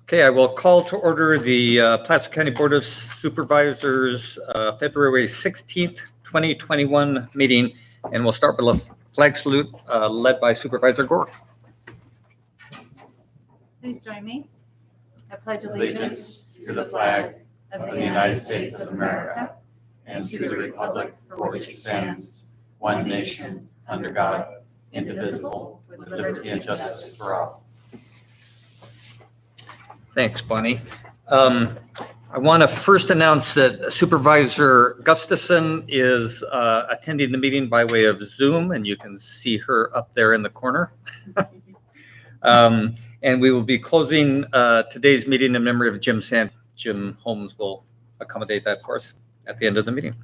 Okay, I will call to order the Placer County Board of Supervisors February 16th, 2021 meeting, and we'll start with a flag salute led by Supervisor Gore. Please join me. I pledge allegiance to the flag of the United States of America and to the republic for which it stands, one nation, under God, indivisible, with liberty and justice for all. Thanks, Bonnie. I want to first announce that Supervisor Gustafson is attending the meeting by way of Zoom, and you can see her up there in the corner. And we will be closing today's meeting in memory of Jim Sand. Jim Holmes will accommodate that for us at the end of the meeting.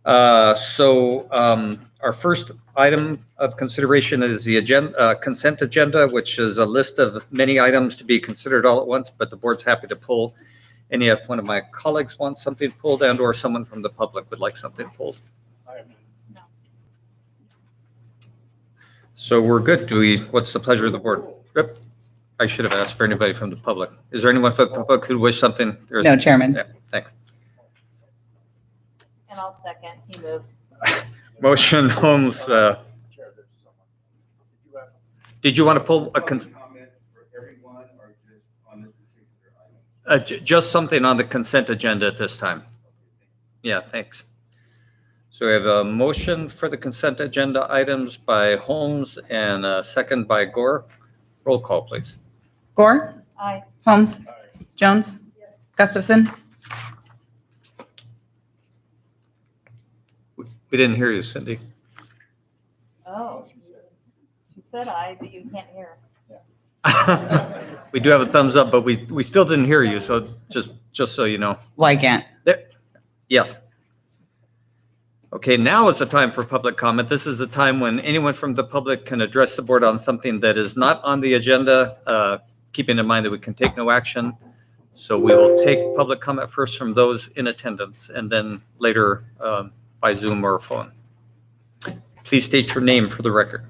Our first item of consideration is the consent agenda, which is a list of many items to be considered all at once, but the board's happy to pull any if one of my colleagues wants something pulled and or someone from the public would like something pulled. No. So we're good. What's the pleasure of the board? Yep. I should have asked for anybody from the public. Is there anyone from the public who wish something? No, Chairman. Yeah, thanks. And I'll second. He moved. Motion Holmes. Did you want to pull a comment for everyone or just on this particular item? just something on the consent agenda at this time? Yeah, thanks. So we have a motion for the consent agenda items by Holmes and a second by Gore. Roll call, please. Gore? Aye. Holmes? Jones? Gustafson? We didn't hear you, Cindy. Oh. She said aye, but you can't hear. We do have a thumbs up, but we still didn't hear you. So just so you know. Well, I can't. There. Yes. Okay, now is the time for public comment. This is the time when anyone from the public can address the board on something that is not on the agenda, keeping in mind that we can take no action. So we will take public comment first from those in attendance and then later by Zoom or phone. Please state your name for the record.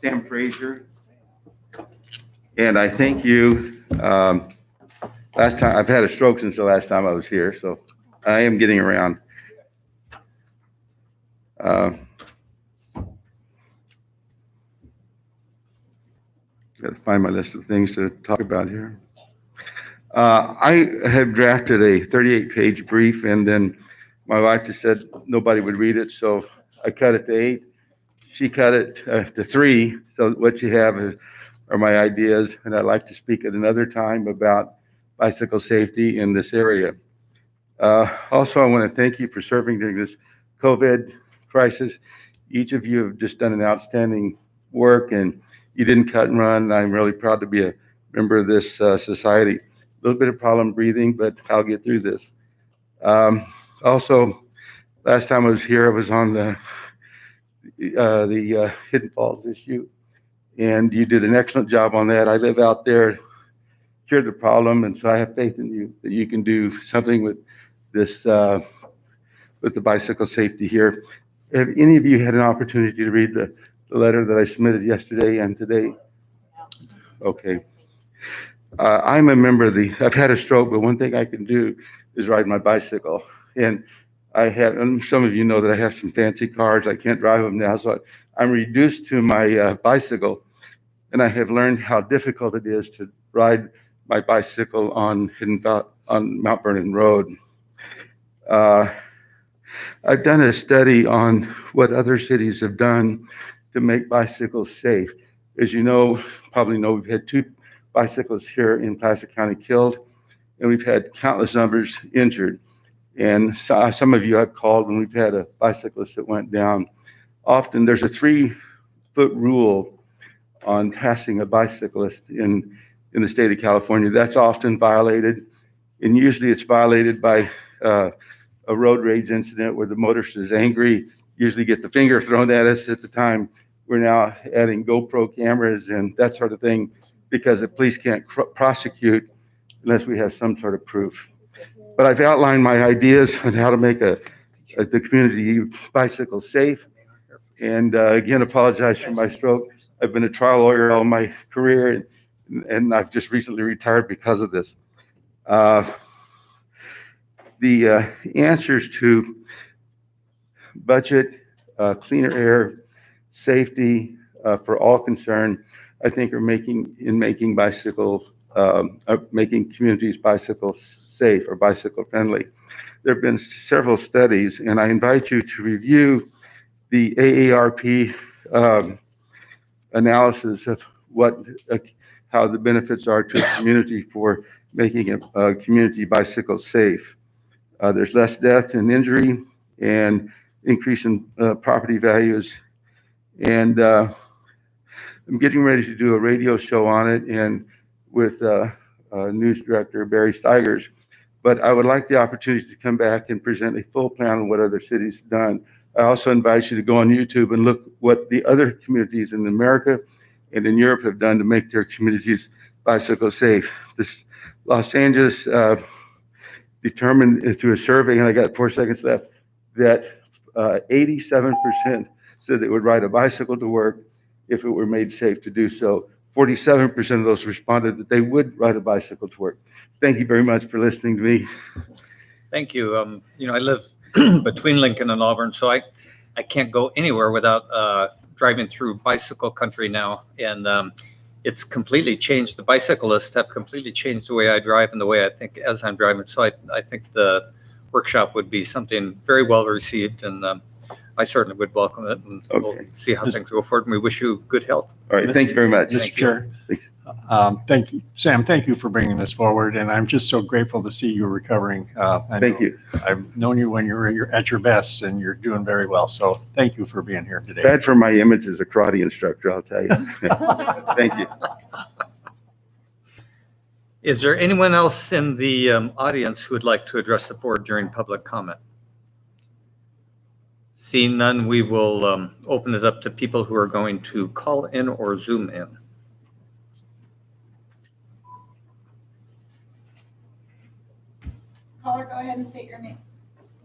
Sam Frazier. And I thank you. Last time, I've had a stroke since the last time I was here, so I am getting around. Got to find my list of things to talk about here. I have drafted a 38-page brief, and then my wife just said nobody would read it, so I cut it to 8. She cut it to 3. So what you have are my ideas, and I'd like to speak at another time about bicycle safety in this area. Also, I want to thank you for serving during this COVID crisis. Each of you have just done an outstanding work, and you didn't cut and run. I'm really proud to be a member of this society. A little bit of problem breathing, but I'll get through this. Also, last time I was here, I was on the Hidden Falls issue, and you did an excellent job on that. I live out there, cured the problem, and so I have faith in you that you can do something with this, with the bicycle safety here. Have any of you had an opportunity to read the letter that I submitted yesterday and today? Okay. I'm a member of I've had a stroke, but one thing I can do is ride my bicycle. And and some of you know that I have some fancy cars. I can't drive them now, so I'm reduced to my bicycle. And I have learned how difficult it is to ride my bicycle on Mount Vernon Road. I've done a study on what other cities have done to make bicycles safe. As you know, probably know, we've had 2 bicyclists here in Placer County killed, and we've had countless numbers injured. And some of you have called when we've had a bicyclist that went down. Often there's a 3-foot rule on passing a bicyclist in the state of California. That's often violated, and usually it's violated by a road rage incident where the motorist is angry, usually get the finger thrown at us. At the time, we're now adding GoPro cameras and that sort of thing because the police can't prosecute unless we have some sort of proof. But I've outlined my ideas on how to make the community bicycle safe. And again, apologize for my stroke. I've been a trial lawyer all my career, and I've just recently retired because of this. The answers to budget, cleaner air, safety for all concerned, I think are making communities bicycle safe or bicycle friendly. There have been several studies, and I invite you to review the AARP analysis of how the benefits are to a community for making a community bicycle safe. There's less death and injury and increase in property values. And I'm getting ready to do a radio show on it and with news director Barry Steigers. But I would like the opportunity to come back and present a full plan on what other cities have done. I also invite you to go on YouTube and look what the other communities in America and in Europe have done to make their communities bicycle safe. Los Angeles determined through a survey, and I got 4 seconds left, that 87% said they would ride a bicycle to work if it were made safe to do so. 47% of those responded that they would ride a bicycle to work. Thank you very much for listening to me. Thank you. I live between Lincoln and Auburn, so I can't go anywhere without driving through bicycle country now. And it's completely changed. The bicyclists have completely changed the way I drive and the way I think as I'm driving. So I think the workshop would be something very well received, and I certainly would welcome it, and we'll see how things go forward. And we wish you good health. All right. Thank you very much. Mr. Chair, thank you, Sam. Thank you for bringing this forward, and I'm just so grateful to see you recovering. Thank you. I've known you when you're at your best, and you're doing very well. So thank you for being here today. Bad for my image as a karate instructor, I'll tell you. Thank you. Is there anyone else in the audience who would like to address the board during public comment? Seeing none, we will open it up to people who are going to call in or Zoom in. Caller, go ahead and state your name.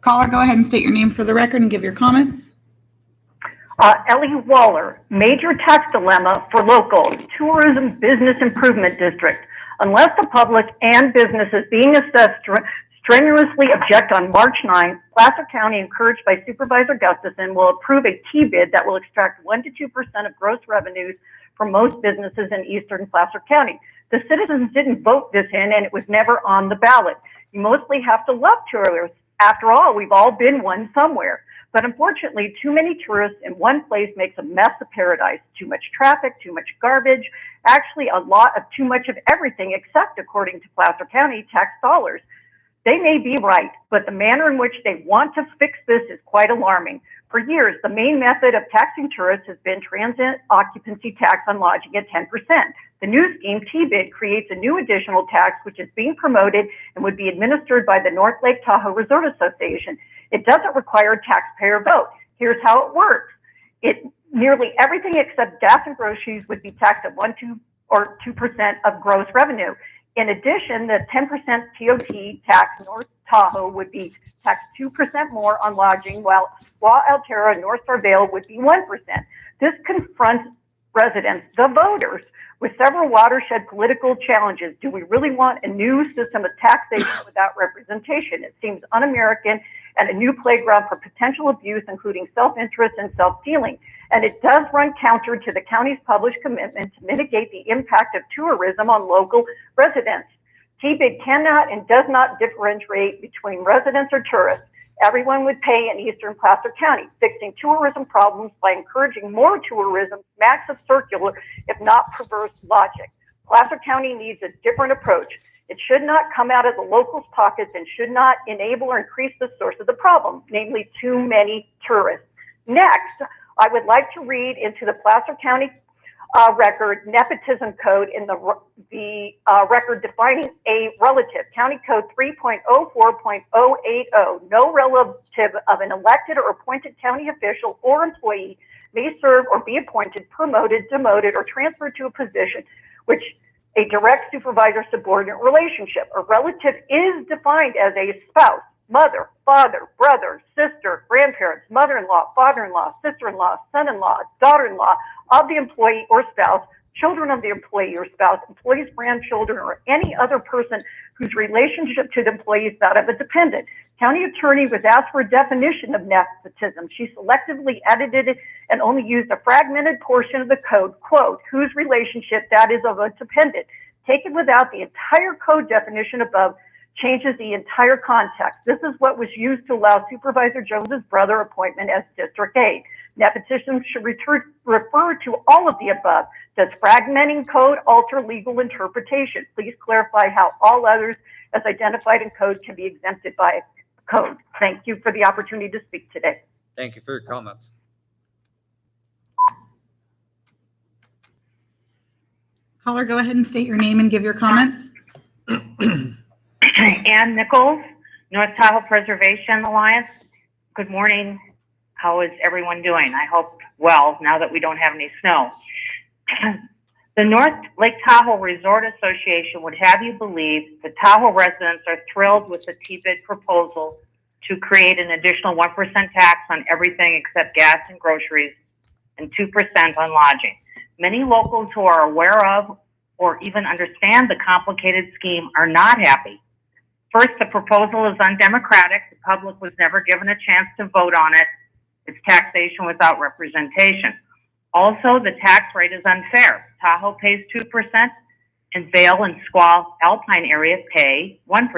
Caller, go ahead and state your name for the record and give your comments. Ellie Waller, major tax dilemma for locals, tourism business improvement district. Unless the public and businesses being assessed strenuously object on March 9th, Placer County, encouraged by Supervisor Gustafson, will approve a T-bid that will extract 1 to 2% of gross revenues from most businesses in eastern Placer County. The citizens didn't vote this in, and it was never on the ballot. You mostly have to love tourists. After all, we've all been one somewhere. But unfortunately, too many tourists in one place makes a mess of paradise. Too much traffic, too much garbage, actually a lot of too much of everything, except according to Placer County tax dollars. They may be right, but the manner in which they want to fix this is quite alarming. For years, the main method of taxing tourists has been transient occupancy tax on lodging at 10%. The new scheme, T-bid, creates a new additional tax which is being promoted and would be administered by the North Lake Tahoe Resort Association. It doesn't require a taxpayer vote. Here's how it works. Nearly everything except gas and groceries would be taxed at 1, 2, or 2% of gross revenue. In addition, the 10% TOT tax North Tahoe would be taxed 2% more on lodging, while Squaw Altera and North Starvale would be 1%. This confronts residents, the voters, with several watershed political challenges. Do we really want a new system of taxation without representation? It seems un-American and a new playground for potential abuse, including self-interest and self-dealing. And it does run counter to the county's published commitment to mitigate the impact of tourism on local residents. T-bid cannot and does not differentiate between residents or tourists. Everyone would pay in eastern Placer County. Fixing tourism problems by encouraging more tourism smacks of circular, if not perverse logic. Placer County needs a different approach. It should not come out of the locals' pockets and should not enable or increase the source of the problem, namely too many tourists. Next, I would like to read into the Placer County record nepotism code in the record defining a relative. County Code 3.04.080. No relative of an elected or appointed county official or employee may serve or be appointed, promoted, demoted, or transferred to a position which a direct supervisor subordinate relationship. A relative is defined as a spouse, mother, father, brother, sister, grandparents, mother-in-law, father-in-law, sister-in-law, son-in-law, daughter-in-law of the employee or spouse, children of the employee or spouse, employee's grandchildren, or any other person whose relationship to the employee is that of a dependent. County attorney was asked for a definition of nepotism. She selectively edited it and only used a fragmented portion of the code, quote, whose relationship that is of a dependent. Taken without the entire code definition above, changes the entire context. This is what was used to allow Supervisor Jones's brother appointment as district aide. Nepotism should refer to all of the above. Does fragmenting code alter legal interpretation? Please clarify how all others as identified in code can be exempted by code. Thank you for the opportunity to speak today. Thank you for your comments. Caller, go ahead and state your name and give your comments. Ann Nichols, North Tahoe Preservation Alliance. Good morning. How is everyone doing? I hope well, now that we don't have any snow. The North Lake Tahoe Resort Association would have you believe that Tahoe residents are thrilled with the TBID proposal to create an additional 1% tax on everything except gas and groceries and 2% on lodging. Many locals who are aware of or even understand the complicated scheme are not happy. First, the proposal is undemocratic. The public was never given a chance to vote on it. It's taxation without representation. Also, the tax rate is unfair. Tahoe pays 2%, and Vail and Squaw Alpine area pay 1%.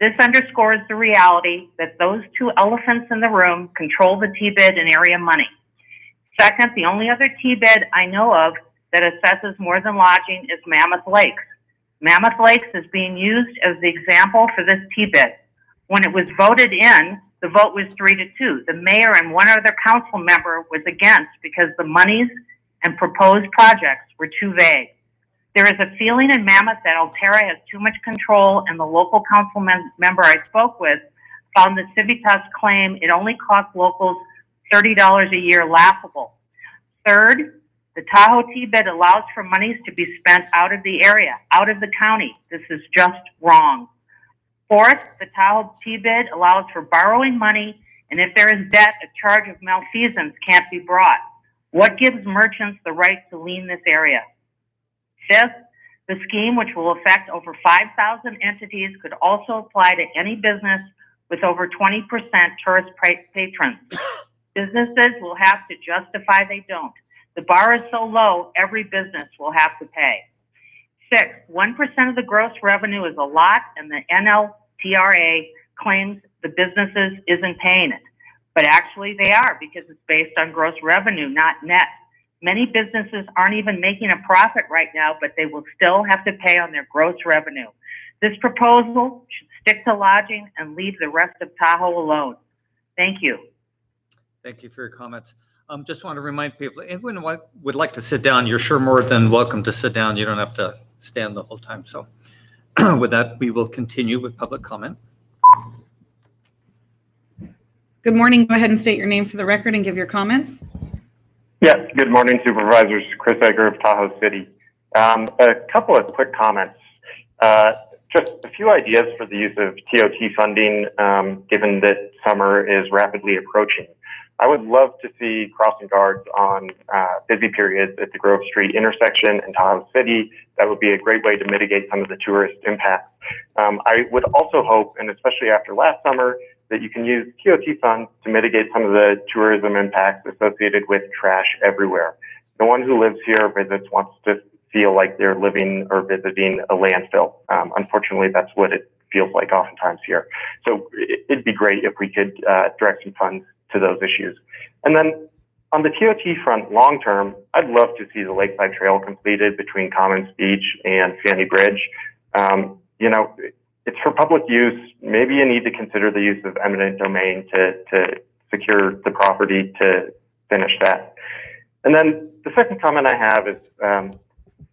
This underscores the reality that those two elephants in the room control the TBID and area money. Second, the only other TBID I know of that assesses more than lodging is Mammoth Lakes. Mammoth Lakes is being used as the example for this TBID. When it was voted in, the vote was 3-2. The mayor and one other council member was against because the monies and proposed projects were too vague. There is a feeling in Mammoth that Altera has too much control, and the local council member I spoke with found the Civitas claim it only cost locals $30 a year laughable. Third, the Tahoe TBID allows for monies to be spent out of the area, out of the county. This is just wrong. Fourth, the Tahoe TBID allows for borrowing money, and if there is debt, a charge of malfeasance can't be brought. What gives merchants the right to lien this area? Fifth, the scheme, which will affect over 5,000 entities, could also apply to any business with over 20% tourist patrons. Businesses will have to justify they don't. The bar is so low, every business will have to pay. Six, 1% of the gross revenue is a lot, and the NLTRA claims the businesses isn't paying it. But actually they are, because it's based on gross revenue, not net. Many businesses aren't even making a profit right now, but they will still have to pay on their gross revenue. This proposal should stick to lodging and leave the rest of Tahoe alone. Thank you. Thank you for your comments. Just want to remind people, anyone would like to sit down, you're sure more than welcome to sit down. You don't have to stand the whole time. So with that, we will continue with public comment. Good morning. Go ahead and state your name for the record and give your comments. Yes, good morning, Supervisors. Chris Egger of Tahoe City. A couple of quick comments. Just a few ideas for the use of TOT funding, given that summer is rapidly approaching. I would love to see crossing guards on busy periods at the Grove Street intersection in Tahoe City. That would be a great way to mitigate some of the tourist impacts. I would also hope, and especially after last summer, that you can use TOT funds to mitigate some of the tourism impacts associated with trash everywhere. No one who lives here or visits wants to feel like they're living or visiting a landfill. Unfortunately, that's what it feels like oftentimes here. So it'd be great if we could direct some funds to those issues. And then on the TOT front, long term, I'd love to see the Lakeside Trail completed between Commons Beach and Fanny Bridge. It's for public use. Maybe you need to consider the use of eminent domain to secure the property to finish that. And then the second comment I have is,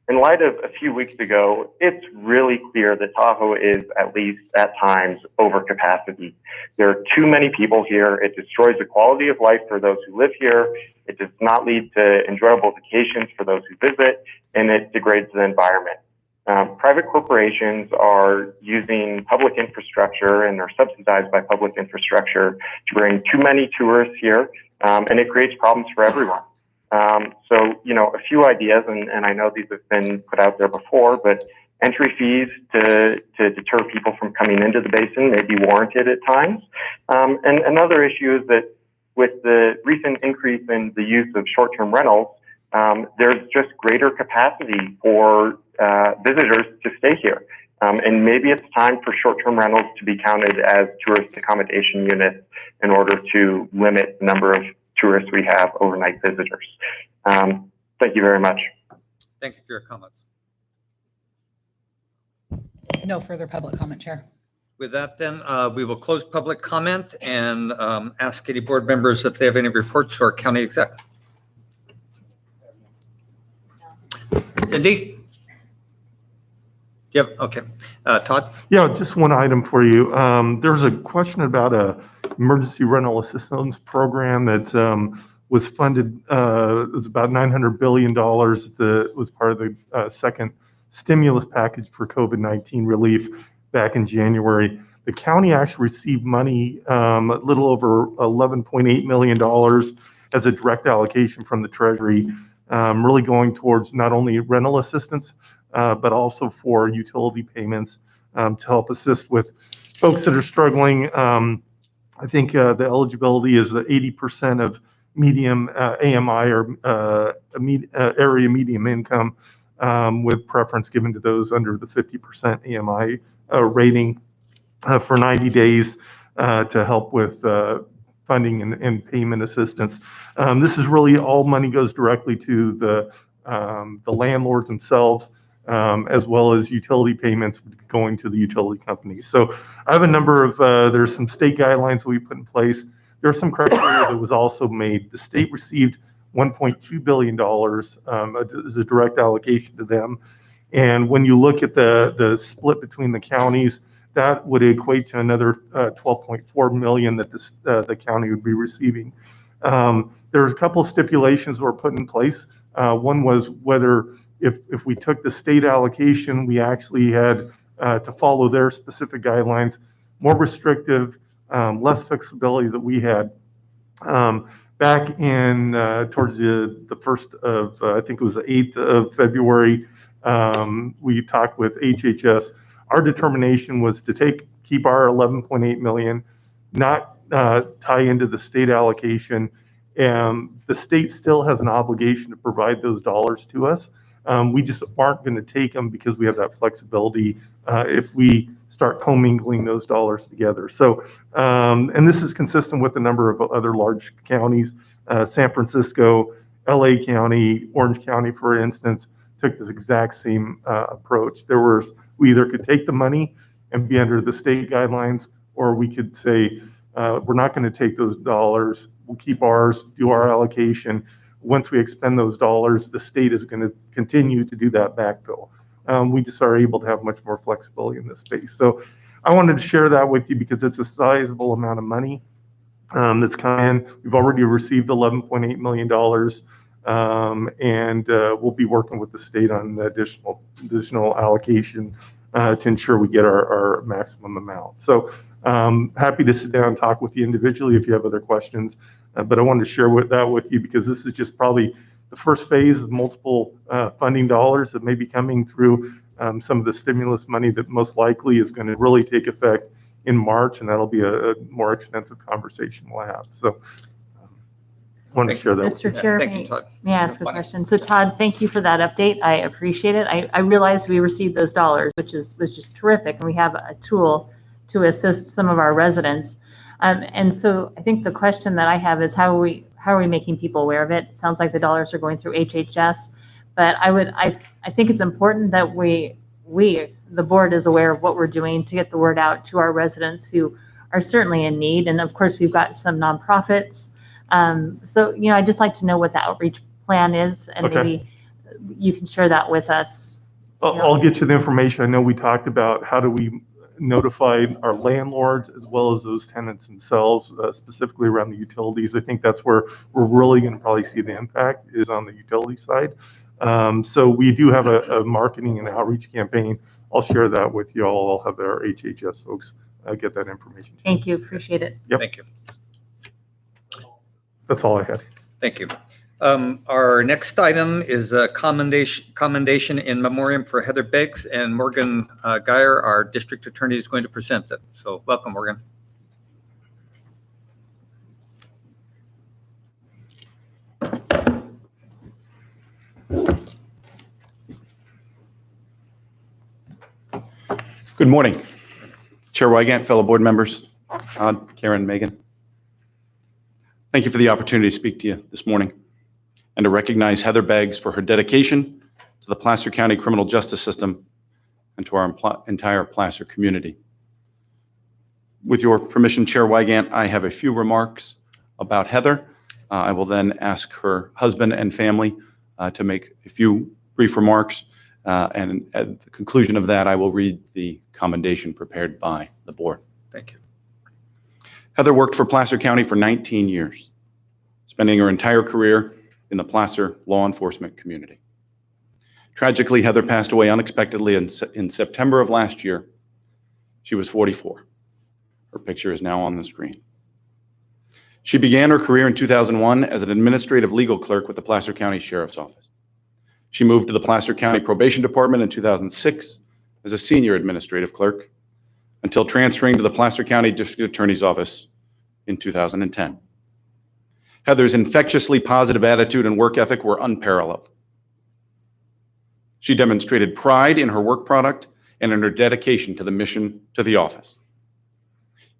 in light of a few weeks ago, it's really clear that Tahoe is, at least at times, over capacity. There are too many people here. It destroys the quality of life for those who live here. It does not lead to enjoyable vacations for those who visit, and it degrades the environment. private corporations are using public infrastructure and are subsidized by public infrastructure to bring too many tourists here, and it creates problems for everyone. So, a few ideas, and I know these have been put out there before, but entry fees to deter people from coming into the basin may be warranted at times. And another issue is that with the recent increase in the use of short-term rentals, there's just greater capacity for visitors to stay here. And maybe it's time for short-term rentals to be counted as tourist accommodation units in order to limit the number of tourists we have, overnight visitors. Thank you very much. Thank you for your comments. No further public comment, Chair. With that, then, we will close public comment and ask any board members if they have any reports for our county exec. Cindy? Yep, okay. Todd? Yeah, just one item for you. There's a question about a emergency rental assistance program that was funded. It was about $900 billion. That was part of the second stimulus package for COVID-19 relief back in January. The county actually received money, a little over $11.8 million as a direct allocation from the Treasury, really going towards not only rental assistance, but also for utility payments to help assist with folks that are struggling. I think the eligibility is 80% of medium AMI or area medium income, with preference given to those under the 50% AMI rating for 90 days to help with funding and payment assistance. This is really all money goes directly to the landlords themselves, as well as utility payments going to the utility companies. So I have a number of, there's some state guidelines that we put in place. There are some criteria that was also made. The state received $1.2 billion as a direct allocation to them. And when you look at the split between the counties, that would equate to another $12.4 million that the county would be receiving. There's a couple of stipulations that were put in place. One was whether if we took the state allocation, we actually had to follow their specific guidelines, more restrictive, less flexibility that we had. Back in towards the first of, I think it was the 8th of February, we talked with HHS. Our determination was to keep our 11.8 million, not tie into the state allocation. The state still has an obligation to provide those dollars to us. We just aren't going to take them because we have that flexibility if we start commingling those dollars together. So, and this is consistent with a number of other large counties. San Francisco, LA County, Orange County, for instance, took this exact same approach. We either could take the money and be under the state guidelines, or we could say, we're not going to take those dollars. We'll keep ours, do our allocation. Once we expend those dollars, the state is going to continue to do that backfill. We just are able to have much more flexibility in this space. So I wanted to share that with you because it's a sizable amount of money that's come in. We've already received $11.8 million, and we'll be working with the state on the additional allocation to ensure we get our maximum amount. So happy to sit down and talk with you individually if you have other questions. But I wanted to share that with you because this is just probably the first phase of multiple funding dollars that may be coming through some of the stimulus money that most likely is going to really take effect in March, and that'll be a more extensive conversation we'll have. So I wanted to share that. Mr. Chair, Thank you, Todd. may I ask a question? So Todd, thank you for that update. I appreciate it. I realized we received those dollars, which was just terrific. And we have a tool to assist some of our residents. And so I think the question that I have is how are we making people aware of it? It sounds like the dollars are going through HHS, but I think it's important that we, the board, is aware of what we're doing to get the word out to our residents who are certainly in need. And of course, we've got some nonprofits. So, I'd just like to know what the outreach plan is, and Okay. maybe you can share that with us. I'll get you the information. I know we talked about how do we notify our landlords as well as those tenants themselves, specifically around the utilities. I think that's where we're really going to probably see the impact is on the utility side. So we do have a marketing and outreach campaign. I'll share that with you all. I'll have our HHS folks get that information to you. Thank you. Appreciate it. Yep. Thank you. That's all I had. Thank you. Our next item is a commendation in memoriam for Heather Beggs, and Morgan Geyer, our district attorney, is going to present it. So welcome, Morgan. Good morning, Chair Wygant, fellow board members, Todd, Karen, Megan. Thank you for the opportunity to speak to you this morning and to recognize Heather Beggs for her dedication to the Placer County criminal justice system and to our entire Placer community. With your permission, Chair Wygant, I have a few remarks about Heather. I will then ask her husband and family to make a few brief remarks. And at the conclusion of that, I will read the commendation prepared by the board. Thank you. Heather worked for Placer County for 19 years, spending her entire career in the Placer law enforcement community. Tragically, Heather passed away unexpectedly in September of last year. She was 44. Her picture is now on the screen. She began her career in 2001 as an administrative legal clerk with the Placer County Sheriff's Office. She moved to the Placer County Probation Department in 2006 as a senior administrative clerk until transferring to the Placer County District Attorney's Office in 2010. Heather's infectiously positive attitude and work ethic were unparalleled. She demonstrated pride in her work product and in her dedication to the mission to the office.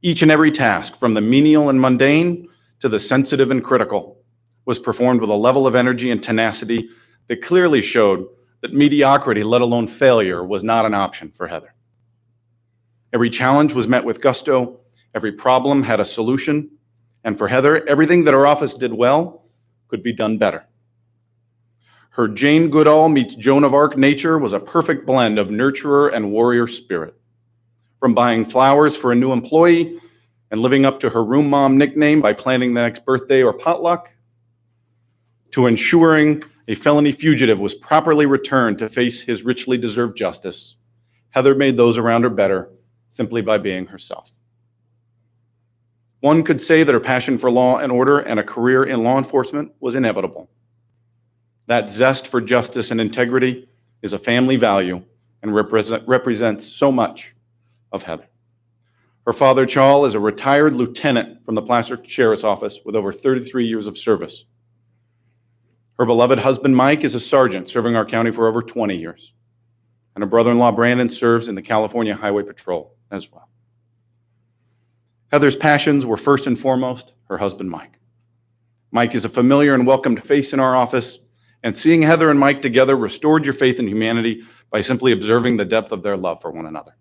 Each and every task, from the menial and mundane to the sensitive and critical, was performed with a level of energy and tenacity that clearly showed that mediocrity, let alone failure, was not an option for Heather. Every challenge was met with gusto, every problem had a solution, and for Heather, everything that her office did well could be done better. Her Jane Goodall meets Joan of Arc nature was a perfect blend of nurturer and warrior spirit. From buying flowers for a new employee and living up to her room mom nickname by planning the next birthday or potluck, to ensuring a felony fugitive was properly returned to face his richly deserved justice, Heather made those around her better simply by being herself. One could say that her passion for law and order and a career in law enforcement was inevitable. That zest for justice and integrity is a family value and represents so much of Heather. Her father, Charles, is a retired lieutenant from the Placer Sheriff's Office with over 33 years of service. Her beloved husband, Mike, is a sergeant serving our county for over 20 years. And her brother-in-law, Brandon, serves in the California Highway Patrol as well. Heather's passions were first and foremost her husband, Mike. Mike is a familiar and welcomed face in our office, and seeing Heather and Mike together restored your faith in humanity by simply observing the depth of their love for one another.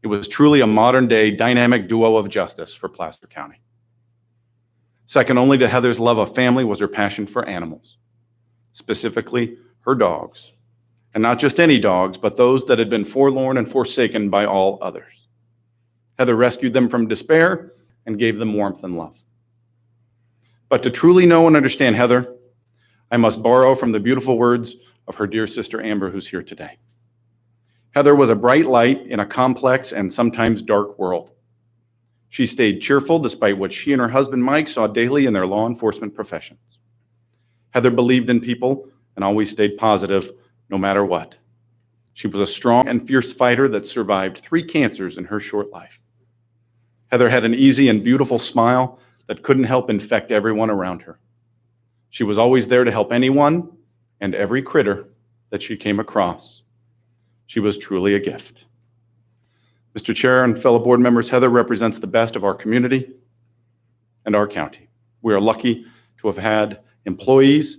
It was truly a modern-day dynamic duo of justice for Placer County. Second only to Heather's love of family was her passion for animals, specifically her dogs. And not just any dogs, but those that had been forlorn and forsaken by all others. Heather rescued them from despair and gave them warmth and love. But to truly know and understand Heather, I must borrow from the beautiful words of her dear sister Amber, who's here today. Heather was a bright light in a complex and sometimes dark world. She stayed cheerful despite what she and her husband Mike saw daily in their law enforcement professions. Heather believed in people and always stayed positive no matter what. She was a strong and fierce fighter that survived 3 cancers in her short life. Heather had an easy and beautiful smile that couldn't help infect everyone around her. She was always there to help anyone and every critter that she came across. She was truly a gift. Mr. Chair and fellow board members, Heather represents the best of our community and our county. We are lucky to have had employees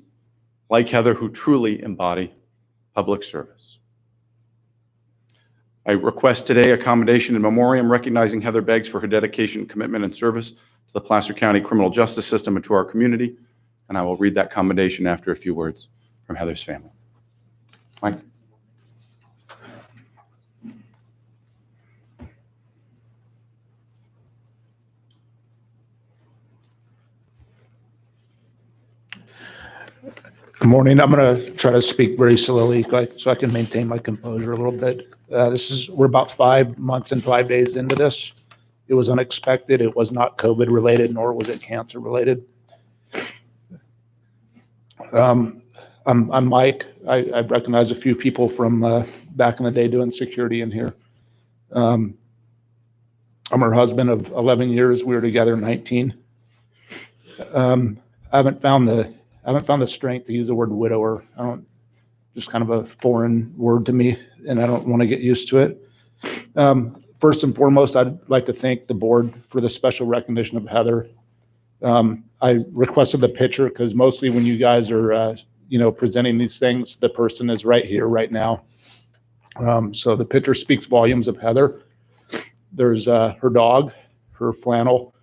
like Heather who truly embody public service. I request today a commendation in memoriam recognizing Heather Beggs for her dedication, commitment, and service to the Placer County criminal justice system and to our community, and I will read that commendation after a few words from Heather's family. Mike. Good morning. I'm going to try to speak very slowly so I can maintain my composure a little bit. We're about 5 months and 5 days into this. It was unexpected. It was not COVID related, nor was it cancer related. I'm Mike. I recognize a few people from back in the day doing security in here. I'm her husband of 11 years. We were together 19. I haven't found the strength to use the word widower. Just kind of a foreign word to me, and I don't want to get used to it. First and foremost, I'd like to thank the board for the special recognition of Heather. I requested the picture because mostly when you guys are, presenting these things, the person is right here, right now. So the picture speaks volumes of Heather. There's her dog, her flannel,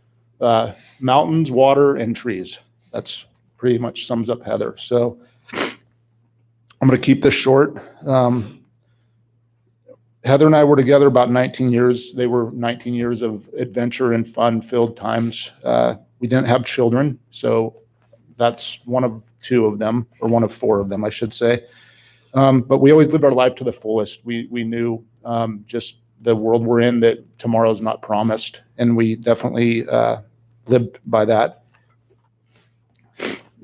mountains, water, and trees. That's pretty much sums up Heather. So I'm going to keep this short. Heather and I were together about 19 years. They were 19 years of adventure and fun-filled times. We didn't have children, so that's one of two of them, or one of four of them, I should say. But we always lived our life to the fullest. We knew just the world we're in, that tomorrow's not promised, and we definitely lived by that.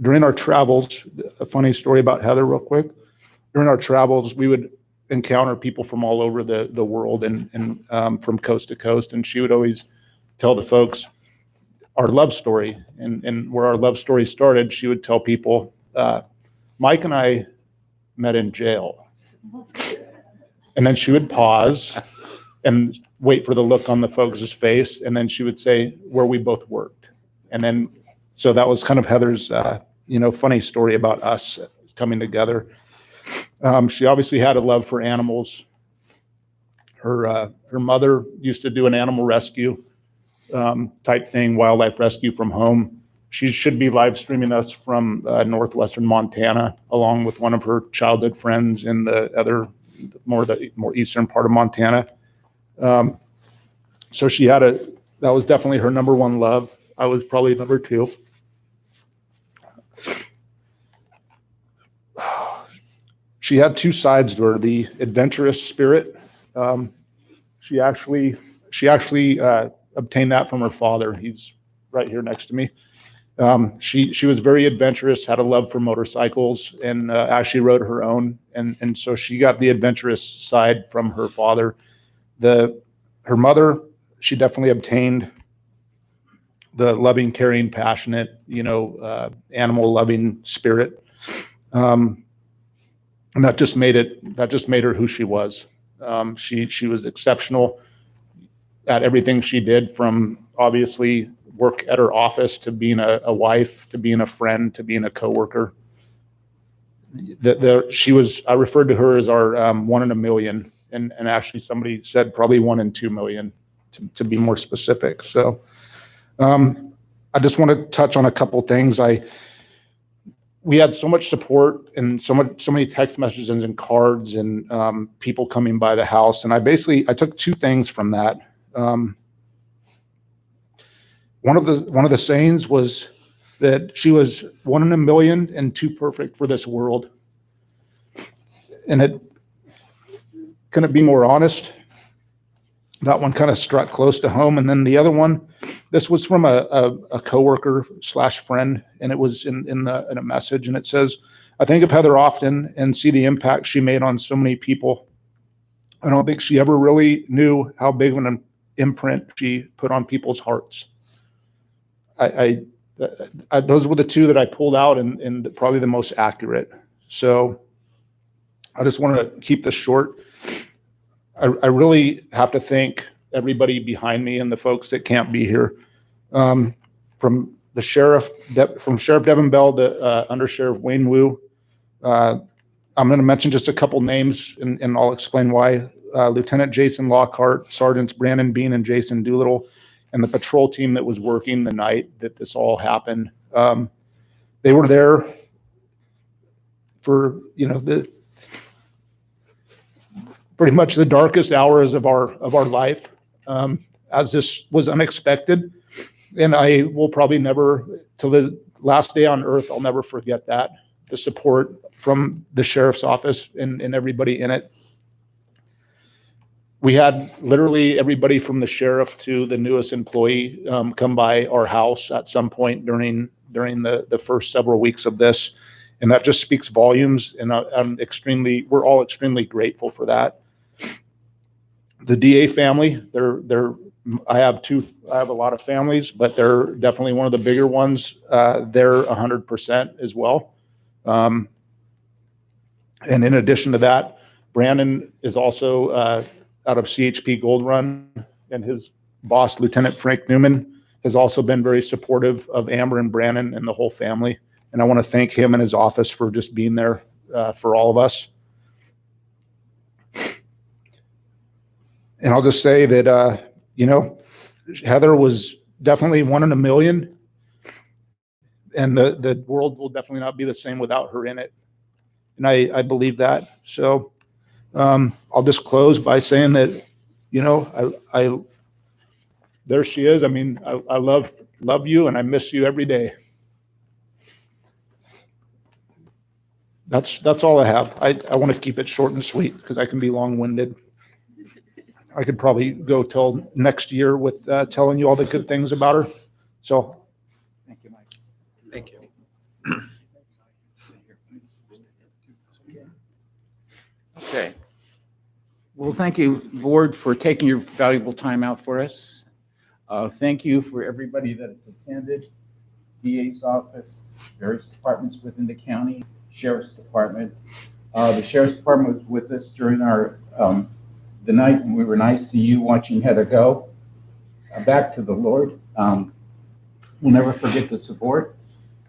During our travels, a funny story about Heather real quick. During our travels, we would encounter people from all over the world and from coast to coast, and she would always tell the folks our love story, and where our love story started. She would tell people, Mike and I met in jail. And then she would pause and wait for the look on the folks' face, and then she would say where we both worked. And then, so that was kind of Heather's, funny story about us coming together. She obviously had a love for animals. Her mother used to do an animal rescue type thing, wildlife rescue from home. She should be live streaming us from northwestern Montana, along with one of her childhood friends in the more eastern part of Montana. So that was definitely her number one love. I was probably number two. She had two sides to her: the adventurous spirit. She actually obtained that from her father. He's right here next to me. She was very adventurous, had a love for motorcycles, and actually rode her own. And so she got the adventurous side from her father. Her mother, she definitely obtained the loving, caring, passionate, animal loving spirit. And that just made her who she was. She was exceptional at everything she did, from obviously work at her office to being a wife, to being a friend, to being a coworker. I referred to her as our 1 in a million, and actually somebody said probably 1 in 2 million to be more specific. So I just want to touch on a couple things. We had so much support and so many text messages and cards and people coming by the house, and I took two things from that. One of the sayings was that she was 1 in a million and too perfect for this world. And it couldn't be more honest. That one kind of struck close to home. And then the other one, this was from a coworker / friend, and it was in a message, and it says, "I think of Heather often and see the impact she made on so many people. I don't think she ever really knew how big of an imprint she put on people's hearts." Those were the two that I pulled out, and probably the most accurate. So I just want to keep this short. I really have to thank everybody behind me and the folks that can't be here, from Sheriff Devin Bell to Under Sheriff Wayne Wu. I'm going to mention just a couple names, and I'll explain why. Lieutenant Jason Lockhart, Sergeants Brandon Bean and Jason Doolittle, and the patrol team that was working the night that this all happened. They were there for pretty much the darkest hours of our life, as this was unexpected, and I will probably never, till the last day on earth, I'll never forget that. the support from the sheriff's office and everybody in it. We had literally everybody from the sheriff to the newest employee come by our house at some point during the first several weeks of this. And that just speaks volumes. And we're all extremely grateful for that. The DA family, I have a lot of families, but they're definitely one of the bigger ones. They're 100% as well. And in addition to that, Brandon is also out of CHP Gold Run, and his boss, Lieutenant Frank Newman, has also been very supportive of Amber and Brandon and the whole family. And I want to thank him and his office for just being there for all of us. And I'll just say that, Heather was definitely one in a million, and the world will definitely not be the same without her in it. And I believe that. So I'll just close by saying that, there she is. I mean, I love you, and I miss you every day. That's all I have. I want to keep it short and sweet because I can be long-winded. I could probably go till next year with telling you all the good things about her. So, thank you, Mike. Thank you. Okay. Well, thank you, board, for taking your valuable time out for us. Thank you for everybody that has attended, DA's office, various departments within the county, Sheriff's Department. The Sheriff's Department was with us during the night when we were nice to you watching Heather go back to the Lord. We'll never forget the support,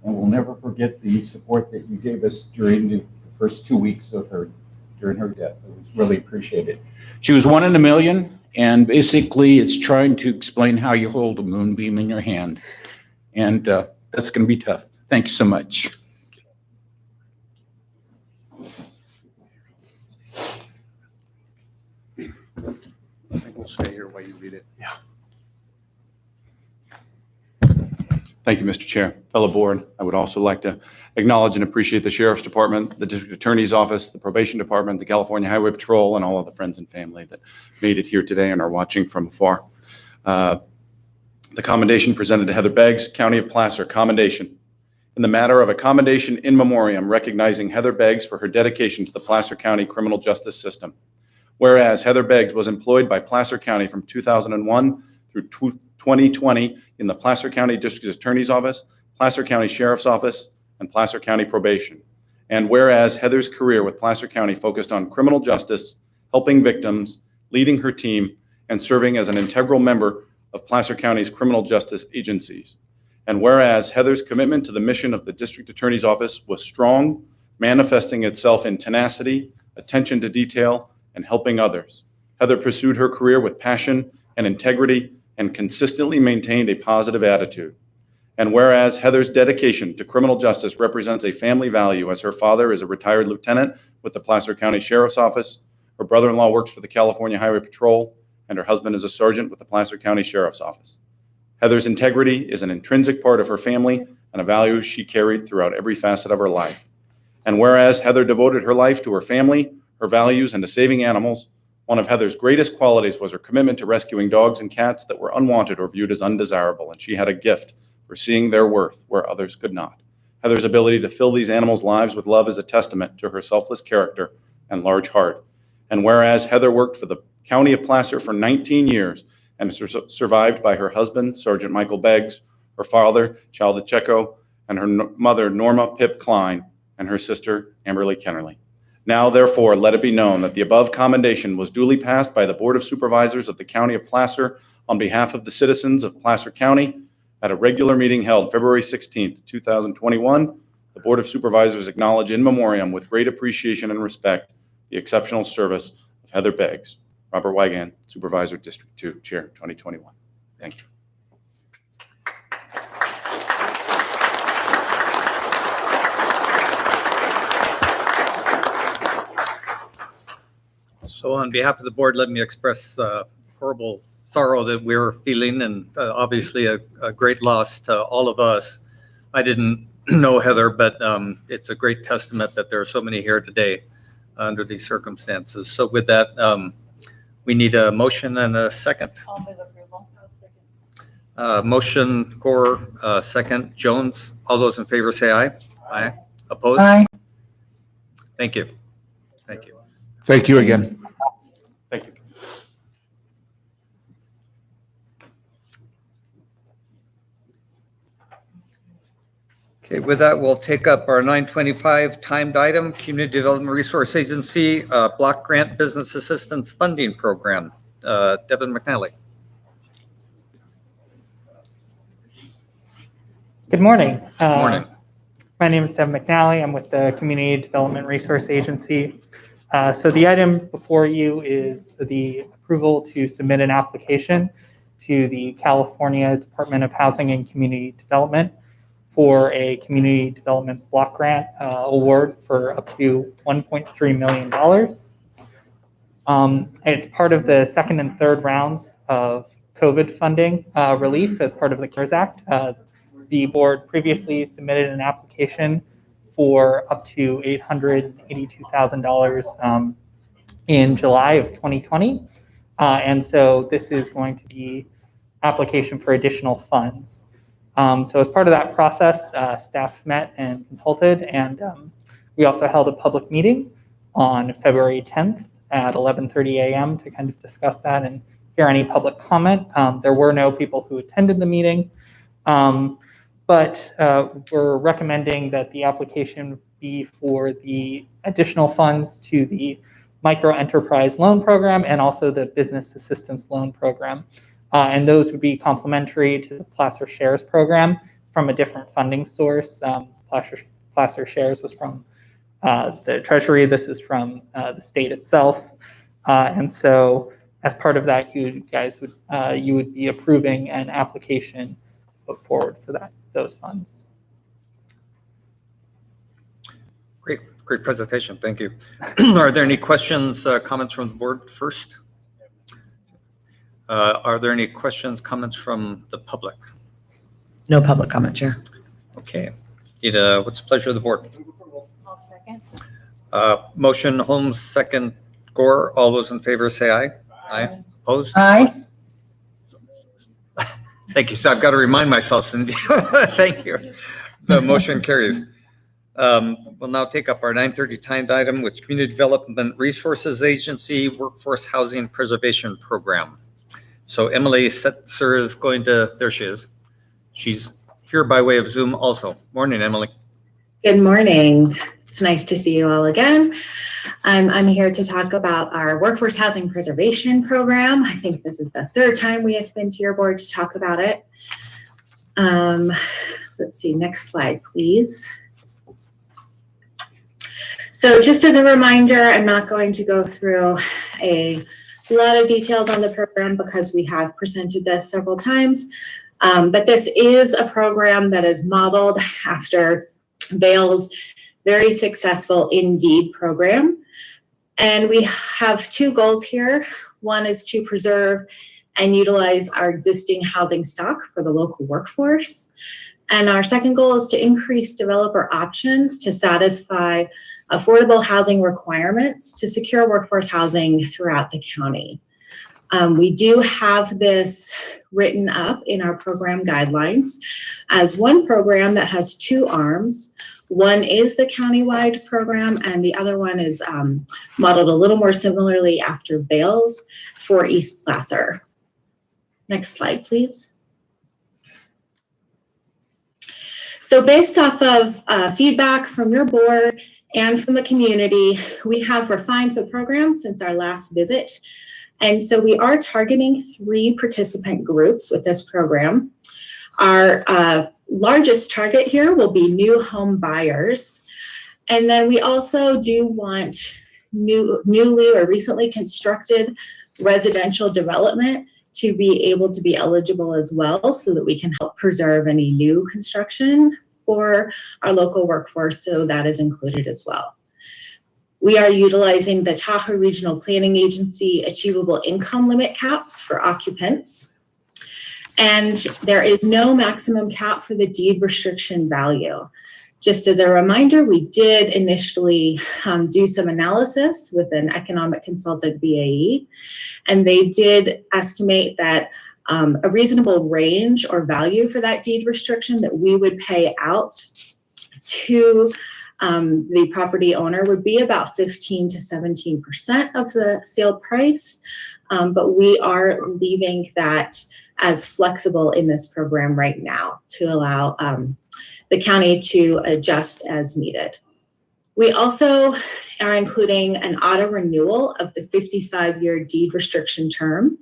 and we'll never forget the support that you gave us during the first 2 weeks of during her death. It was really appreciated. She was one in a million, and basically it's trying to explain how you hold a moonbeam in your hand. And that's going to be tough. Thanks so much. I think we'll stay here while you read it. Yeah. Thank you, Mr. Chair. Fellow board, I would also like to acknowledge and appreciate the Sheriff's Department, the District Attorney's Office, the Probation Department, the California Highway Patrol, and all of the friends and family that made it here today and are watching from afar. The commendation presented to Heather Beggs, County of Placer, commendation. In the matter of a commendation in memoriam recognizing Heather Beggs for her dedication to the Placer County criminal justice system. Whereas Heather Beggs was employed by Placer County from 2001 through 2020 in the Placer County District Attorney's Office, Placer County Sheriff's Office, and Placer County Probation. And whereas Heather's career with Placer County focused on criminal justice, helping victims, leading her team, and serving as an integral member of Placer County's criminal justice agencies. And whereas Heather's commitment to the mission of the District Attorney's Office was strong, manifesting itself in tenacity, attention to detail, and helping others. Heather pursued her career with passion and integrity and consistently maintained a positive attitude. And whereas Heather's dedication to criminal justice represents a family value, as her father is a retired lieutenant with the Placer County Sheriff's Office, her brother-in-law works for the California Highway Patrol, and her husband is a sergeant with the Placer County Sheriff's Office. Heather's integrity is an intrinsic part of her family and a value she carried throughout every facet of her life. And whereas Heather devoted her life to her family, her values, and to saving animals, one of Heather's greatest qualities was her commitment to rescuing dogs and cats that were unwanted or viewed as undesirable, and she had a gift for seeing their worth where others could not. Heather's ability to fill these animals' lives with love is a testament to her selfless character and large heart. And whereas Heather worked for the County of Placer for 19 years and is survived by her husband, Sergeant Michael Beggs, her father, Chalda Checo, and her mother, Norma Pip Klein, and her sister, Amberly Kennerly. Now, therefore, let it be known that the above commendation was duly passed by the Board of Supervisors of the County of Placer on behalf of the citizens of Placer County at a regular meeting held February 16th, 2021. The Board of Supervisors acknowledge in memoriam with great appreciation and respect the exceptional service of Heather Beggs. Robert Wigan, Supervisor, District 2, Chair, 2021. Thank you. So on behalf of the board, let me express horrible sorrow that we're feeling, and obviously a great loss to all of us. I didn't know Heather, but it's a great testament that there are so many here today under these circumstances. So with that, we need a motion and a second. I'll move approval. Motion Gore, second Jones. All those in favor say aye. Aye. Opposed? Aye. Thank you. Thank you. Thank you again. Thank you. Okay, with that, we'll take up our 9:25 timed item, Community Development Resource Agency Block Grant Business Assistance Funding Program. Devin McNally. Good morning. Morning. My name is Devin McNally. I'm with the Community Development Resource Agency. So the item before you is the approval to submit an application to the California Department of Housing and Community Development for a community development block grant award for up to $1.3 million. It's part of the second and third rounds of COVID funding relief as part of the CARES Act. The board previously submitted an application for up to $882,000 in July of 2020. And so this is going to be application for additional funds. So as part of that process, staff met and consulted, and we also held a public meeting on February 10th at 11:30 a.m. to kind of discuss that and hear any public comment. There were no people who attended the meeting, but we're recommending that the application be for the additional funds to the Micro Enterprise Loan Program and also the Business Assistance Loan Program. And those would be complementary to the Placer Shares program from a different funding source. Placer Shares was from the Treasury. This is from the state itself. And so as part of that, you would be approving an application put forward for those funds. Great presentation. Thank you. Are there any questions, comments from the board first? Are there any questions, comments from the public? No public comment, Chair. Okay. What's the pleasure of the board? I'll second. Motion Holmes, second Gore. All those in favor say aye. Aye. Opposed? Aye. Thank you. So I've got to remind myself, Cindy. Thank you. The motion carries. We'll now take up our 9:30 timed item, which Community Development Resources Agency Workforce Housing Preservation Program. So Emily Setzer is going to, there she is. She's here by way of Zoom also. Morning, Emily. Good morning. It's nice to see you all again. I'm here to talk about our Workforce Housing Preservation Program. I think this is the third time we have been to your board to talk about it. Let's see, next slide, please. So just as a reminder, I'm not going to go through a lot of details on the program because we have presented this several times, but this is a program that is modeled after Vail's very successful Indeed program. And we have two goals here. One is to preserve and utilize our existing housing stock for the local workforce. And our second goal is to increase developer options to satisfy affordable housing requirements to secure workforce housing throughout the county. We do have this written up in our program guidelines as one program that has two arms. One is the countywide program, and the other one is modeled a little more similarly after Vail's for East Placer. Next slide, please. So based off of feedback from your board and from the community, we have refined the program since our last visit. And so we are targeting 3 participant groups with this program. Our largest target here will be new home buyers. And then we also do want newly or recently constructed residential development to be able to be eligible as well, so that we can help preserve any new construction for our local workforce. So that is included as well. We are utilizing the Tahoe Regional Planning Agency achievable income limit caps for occupants. And there is no maximum cap for the deed restriction value. Just as a reminder, we did initially do some analysis with an economic consultant, BAE, and they did estimate that a reasonable range or value for that deed restriction that we would pay out to the property owner would be about 15 to 17% of the sale price, but we are leaving that as flexible in this program right now to allow the county to adjust as needed. We also are including an auto renewal of the 55-year deed restriction term.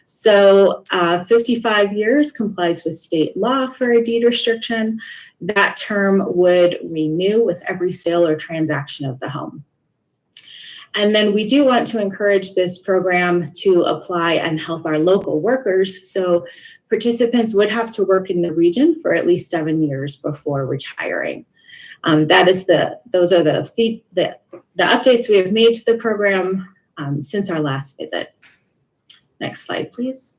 So 55 years complies with state law for a deed restriction. That term would renew with every sale or transaction of the home. And then we do want to encourage this program to apply and help our local workers. So participants would have to work in the region for at least 7 years before retiring. Those are the updates we have made to the program since our last visit. Next slide, please.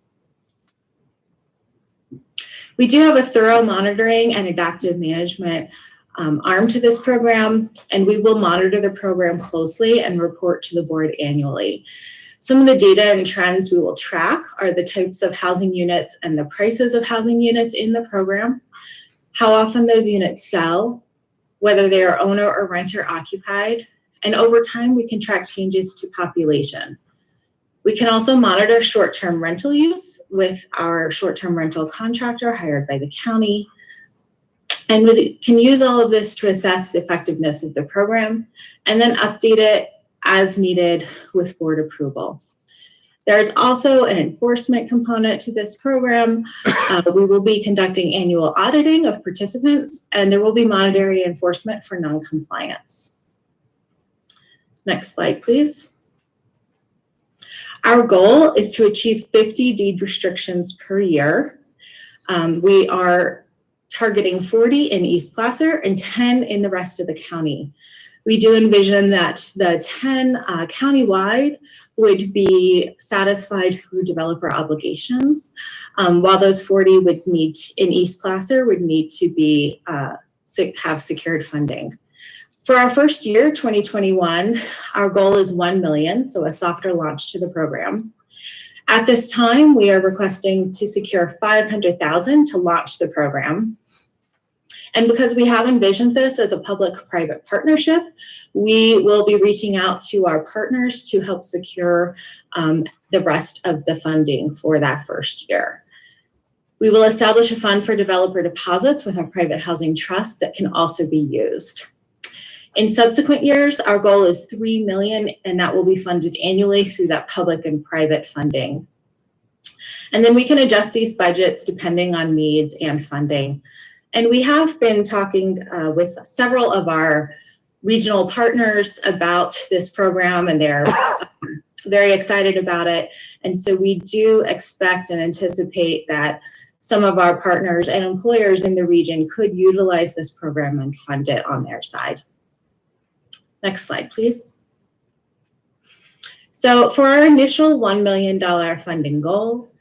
We do have a thorough monitoring and adaptive management arm to this program, and we will monitor the program closely and report to the board annually. Some of the data and trends we will track are the types of housing units and the prices of housing units in the program, how often those units sell, whether they are owner or renter occupied, and over time we can track changes to population. We can also monitor short-term rental use with our short-term rental contractor hired by the county, and we can use all of this to assess the effectiveness of the program and then update it as needed with board approval. There's also an enforcement component to this program. We will be conducting annual auditing of participants, and there will be monetary enforcement for non-compliance. Next slide, please. Our goal is to achieve 50 deed restrictions per year. We are targeting 40 in East Placer and 10 in the rest of the county. We do envision that the 10 countywide would be satisfied through developer obligations, while those 40 would need in East Placer would need to be have secured funding. For our first year, 2021, our goal is 1 million, so a softer launch to the program. At this time, we are requesting to secure 500,000 to launch the program. And because we have envisioned this as a public-private partnership, we will be reaching out to our partners to help secure the rest of the funding for that first year. We will establish a fund for developer deposits with our private housing trust that can also be used. In subsequent years, our goal is 3 million, and that will be funded annually through that public and private funding. And then we can adjust these budgets depending on needs and funding. And we have been talking with several of our regional partners about this program, and they're very excited about it. And so we do expect and anticipate that some of our partners and employers in the region could utilize this program and fund it on their side. Next slide, please. So for our initial $1 million funding goal,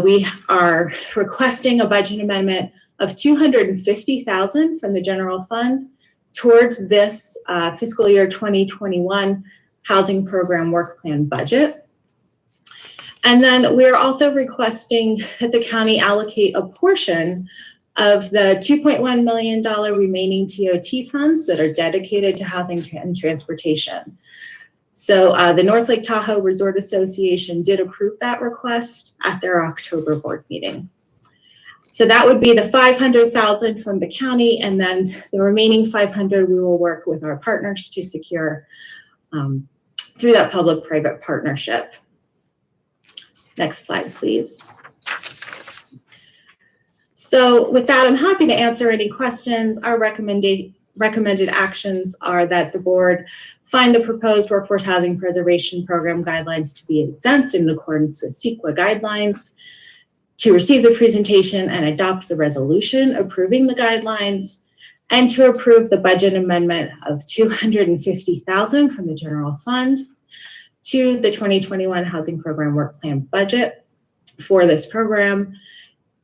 we are requesting a budget amendment of $250,000 from the general fund towards this fiscal year 2021 housing program work plan budget. And then we're also requesting that the county allocate a portion of the $2.1 million remaining TOT funds that are dedicated to housing and transportation. So the North Lake Tahoe Resort Association did approve that request at their October board meeting. So that would be the $500,000 from the county, and then the remaining $500,000 we will work with our partners to secure through that public-private partnership. Next slide, please. So with that, I'm happy to answer any questions. Our recommended actions are that the board find the proposed workforce housing preservation program guidelines to be exempt in accordance with CEQA guidelines, to receive the presentation and adopt the resolution approving the guidelines, and to approve the budget amendment of $250,000 from the general fund to the 2021 housing program work plan budget for this program,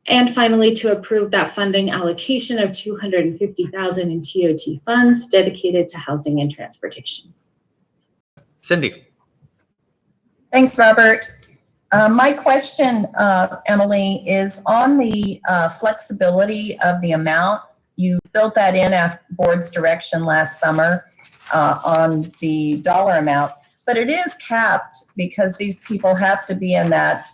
And finally, to approve that funding allocation of $250,000 in TOT funds dedicated to housing and transportation. Cindy. Thanks, Robert. My question, Emily, is on the flexibility of the amount. You built that in after board's direction last summer on the dollar amount, but it is capped because these people have to be in that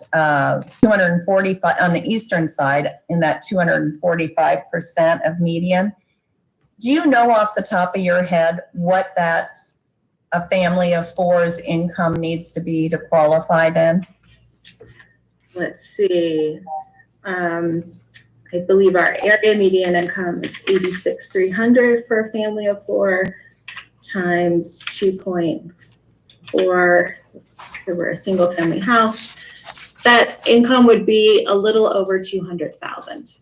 245 on the eastern side, in that 245% of median. Do you know off the top of your head what that a family of four's income needs to be to qualify then? Let's see. I believe our area median income is $86,300 for a family of four times 2.4 if we're a single family house. That income would be a little over $200,000.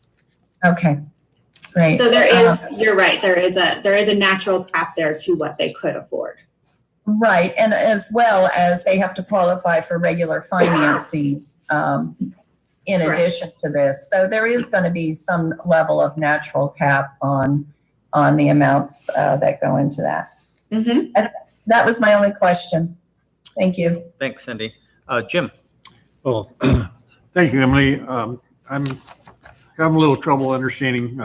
Okay, great. So there is, you're right, there is a natural cap there to what they could afford. Right, and as well as they have to qualify for regular financing in addition to this. So there is going to be some level of natural cap on the amounts that go into that. Mm-hmm. That was my only question. Thank you. Thanks, Cindy. Jim. Well, thank you, Emily. I'm having a little trouble understanding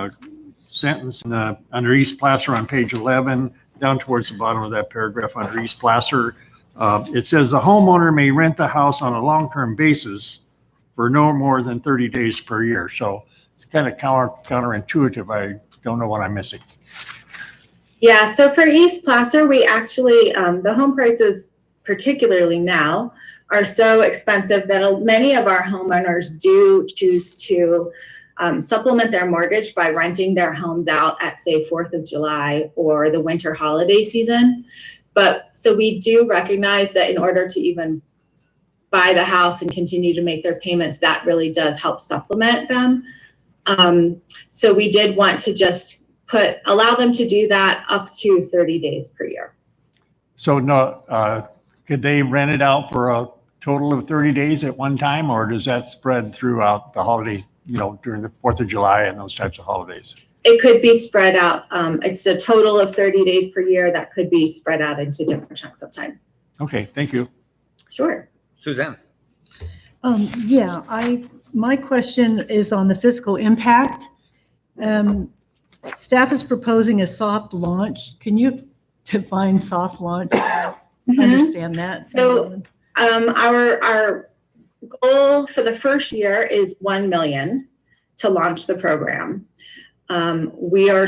sentence under East Placer on page 11, down towards the bottom of that paragraph under East Placer. It says the homeowner may rent the house on a long-term basis for no more than 30 days per year. So it's kind of counterintuitive. I don't know what I'm missing. Yeah, so for East Placer, we actually, the home prices, particularly now, are so expensive that many of our homeowners do choose to supplement their mortgage by renting their homes out at, say, 4th of July or the winter holiday season. But so we do recognize that in order to even buy the house and continue to make their payments, that really does help supplement them. So we did want to just allow them to do that up to 30 days per year. So no, could they rent it out for a total of 30 days at one time, or does that spread throughout the holidays, during the 4th of July and those types of holidays? It could be spread out. It's a total of 30 days per year that could be spread out into different chunks of time. Okay, thank you. Sure. Suzanne. My question is on the fiscal impact. Staff is proposing a soft launch. Can you define soft launch? Understand that. So our goal for the first year is $1 million to launch the program. We are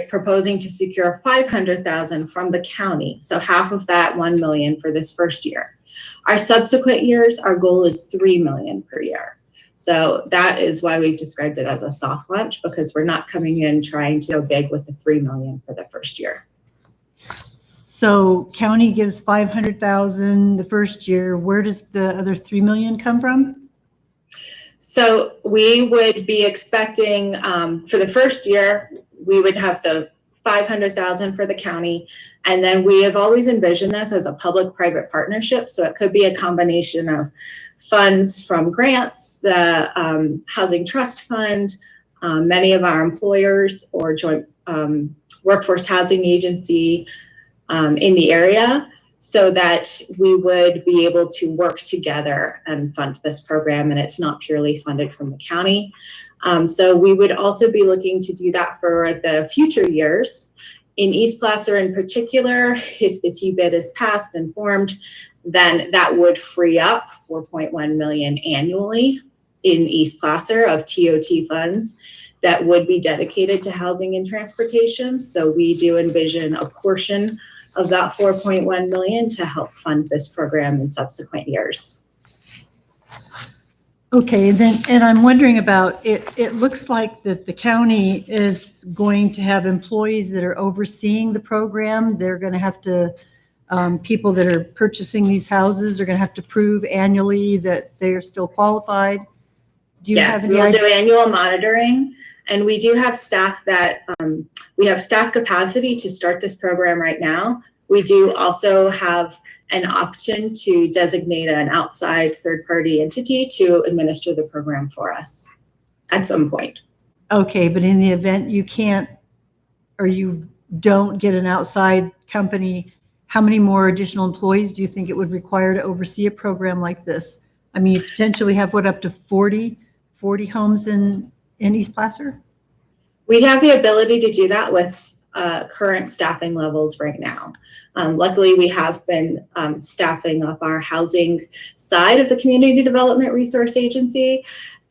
proposing to secure $500,000 from the county. So half of that $1 million for this first year. Our subsequent years, our goal is $3 million per year. So that is why we've described it as a soft launch, because we're not coming in trying to go big with the $3 million for the first year. So county gives $500,000 the first year. Where does the other $3 million come from? So we would be expecting for the first year, we would have the $500,000 for the county. And then we have always envisioned this as a public-private partnership. So it could be a combination of funds from grants, the Housing Trust Fund, many of our employers or joint workforce housing agency in the area, so that we would be able to work together and fund this program, and it's not purely funded from the county. So we would also be looking to do that for the future years. In East Placer in particular, if the TBID is passed and formed, then that would free up $4.1 million annually in East Placer of TOT funds that would be dedicated to housing and transportation. So we do envision a portion of that $4.1 million to help fund this program in subsequent years. Okay, and I'm wondering about it. It looks like that the county is going to have employees that are overseeing the program. They're going to have to, people that are purchasing these houses are going to have to prove annually that they are still qualified. Do you have any idea? We'll do annual monitoring, and we do have staff that, we have staff capacity to start this program right now. We do also have an option to designate an outside third-party entity to administer the program for us. at some point. Okay, but in the event you can't, or you don't get an outside company, how many more additional employees do you think it would require to oversee a program like this? I mean, you potentially have what, up to 40 homes in East Placer? We have the ability to do that with current staffing levels right now. Luckily, we have been staffing up our housing side of the Community Development Resource Agency,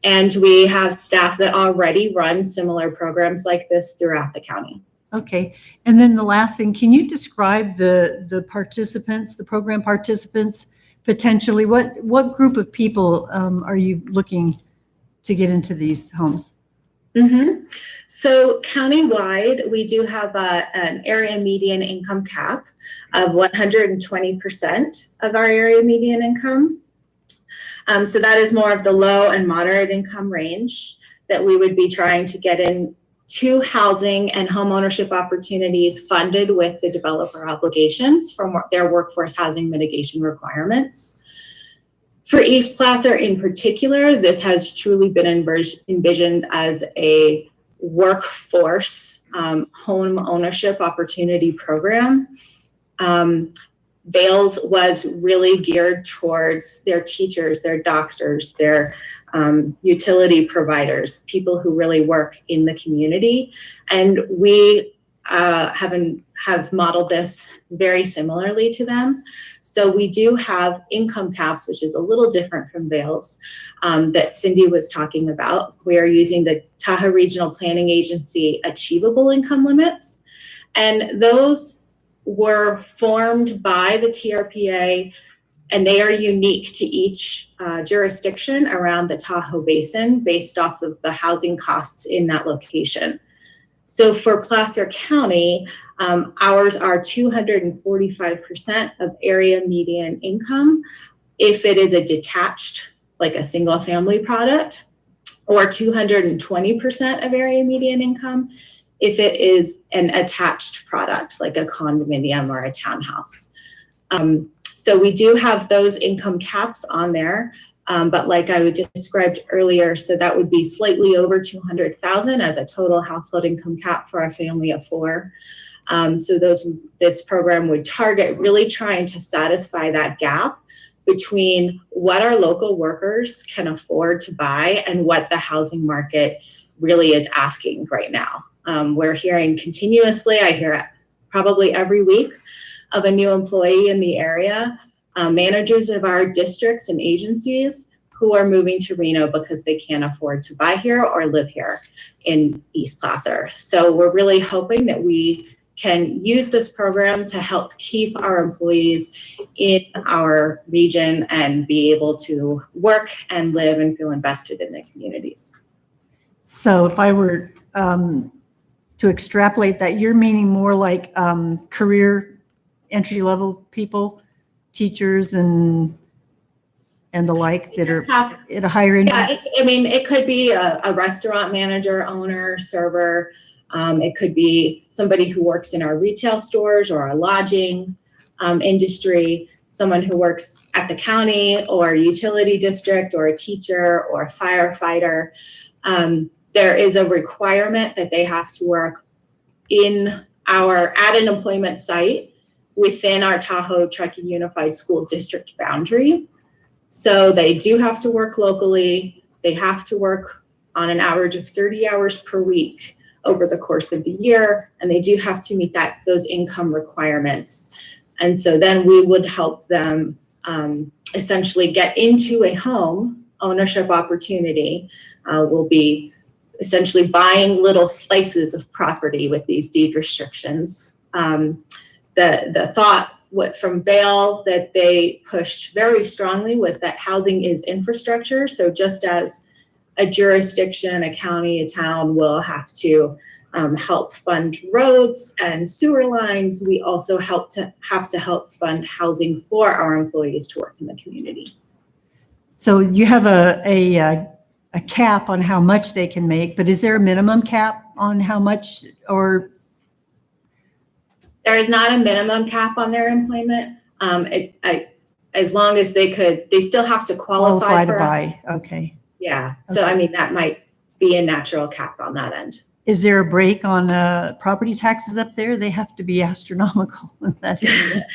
and we have staff that already run similar programs like this throughout the county. Okay, and then the last thing, can you describe the participants, the program participants, potentially? What group of people are you looking to get into these homes? Mm-hmm. So countywide, we do have an area median income cap of 120% of our area median income. So that is more of the low and moderate income range that we would be trying to get into housing and home ownership opportunities funded with the developer obligations from their workforce housing mitigation requirements. For East Placer in particular, this has truly been envisioned as a workforce home ownership opportunity program. Vales was really geared towards their teachers, their doctors, their utility providers, people who really work in the community. And we have modeled this very similarly to them. So we do have income caps, which is a little different from Vales, that Cindy was talking about. We are using the Tahoe Regional Planning Agency achievable income limits. And those were formed by the TRPA, and they are unique to each jurisdiction around the Tahoe Basin based off of the housing costs in that location. So for Placer County, ours are 245% of area median income if it is a detached, like a single family product, or 220% of area median income if it is an attached product, like a condominium or a townhouse. So we do have those income caps on there. But like I described earlier, so that would be slightly over 200,000 as a total household income cap for a family of 4. So this program would target really trying to satisfy that gap between what our local workers can afford to buy and what the housing market really is asking right now. We're hearing continuously, I hear it probably every week, of a new employee in the area, managers of our districts and agencies who are moving to Reno because they can't afford to buy here or live here in East Placer. So we're really hoping that we can use this program to help keep our employees in our region and be able to work and live and feel invested in their communities. So if I were to extrapolate that, you're meaning more like career entry-level people, teachers and the like that are at a higher income? Yeah, I mean, it could be a restaurant manager, owner, server. It could be somebody who works in our retail stores or our lodging industry, someone who works at the county or utility district, or a teacher or a firefighter. There is a requirement that they have to work at an employment site within our Tahoe Truckee Unified School District boundary. So they do have to work locally. They have to work on an average of 30 hours per week over the course of the year, and they do have to meet those income requirements. And so then we would help them essentially get into a home ownership opportunity. We'll be essentially buying little slices of property with these deed restrictions. The thought from Vail that they pushed very strongly was that housing is infrastructure. So just as a jurisdiction, a county, a town will have to help fund roads and sewer lines, we also have to help fund housing for our employees to work in the community. So you have a cap on how much they can make, but is there a minimum cap on how much, or? There is not a minimum cap on their employment. As long as they still have to qualify to for buy. Okay. Yeah. Okay. So, I mean, that might be a natural cap on that end. Is there a break on property taxes up there? They have to be astronomical in that area.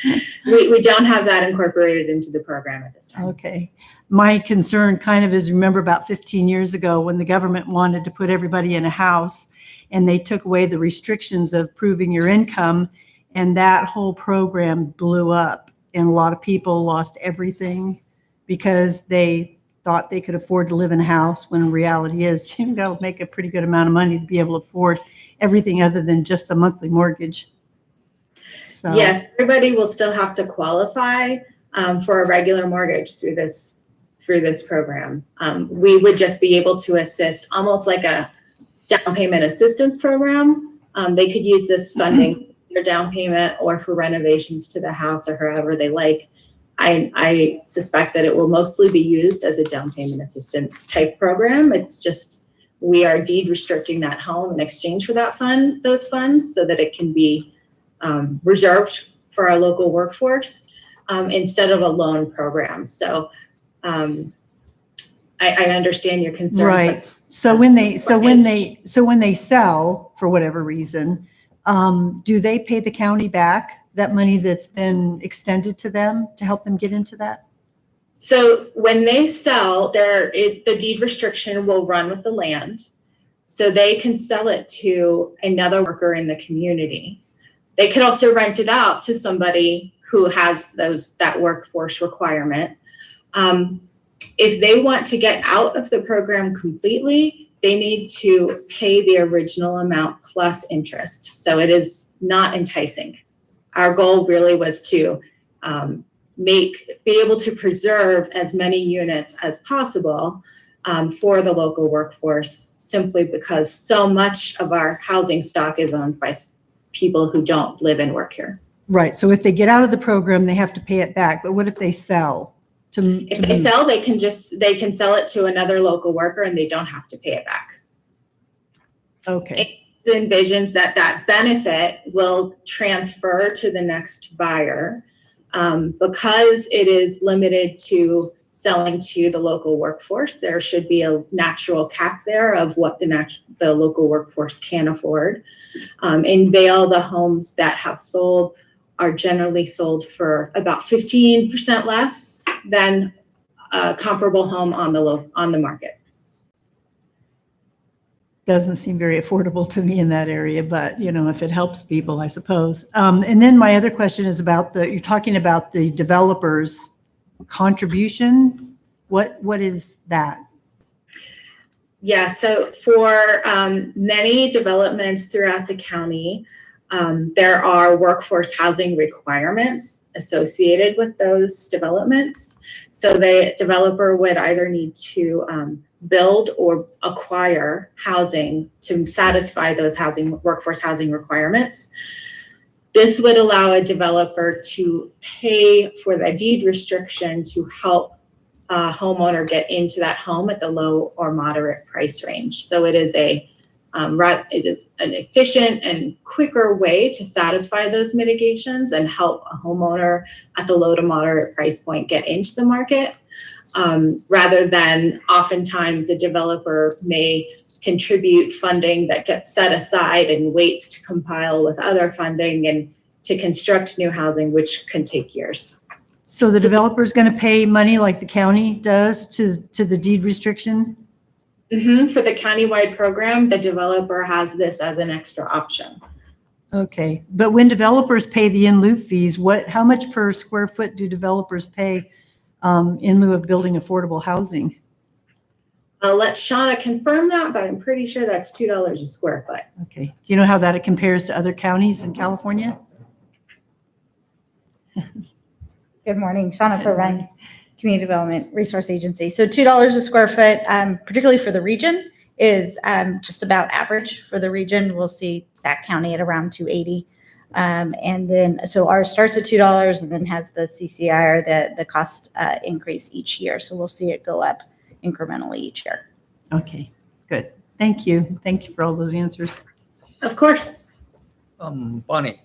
We don't have that incorporated into the program at this time. Okay. My concern kind of is, remember about 15 years ago when the government wanted to put everybody in a house and they took away the restrictions of proving your income, and that whole program blew up and a lot of people lost everything because they thought they could afford to live in a house, when reality is you've got to make a pretty good amount of money to be able to afford everything other than just a monthly mortgage. So, yes, everybody will still have to qualify for a regular mortgage through this program. We would just be able to assist, almost like a down payment assistance program. They could use this funding for down payment or for renovations to the house or however they like. I suspect that it will mostly be used as a down payment assistance type program. It's just, we are deed restricting that home in exchange for those funds so that it can be reserved for our local workforce instead of a loan program. So I understand your concern. right. So when they sell for whatever reason, do they pay the county back that money that's been extended to them to help them get into that? So when they sell, there is the deed restriction will run with the land. So they can sell it to another worker in the community. They could also rent it out to somebody who has that workforce requirement. If they want to get out of the program completely, they need to pay the original amount plus interest. So it is not enticing. Our goal really was to be able to preserve as many units as possible for the local workforce, simply because so much of our housing stock is owned by people who don't live and work here. Right. So if they get out of the program, they have to pay it back. But what if they sell? If they sell, they can sell it to another local worker and they don't have to pay it back. Okay. It's envisioned that benefit will transfer to the next buyer because it is limited to selling to the local workforce. There should be a natural cap there of what the local workforce can afford. In Vail, the homes that have sold are generally sold for about 15% less than a comparable home on the market. Doesn't seem very affordable to me in that area, but if it helps people, I suppose. And then my other question is about you're talking about the developers' contribution. What is that? Yeah, so for many developments throughout the county, there are workforce housing requirements associated with those developments. So the developer would either need to build or acquire housing to satisfy those workforce housing requirements. This would allow a developer to pay for the deed restriction to help a homeowner get into that home at the low or moderate price range. So it is an efficient and quicker way to satisfy those mitigations and help a homeowner at the low to moderate price point get into the market, rather than oftentimes a developer may contribute funding that gets set aside and waits to compile with other funding and to construct new housing, which can take years. So the developer is going to pay money like the county does to the deed restriction? For the countywide program, the developer has this as an extra option. Okay, but when developers pay the in lieu fees, how much per square foot do developers pay in lieu of building affordable housing? I'll let Shauna confirm that, but I'm pretty sure that's $2 a square foot. Okay, do you know how that compares to other counties in California? Good morning, Shauna Pervine, Community Development Resource Agency. So $2 a square foot, particularly for the region, is just about average for the region. We'll see Sac County at around $2.80. And then, so ours starts at $2 and then has the CCI or the cost increase each year. So we'll see it go up incrementally each year. Okay, good. Thank you. Thank you for all those answers. Of course. Bonnie.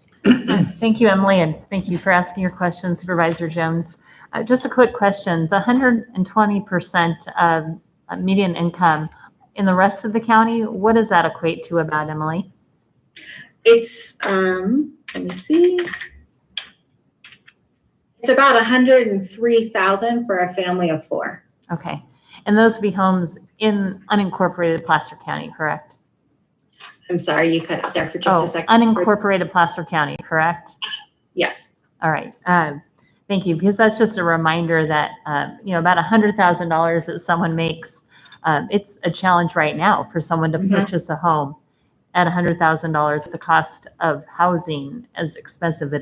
Thank you, Emily, and thank you for asking your question, Supervisor Jones. Just a quick question. The 120% of median income, in the rest of the county, what does that equate to about, Emily? It's, let me see. It's about 103,000 for a family of 4. Okay. And those would be homes in unincorporated Placer County, correct? I'm sorry, you cut out there for just a second. Unincorporated Placer County, correct? Yes. All right. Thank you, because that's just a reminder that, about $100,000 that someone makes, it's a challenge right now for someone to purchase a home at $100,000, the cost of housing as expensive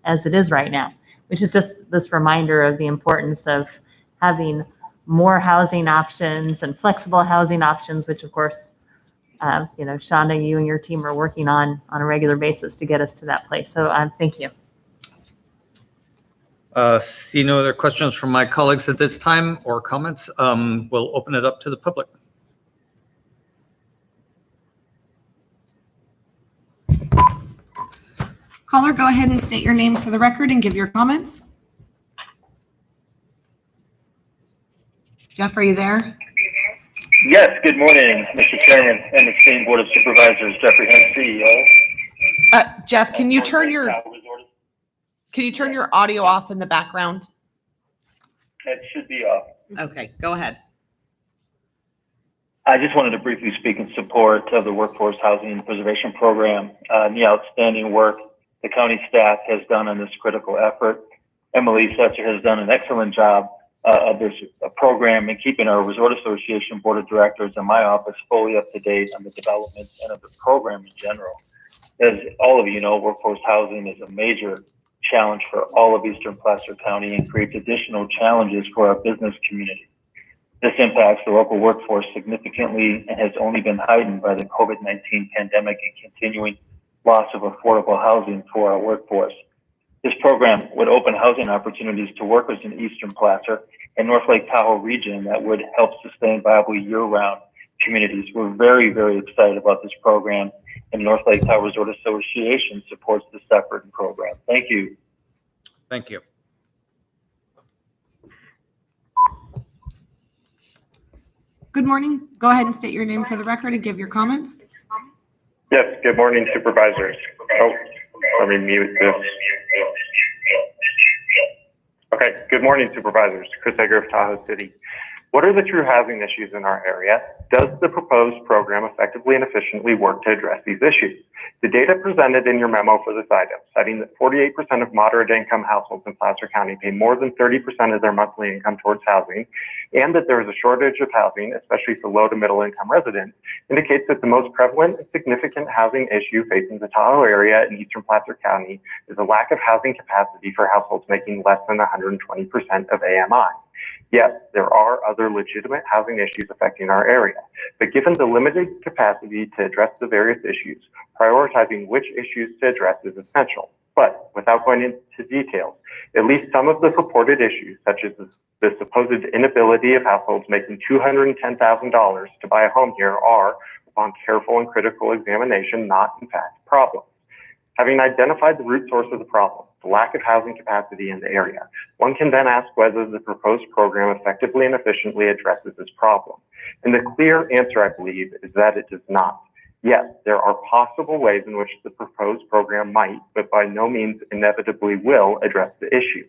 as it is right now, which is just this reminder of the importance of having more housing options and flexible housing options, which of course, Shonda, you and your team are working on a regular basis to get us to that place. So thank you. See no other questions from my colleagues at this time or comments. We'll open it up to the public. Caller, go ahead and state your name for the record and give your comments. Jeff, are you there? Yes, good morning, Mr. Chairman and the esteemed Board of Supervisors, Jeffrey Hunt, CEO. Jeff, can you turn your audio off in the background? It should be off. Okay, go ahead. I just wanted to briefly speak in support of the Workforce Housing Preservation Program and the outstanding work the county staff has done on this critical effort. Emily Setzer has done an excellent job of this program and keeping our Resort Association Board of Directors and my office fully up to date on the development and of the program in general. As all of you know, workforce housing is a major challenge for all of Eastern Placer County and creates additional challenges for our business community. This impacts the local workforce significantly and has only been heightened by the COVID-19 pandemic and continuing loss of affordable housing for our workforce. This program would open housing opportunities to workers in Eastern Placer and North Lake Tahoe region that would help sustain viable year-round communities. We're very, very excited about this program, and North Lake Tahoe Resort Association supports this effort and program. Thank you. Thank you. Good morning. Go ahead and state your name for the record and give your comments. Yes, good morning, Supervisors. Oh, let me mute this. Okay, good morning, Supervisors. Chris Egger of Tahoe City. What are the true housing issues in our area? Does the proposed program effectively and efficiently work to address these issues? The data presented in your memo for this item, citing that 48% of moderate income households in Placer County pay more than 30% of their monthly income towards housing, and that there is a shortage of housing, especially for low to middle income residents, indicates that the most prevalent and significant housing issue facing the Tahoe area in Eastern Placer County is a lack of housing capacity for households making less than 120% of AMI. Yes, there are other legitimate housing issues affecting our area, but given the limited capacity to address the various issues, prioritizing which issues to address is essential. But without going into details, at least some of the purported issues, such as the supposed inability of households making $210,000 to buy a home here, are, upon careful and critical examination, not in fact problems. Having identified the root source of the problem, the lack of housing capacity in the area, one can then ask whether the proposed program effectively and efficiently addresses this problem. And the clear answer, I believe, is that it does not. Yes, there are possible ways in which the proposed program might, but by no means inevitably will, address the issue.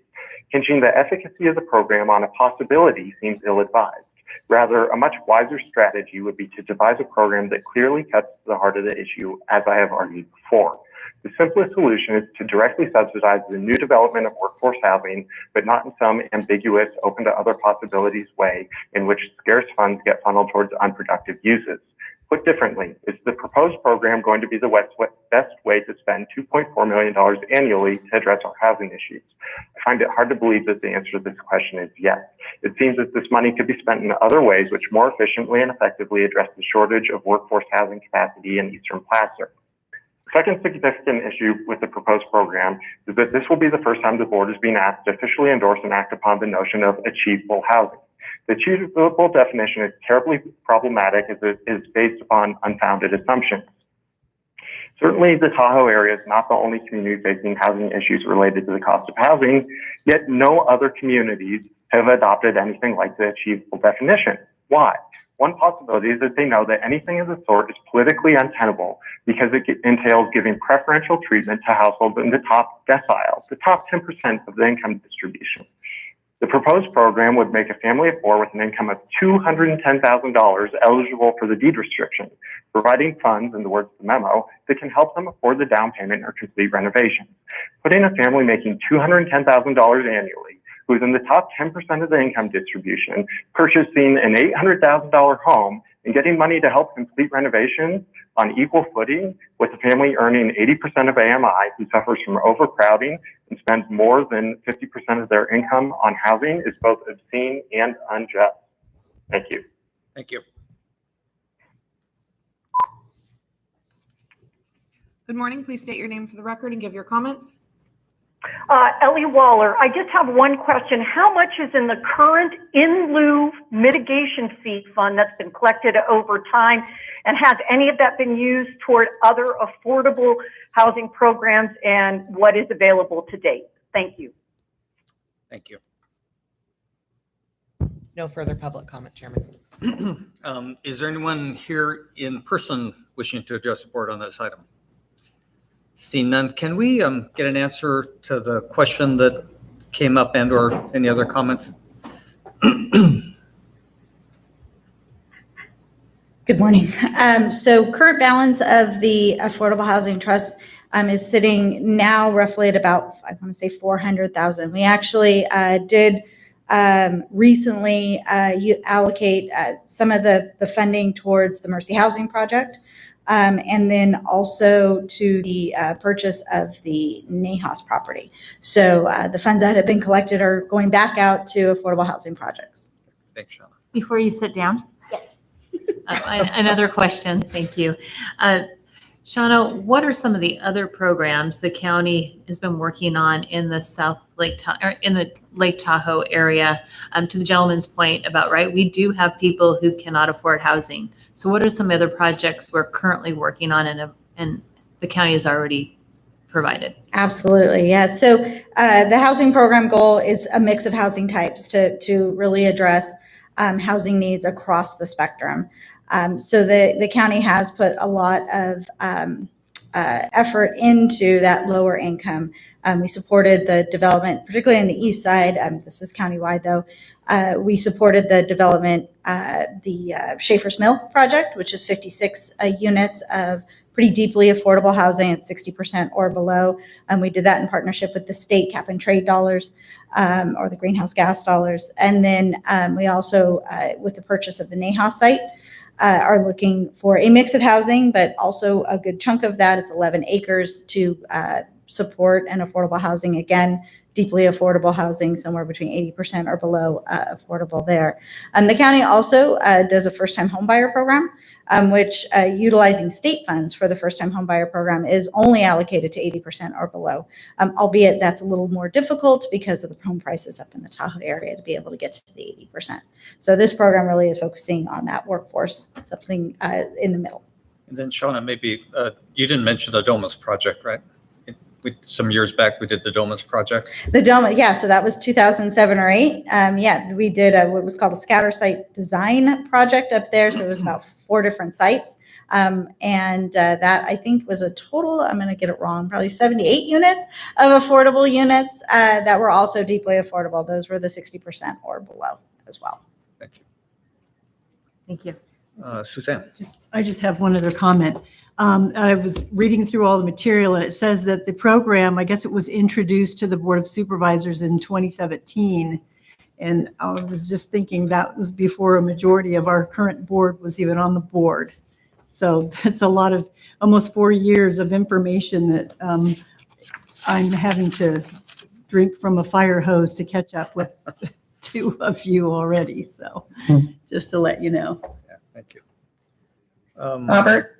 Hinging the efficacy of the program on a possibility seems ill-advised. Rather, a much wiser strategy would be to devise a program that clearly cuts to the heart of the issue, as I have argued before. The simplest solution is to directly subsidize the new development of workforce housing, but not in some ambiguous, open to other possibilities way in which scarce funds get funneled towards unproductive uses. Put differently, is the proposed program going to be the best way to spend $2.4 million annually to address our housing issues? I find it hard to believe that the answer to this question is yes. It seems that this money could be spent in other ways which more efficiently and effectively address the shortage of workforce housing capacity in Eastern Placer. Second significant issue with the proposed program is that this will be the first time the board is being asked to officially endorse and act upon the notion of achievable housing. The achievable definition is terribly problematic as it is based upon unfounded assumptions. Certainly, the Tahoe area is not the only community facing housing issues related to the cost of housing, yet no other communities have adopted anything like the achievable definition. Why? One possibility is that they know that anything of the sort is politically untenable because it entails giving preferential treatment to households in the top decile, the top 10% of the income distribution. The proposed program would make a family of four with an income of $210,000 eligible for the deed restriction, providing funds, in the words of the memo, that can help them afford the down payment or complete renovations. Putting a family making $210,000 annually, who's in the top 10% of the income distribution, purchasing an $800,000 home and getting money to help complete renovations on equal footing with a family earning 80% of AMI who suffers from overcrowding and spends more than 50% of their income on housing is both obscene and unjust. Thank you. Thank you. Good morning. Please state your name for the record and give your comments. Ellie Waller, I just have one question. How much is in the current in lieu mitigation fee fund that's been collected over time? And has any of that been used toward other affordable housing programs, and what is available to date? Thank you. Thank you. No further public comment, Chairman. Is there anyone here in person wishing to address the board on this item? Seeing none, can we get an answer to the question that came up and or any other comments? Good morning. So current balance of the Affordable Housing Trust is sitting now roughly at about, I want to say 400,000. We actually did recently allocate some of the funding towards the Mercy Housing Project. And then also to the purchase of the NAHAS property. So the funds that have been collected are going back out to affordable housing projects. Thanks, Shauna. Before you sit down? Yes. Another question, thank you. Shauna, what are some of the other programs the county has been working on in the in the Lake Tahoe area? To the gentleman's point about, right, we do have people who cannot afford housing. So what are some other projects we're currently working on and the county has already provided? Absolutely, yes. So the housing program goal is a mix of housing types to really address housing needs across the spectrum. So the county has put a lot of effort into that lower income. We supported the development, particularly on the east side. This is countywide though. We supported the development, the Schaefer's Mill project, which is 56 units of pretty deeply affordable housing at 60% or below. And we did that in partnership with the state cap and trade dollars, or the greenhouse gas dollars. And then we also, with the purchase of the NAHAS site, are looking for a mix of housing, but also a good chunk of that, it's 11 acres to support an affordable housing. Again, deeply affordable housing, somewhere between 80% or below affordable there. The county also does a first-time homebuyer program, which utilizing state funds for the first-time homebuyer program is only allocated to 80% or below, albeit that's a little more difficult because of the home prices up in the Tahoe area to be able to get to the 80%. So this program really is focusing on that workforce, something in the middle. And then Shauna, maybe you didn't mention the Domus project, right? Some years back, we did the Domus project. The Domus, yeah, so that was 2007 or 8. Yeah, we did what was called a scatter site design project up there. So it was about 4 different sites. And that I think was a total, I'm going to get it wrong, probably 78 units of affordable units that were also deeply affordable. Those were the 60% or below as well. Thank you. Thank you. Suzanne. I just have one other comment. I was reading through all the material and it says that the program, I guess it was introduced to the Board of Supervisors in 2017. And I was just thinking that was before a majority of our current board was even on the board. So that's a lot of, almost 4 years of information that I'm having to drink from a fire hose to catch up with to a few already. So just to let you know. Yeah, thank you. Robert?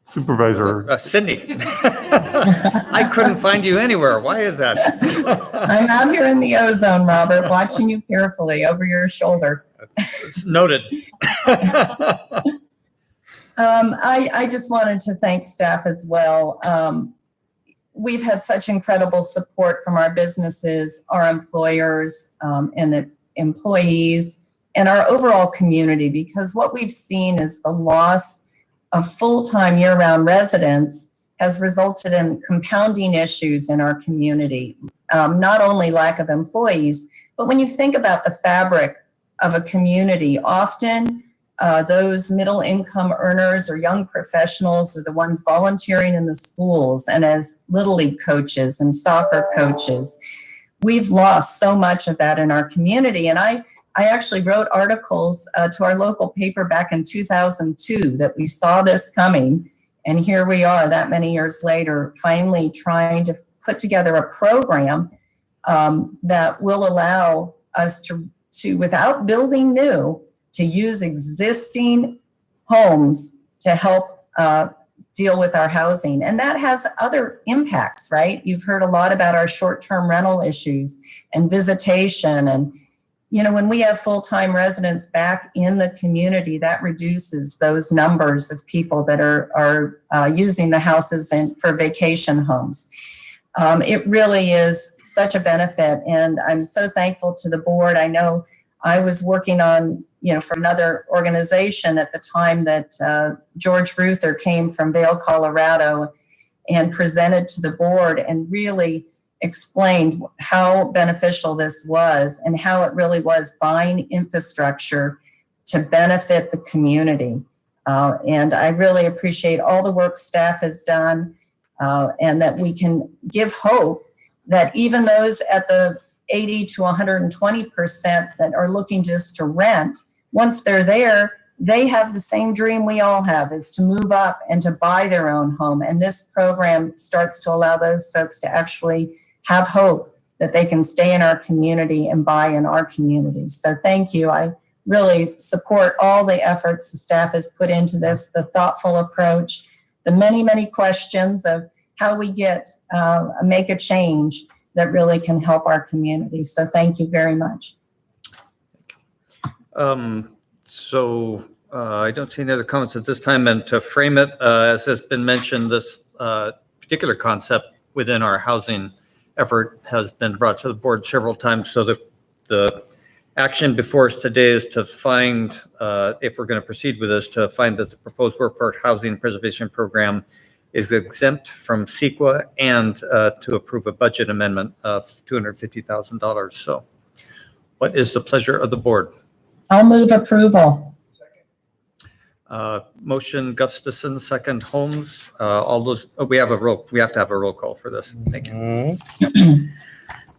Supervisor. Cindy. I couldn't find you anywhere. Why is that? I'm out here in the ozone, Robert, watching you carefully over your shoulder. It's noted. I just wanted to thank staff as well. We've had such incredible support from our businesses, our employers, and the employees, and our overall community, because what we've seen is the loss of full-time year-round residents has resulted in compounding issues in our community. Not only lack of employees, but when you think about the fabric of a community, often those middle income earners or young professionals are the ones volunteering in the schools and as Little League coaches and soccer coaches. We've lost so much of that in our community. And I actually wrote articles to our local paper back in 2002 that we saw this coming. And here we are that many years later, finally trying to put together a program that will allow us to without building new, to use existing homes to help deal with our housing. And that has other impacts, right? You've heard a lot about our short-term rental issues and visitation. And, you know, when we have full-time residents back in the community, that reduces those numbers of people that are using the houses for vacation homes. It really is such a benefit. And I'm so thankful to the board. I know I was working on, for another organization at the time that George Ruther came from Vail, Colorado, and presented to the board and really explained how beneficial this was and how it really was buying infrastructure to benefit the community. And I really appreciate all the work staff has done and that we can give hope that even those at the 80 to 120% that are looking just to rent, once they're there, they have the same dream we all have, is to move up and to buy their own home. And this program starts to allow those folks to actually have hope that they can stay in our community and buy in our community. So thank you. I really support all the efforts the staff has put into this, the thoughtful approach, the many, many questions of how we make a change that really can help our community. So thank you very much. I don't see any other comments at this time. And to frame it, as has been mentioned, this particular concept within our housing effort has been brought to the board several times. So the action before us today is to find, if we're going to proceed with this, to find that the proposed workforce housing preservation program is exempt from CEQA and to approve a budget amendment of $250,000. So what is the pleasure of the board? I'll move approval. Motion Gustafson, second Holmes. All those, we have to have a roll call for this. Thank you.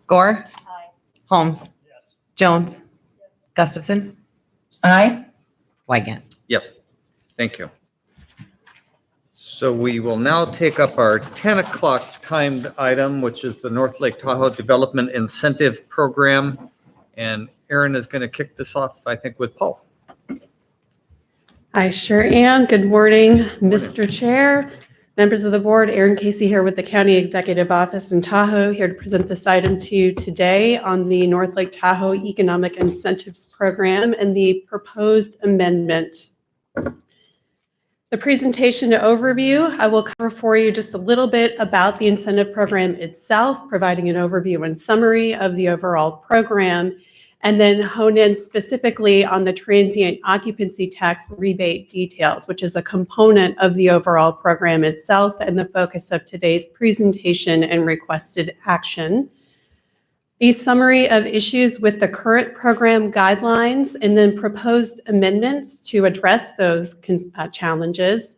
Gore. Aye. Holmes. Yes. Jones. Yes. Gustafson. Aye. Wygant. Yes. Thank you. So we will now take up our 10 o'clock timed item, which is the North Lake Tahoe Development Incentive Program. And Erin is going to kick this off, I think, with Paul. I sure am. Good morning, Mr. Chair, members of the board. Erin Casey here with the County Executive Office in Tahoe, here to present this item to you today on the North Lake Tahoe Economic Incentives Program and the proposed amendment. The presentation overview, I will cover for you just a little bit about the incentive program itself, providing an overview and summary of the overall program, and then hone in specifically on the transient occupancy tax rebate details, which is a component of the overall program itself and the focus of today's presentation and requested action. A summary of issues with the current program guidelines and then proposed amendments to address those challenges.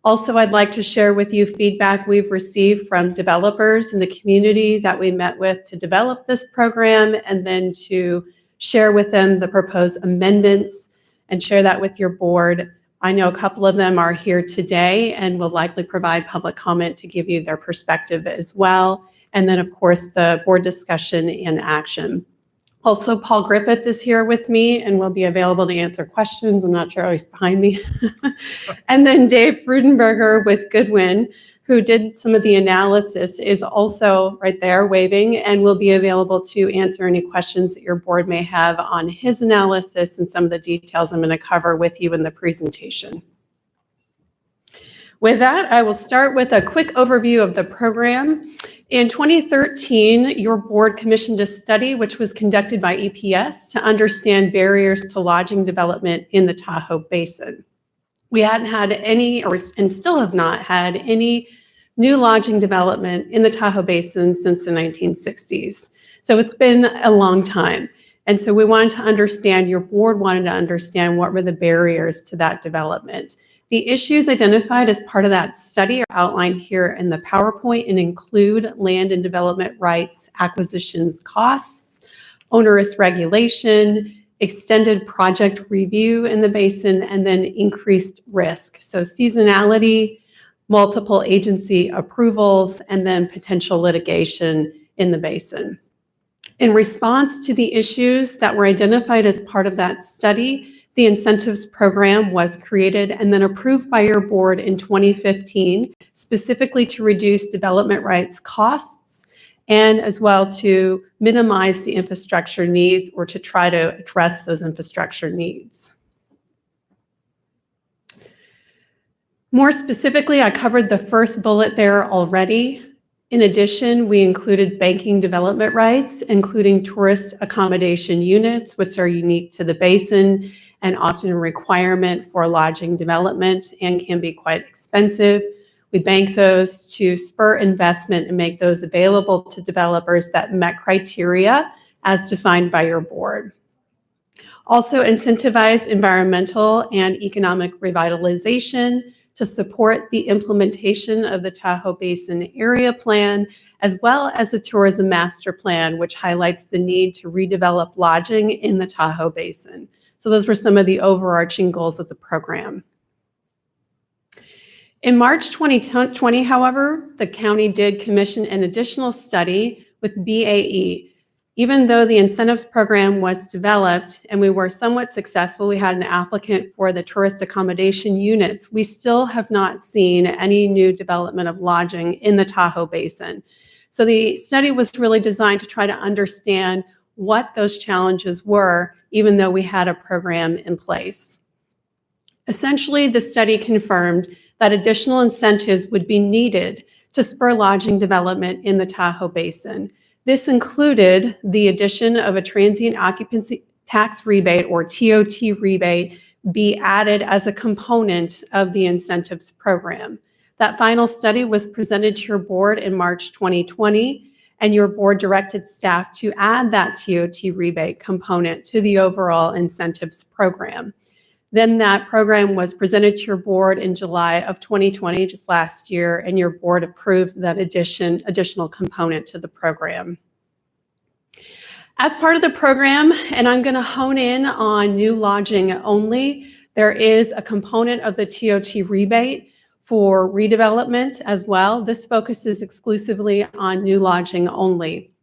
Also, I'd like to share with you feedback we've received from developers in the community that we met with to develop this program, and then to share with them the proposed amendments and share that with your board. I know a couple of them are here today and will likely provide public comment to give you their perspective as well. And then, of course, the board discussion and action. Also, Paul Griffith is here with me and will be available to answer questions. I'm not sure how he's behind me. And then Dave Frudenberger with Goodwin, who did some of the analysis, is also right there waving and will be available to answer any questions that your board may have on his analysis and some of the details I'm going to cover with you in the presentation. With that, I will start with a quick overview of the program. In 2013, your board commissioned a study which was conducted by EPS to understand barriers to lodging development in the Tahoe Basin. We hadn't had any, and still have not had any new lodging development in the Tahoe Basin since the 1960s. So it's been a long time. And so we wanted to understand, your board wanted to understand what were the barriers to that development. The issues identified as part of that study are outlined here in the PowerPoint and include land and development rights, acquisitions costs, onerous regulation, extended project review in the basin, and then increased risk. So seasonality, multiple agency approvals, and then potential litigation in the basin. In response to the issues that were identified as part of that study, the incentives program was created and then approved by your board in 2015, specifically to reduce development rights costs and as well to minimize the infrastructure needs or to try to address those infrastructure needs. More specifically, I covered the first bullet there already. In addition, we included banking development rights, including tourist accommodation units, which are unique to the basin and often a requirement for lodging development and can be quite expensive. We bank those to spur investment and make those available to developers that met criteria as defined by your board. Also incentivize environmental and economic revitalization to support the implementation of the Tahoe Basin Area Plan, as well as the Tourism Master Plan, which highlights the need to redevelop lodging in the Tahoe Basin. So those were some of the overarching goals of the program. In March 2020, however, the county did commission an additional study with BAE. Even though the incentives program was developed and we were somewhat successful, we had an applicant for the tourist accommodation units, we still have not seen any new development of lodging in the Tahoe Basin. So the study was really designed to try to understand what those challenges were, even though we had a program in place. Essentially, the study confirmed that additional incentives would be needed to spur lodging development in the Tahoe Basin. This included the addition of a transient occupancy tax rebate or TOT rebate be added as a component of the incentives program. That final study was presented to your board in March 2020, and your board directed staff to add that TOT rebate component to the overall incentives program. Then that program was presented to your board in July of 2020, just last year, and your board approved that additional component to the program. As part of the program, and I'm going to hone in on new lodging only, there is a component of the TOT rebate for redevelopment as well. This focuses exclusively on new lodging only.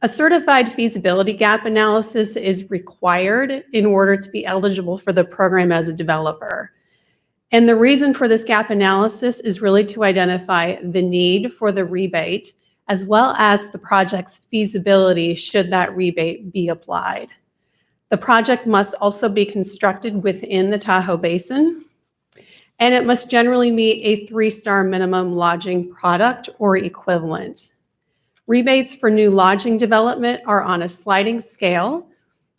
A certified feasibility gap analysis is required in order to be eligible for the program as a developer. And the reason for this gap analysis is really to identify the need for the rebate, as well as the project's feasibility should that rebate be applied. The project must also be constructed within the Tahoe Basin, and it must generally meet a 3-star minimum lodging product or equivalent. Rebates for new lodging development are on a sliding scale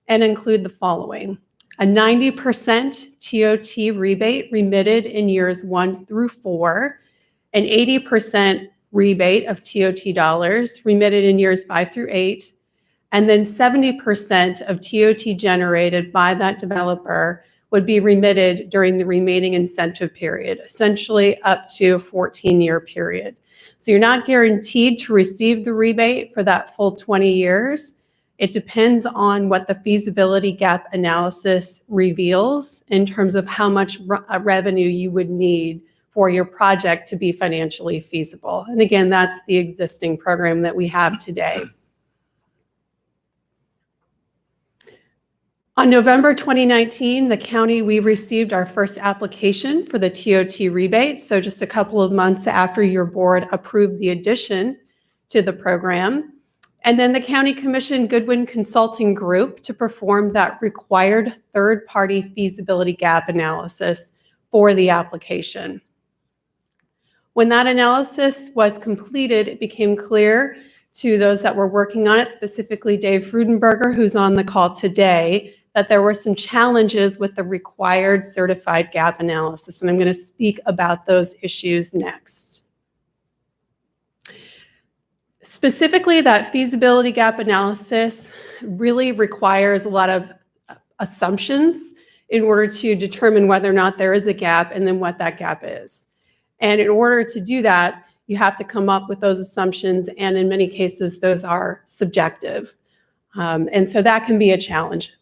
and include the following: a 90% TOT rebate remitted in years 1 through 4, an 80% rebate of TOT dollars remitted in years 5 through 8, and then 70% of TOT generated by that developer would be remitted during the remaining incentive period, essentially up to a 14-year period. So you're not guaranteed to receive the rebate for that full 20 years. It depends on what the feasibility gap analysis reveals in terms of how much revenue you would need for your project to be financially feasible. And again, that's the existing program that we have today. On November 2019, the county, we received our first application for the TOT rebate. So just a couple of months after your board approved the addition to the program. And then the county commissioned Goodwin Consulting Group to perform that required third-party feasibility gap analysis for the application. When that analysis was completed, it became clear to those that were working on it, specifically Dave Frudenberger, who's on the call today, that there were some challenges with the required certified gap analysis. And I'm going to speak about those issues next. Specifically, that feasibility gap analysis really requires a lot of assumptions in order to determine whether or not there is a gap and then what that gap is. And in order to do that, you have to come up with those assumptions, and in many cases, those are subjective. And so that can be a challenge.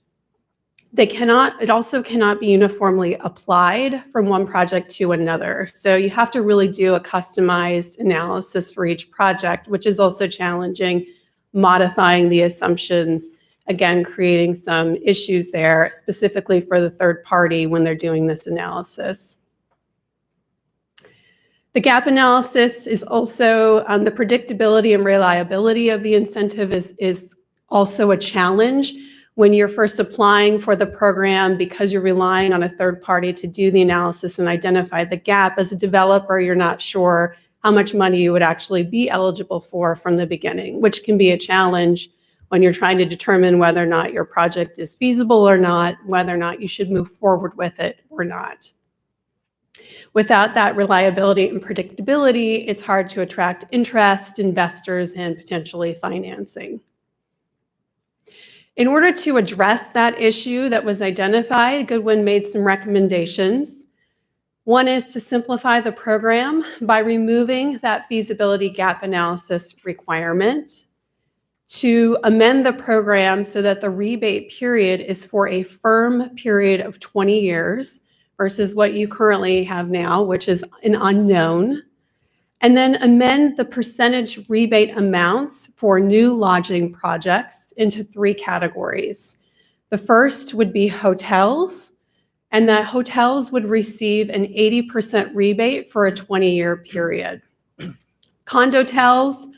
It also cannot be uniformly applied from one project to another. So you have to really do a customized analysis for each project, which is also challenging, modifying the assumptions, again, creating some issues there, specifically for the third party when they're doing this analysis. The gap analysis is also, the predictability and reliability of the incentive is also a challenge when you're first applying for the program, because you're relying on a third party to do the analysis and identify the gap. As a developer, you're not sure how much money you would actually be eligible for from the beginning, which can be a challenge when you're trying to determine whether or not your project is feasible or not, whether or not you should move forward with it or not. Without that reliability and predictability, it's hard to attract interest, investors, and potentially financing. In order to address that issue that was identified, Goodwin made some recommendations. One is to simplify the program by removing that feasibility gap analysis requirement, to amend the program so that the rebate period is for a firm period of 20 years, versus what you currently have now, which is an unknown. And then amend the percentage rebate amounts for new lodging projects into 3 categories. The first would be hotels, and that hotels would receive an 80% rebate for a 20-year period. Condotels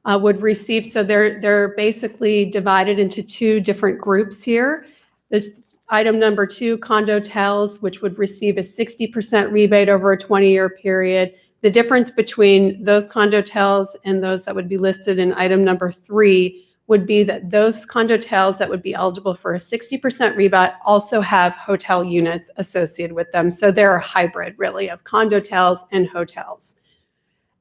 would receive, so they're basically divided into 2 different groups here. There's item number 2, condotels, which would receive a 60% rebate over a 20-year period. The difference between those condotels and those that would be listed in item number 3 would be that those condotels that would be eligible for a 60% rebate also have hotel units associated with them. So they're a hybrid, really, of condotels and hotels.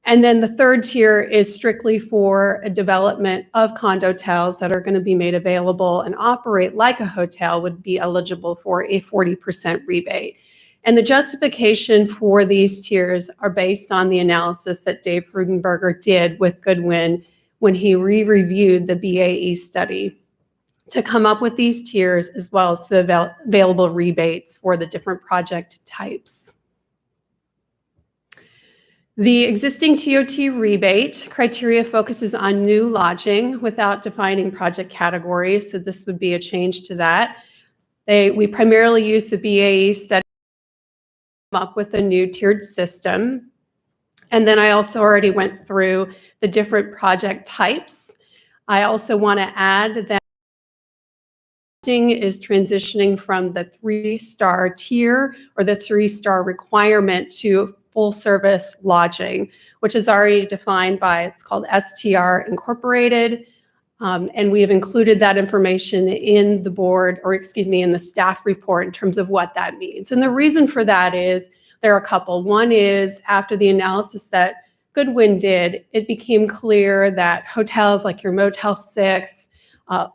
And then the third tier is strictly for a development of condotels that are going to be made available and operate like a hotel, would be eligible for a 40% rebate. And the justification for these tiers are based on the analysis that Dave Frudenberger did with Goodwin when he re-reviewed the BAE study to come up with these tiers, as well as the available rebates for the different project types. The existing TOT rebate criteria focuses on new lodging without defining project categories, so this would be a change to that. We primarily use the BAE study to come up with a new tiered system. And then I also already went through the different project types. I also want to add that is transitioning from the 3-star tier or the 3-star requirement to full service lodging, which is already defined by, it's called STR Incorporated. And we have included that information in the board, or excuse me, in the staff report in terms of what that means. And the reason for that is there are a couple. One is after the analysis that Goodwin did, it became clear that hotels like your Motel 6,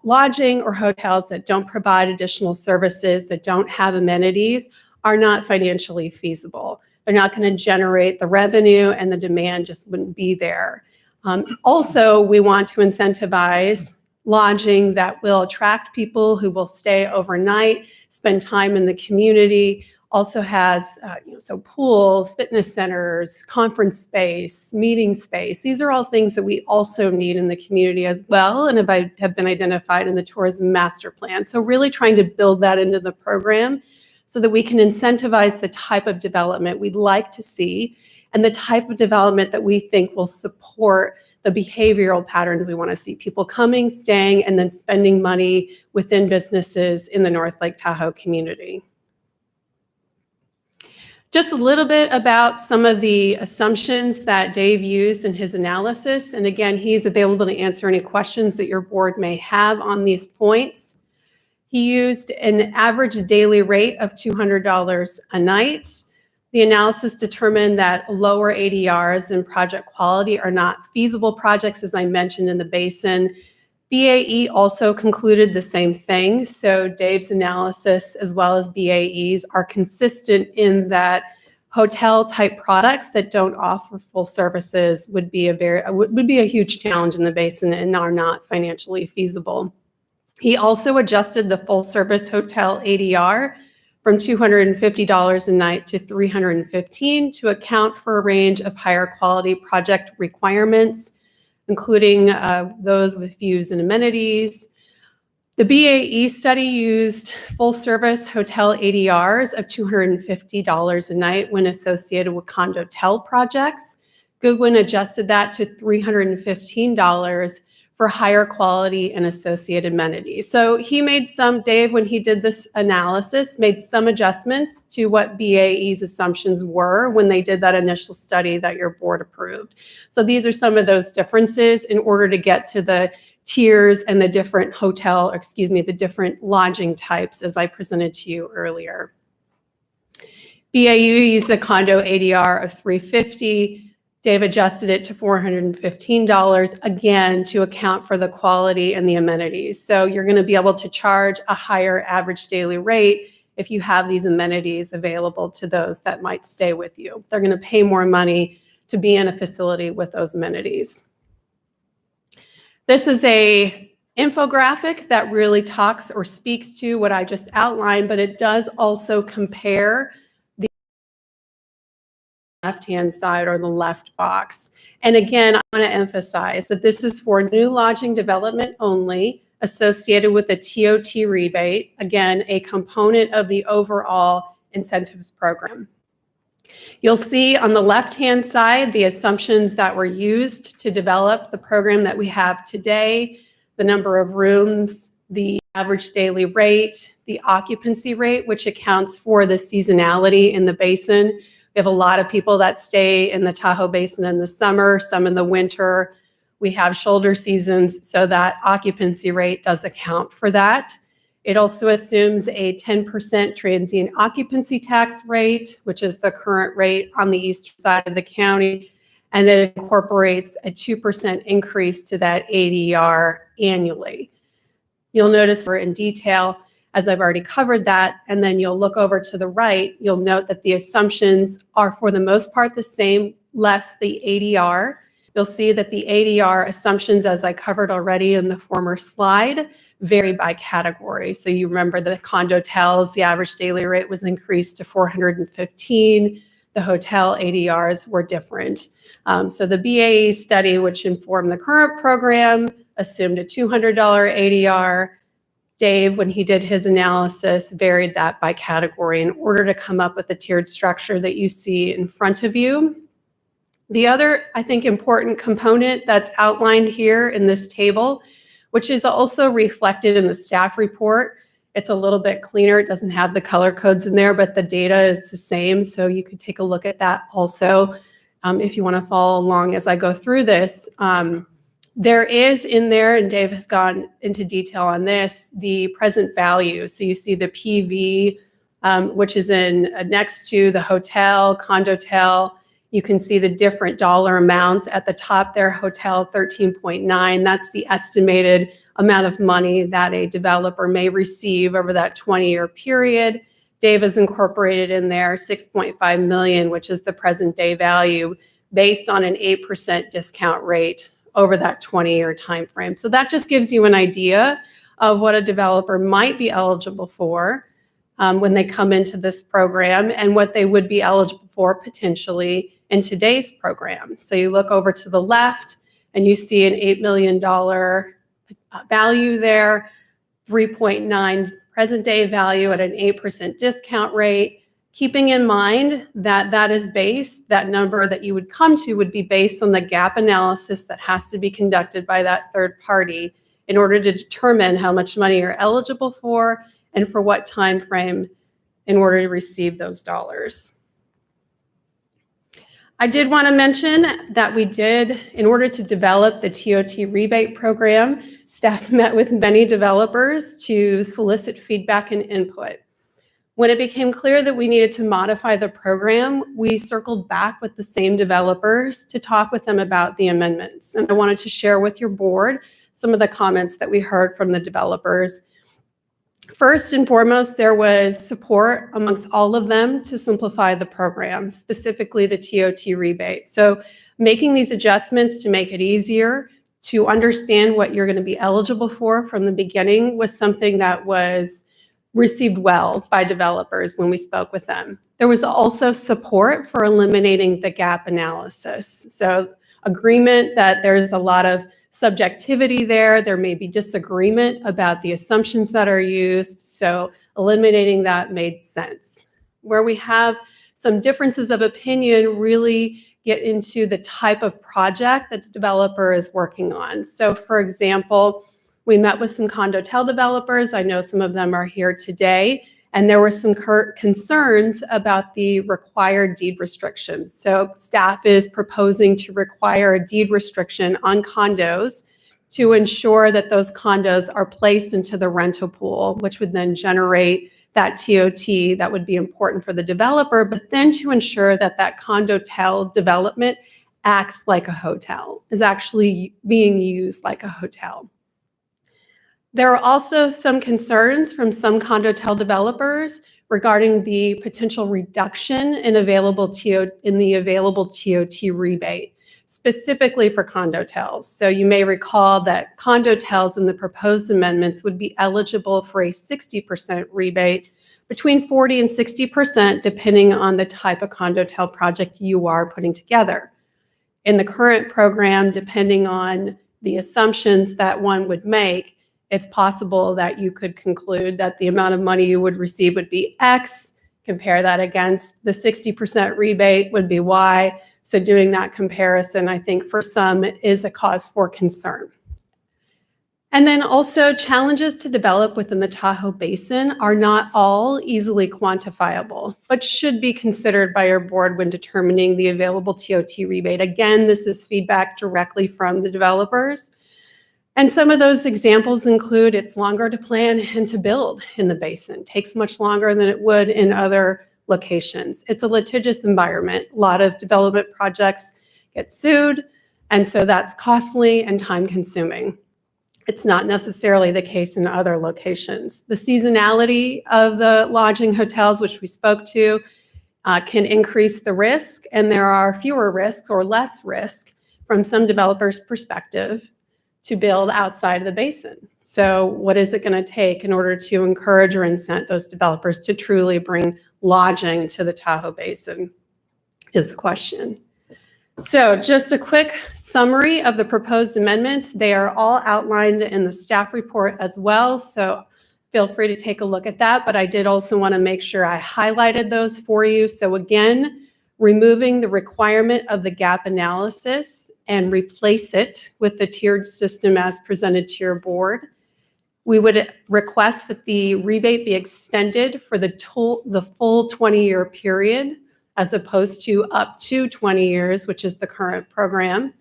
lodging or hotels that don't provide additional services, that don't have amenities, are not financially feasible. They're not going to generate the revenue, and the demand just wouldn't be there. Also, we want to incentivize lodging that will attract people who will stay overnight, spend time in the community, also has so pools, fitness centers, conference space, meeting space. These are all things that we also need in the community as well, and have been identified in the tourism master plan. So really trying to build that into the program so that we can incentivize the type of development we'd like to see and the type of development that we think will support the behavioral patterns we want to see. People coming, staying, and then spending money within businesses in the North Lake Tahoe community. Just a little bit about some of the assumptions that Dave used in his analysis. And again, he's available to answer any questions that your board may have on these points. He used an average daily rate of $200 a night. The analysis determined that lower ADRs and project quality are not feasible projects, as I mentioned in the basin. BAE also concluded the same thing. So Dave's analysis, as well as BAE's, are consistent in that hotel type products that don't offer full services would be a huge challenge in the basin and are not financially feasible. He also adjusted the full service hotel ADR from $250 a night to $315 to account for a range of higher quality project requirements, including those with views and amenities. The BAE study used full service hotel ADRs of $250 a night when associated with condotel projects. Goodwin adjusted that to $315 for higher quality and associated amenities. So he made Dave, when he did this analysis, made some adjustments to what BAE's assumptions were when they did that initial study that your board approved. So these are some of those differences in order to get to the tiers and the different the different lodging types as I presented to you earlier. BAU used a condo ADR of $350. Dave adjusted it to $415, again, to account for the quality and the amenities. So you're going to be able to charge a higher average daily rate if you have these amenities available to those that might stay with you. They're going to pay more money to be in a facility with those amenities. This is a infographic that really talks or speaks to what I just outlined, but it does also compare the left-hand side or the left box. And again, I want to emphasize that this is for new lodging development only associated with a TOT rebate, again, a component of the overall incentives program. You'll see on the left-hand side the assumptions that were used to develop the program that we have today, the number of rooms, the average daily rate, the occupancy rate, which accounts for the seasonality in the basin. We have a lot of people that stay in the Tahoe Basin in the summer, some in the winter. We have shoulder seasons, so that occupancy rate does account for that. It also assumes a 10% transient occupancy tax rate, which is the current rate on the eastern side of the county, and then it incorporates a 2% increase to that ADR annually. You'll notice we're in detail, as I've already covered that, and then you'll look over to the right, you'll note that the assumptions are for the most part the same, less the ADR. You'll see that the ADR assumptions, as I covered already in the former slide, vary by category. So you remember the condotels, the average daily rate was increased to $415. The hotel ADRs were different. So the BAE study, which informed the current program, assumed a $200 ADR. Dave, when he did his analysis, varied that by category in order to come up with the tiered structure that you see in front of you. The other, I think, important component that's outlined here in this table, which is also reflected in the staff report. It's a little bit cleaner. It doesn't have the color codes in there, but the data is the same. So you could take a look at that also if you want to follow along as I go through this. There is in there, and Dave has gone into detail on this, the present value. So you see the PV, which is in next to the hotel, condotel. You can see the different dollar amounts at the top there, hotel 13.9. That's the estimated amount of money that a developer may receive over that 20-year period. Dave has incorporated in there 6.5 million, which is the present day value based on an 8% discount rate over that 20-year time frame. So that just gives you an idea of what a developer might be eligible for when they come into this program and what they would be eligible for potentially in today's program. So you look over to the left and you see an $8 million value there, 3.9 present day value at an 8% discount rate, keeping in mind that that number that you would come to would be based on the gap analysis that has to be conducted by that third party in order to determine how much money you're eligible for and for what time frame in order to receive those dollars. I did want to mention that we did, in order to develop the TOT rebate program, staff met with many developers to solicit feedback and input. When it became clear that we needed to modify the program, we circled back with the same developers to talk with them about the amendments. And I wanted to share with your board some of the comments that we heard from the developers. First and foremost, there was support amongst all of them to simplify the program, specifically the TOT rebate. So making these adjustments to make it easier to understand what you're going to be eligible for from the beginning was something that was received well by developers when we spoke with them. There was also support for eliminating the gap analysis. So agreement that there's a lot of subjectivity there. There may be disagreement about the assumptions that are used. So eliminating that made sense. Where we have some differences of opinion really get into the type of project that the developer is working on. So for example, we met with some condotel developers. I know some of them are here today. And there were some concerns about the required deed restrictions. So staff is proposing to require a deed restriction on condos to ensure that those condos are placed into the rental pool, which would then generate that TOT that would be important for the developer, but then to ensure that that condotel development acts like a hotel, is actually being used like a hotel. There are also some concerns from some condotel developers regarding the potential reduction in the available TOT rebate, specifically for condotels. So you may recall that condotels in the proposed amendments would be eligible for a 60% rebate, between 40 and 60%, depending on the type of condotel project you are putting together. In the current program, depending on the assumptions that one would make, it's possible that you could conclude that the amount of money you would receive would be X, compare that against the 60% rebate would be Y. So doing that comparison, I think for some is a cause for concern. And then also challenges to develop within the Tahoe Basin are not all easily quantifiable, but should be considered by your board when determining the available TOT rebate. Again, this is feedback directly from the developers. And some of those examples include it's longer to plan and to build in the basin. It takes much longer than it would in other locations. It's a litigious environment. A lot of development projects get sued, and so that's costly and time-consuming. It's not necessarily the case in other locations. The seasonality of the lodging hotels, which we spoke to, can increase the risk, and there are fewer risks or less risk from some developers' perspective to build outside of the basin. So what is it going to take in order to encourage or incent those developers to truly bring lodging to the Tahoe Basin is the question. So just a quick summary of the proposed amendments. They are all outlined in the staff report as well, so feel free to take a look at that. But I did also want to make sure I highlighted those for you. So again, removing the requirement of the gap analysis and replace it with the tiered system as presented to your board. We would request that the rebate be extended for the full 20-year period, as opposed to up to 20 years, which is the current program.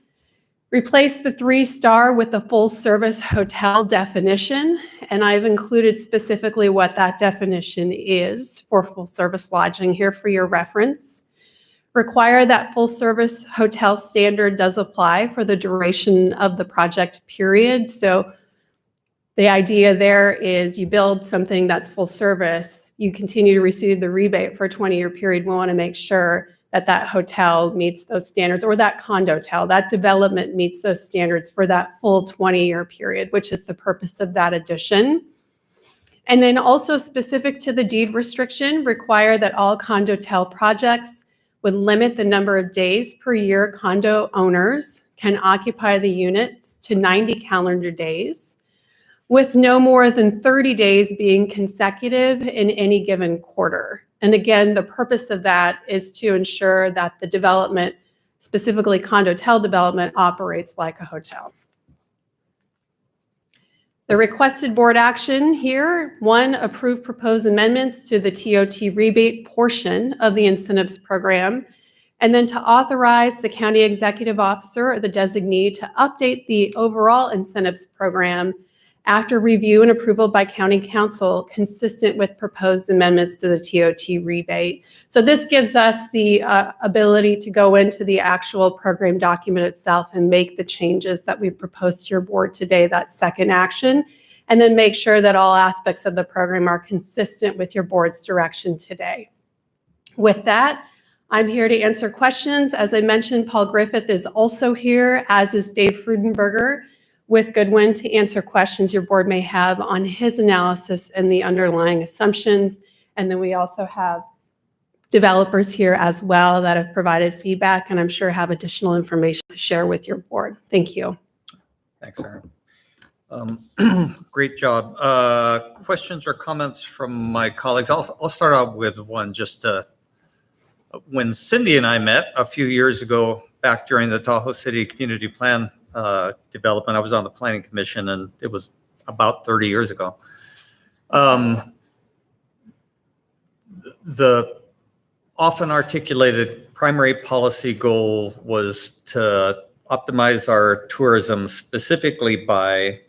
Replace the 3-star with the full-service hotel definition, and I've included specifically what that definition is for full-service lodging here for your reference. Require that full-service hotel standard does apply for the duration of the project period. So the idea there is you build something that's full service, you continue to receive the rebate for a 20-year period. We want to make sure that that hotel meets those standards, or that condotel, that development meets those standards for that full 20-year period, which is the purpose of that addition. And then also specific to the deed restriction, require that all condotel projects would limit the number of days per year condo owners can occupy the units to 90 calendar days, with no more than 30 days being consecutive in any given quarter. And again, the purpose of that is to ensure that the development, specifically condotel development, operates like a hotel. The requested board action here: 1, approve proposed amendments to the TOT rebate portion of the incentives program. And then to authorize the county executive officer or the designee to update the overall incentives program after review and approval by county council, consistent with proposed amendments to the TOT rebate. So this gives us the ability to go into the actual program document itself and make the changes that we've proposed to your board today, that second action, and then make sure that all aspects of the program are consistent with your board's direction today. With that, I'm here to answer questions. As I mentioned, Paul Griffith is also here, as is Dave Frudenberger with Goodwin, to answer questions your board may have on his analysis and the underlying assumptions. And then we also have developers here as well that have provided feedback, and I'm sure have additional information to share with your board. Thank you. Thanks, Erin. Great job. Questions or comments from my colleagues? I'll start out with one. Just when Cindy and I met a few years ago, back during the Tahoe City Community Plan development, I was on the Planning Commission, and it was about 30 years ago. The often articulated primary policy goal was to optimize our tourism, specifically by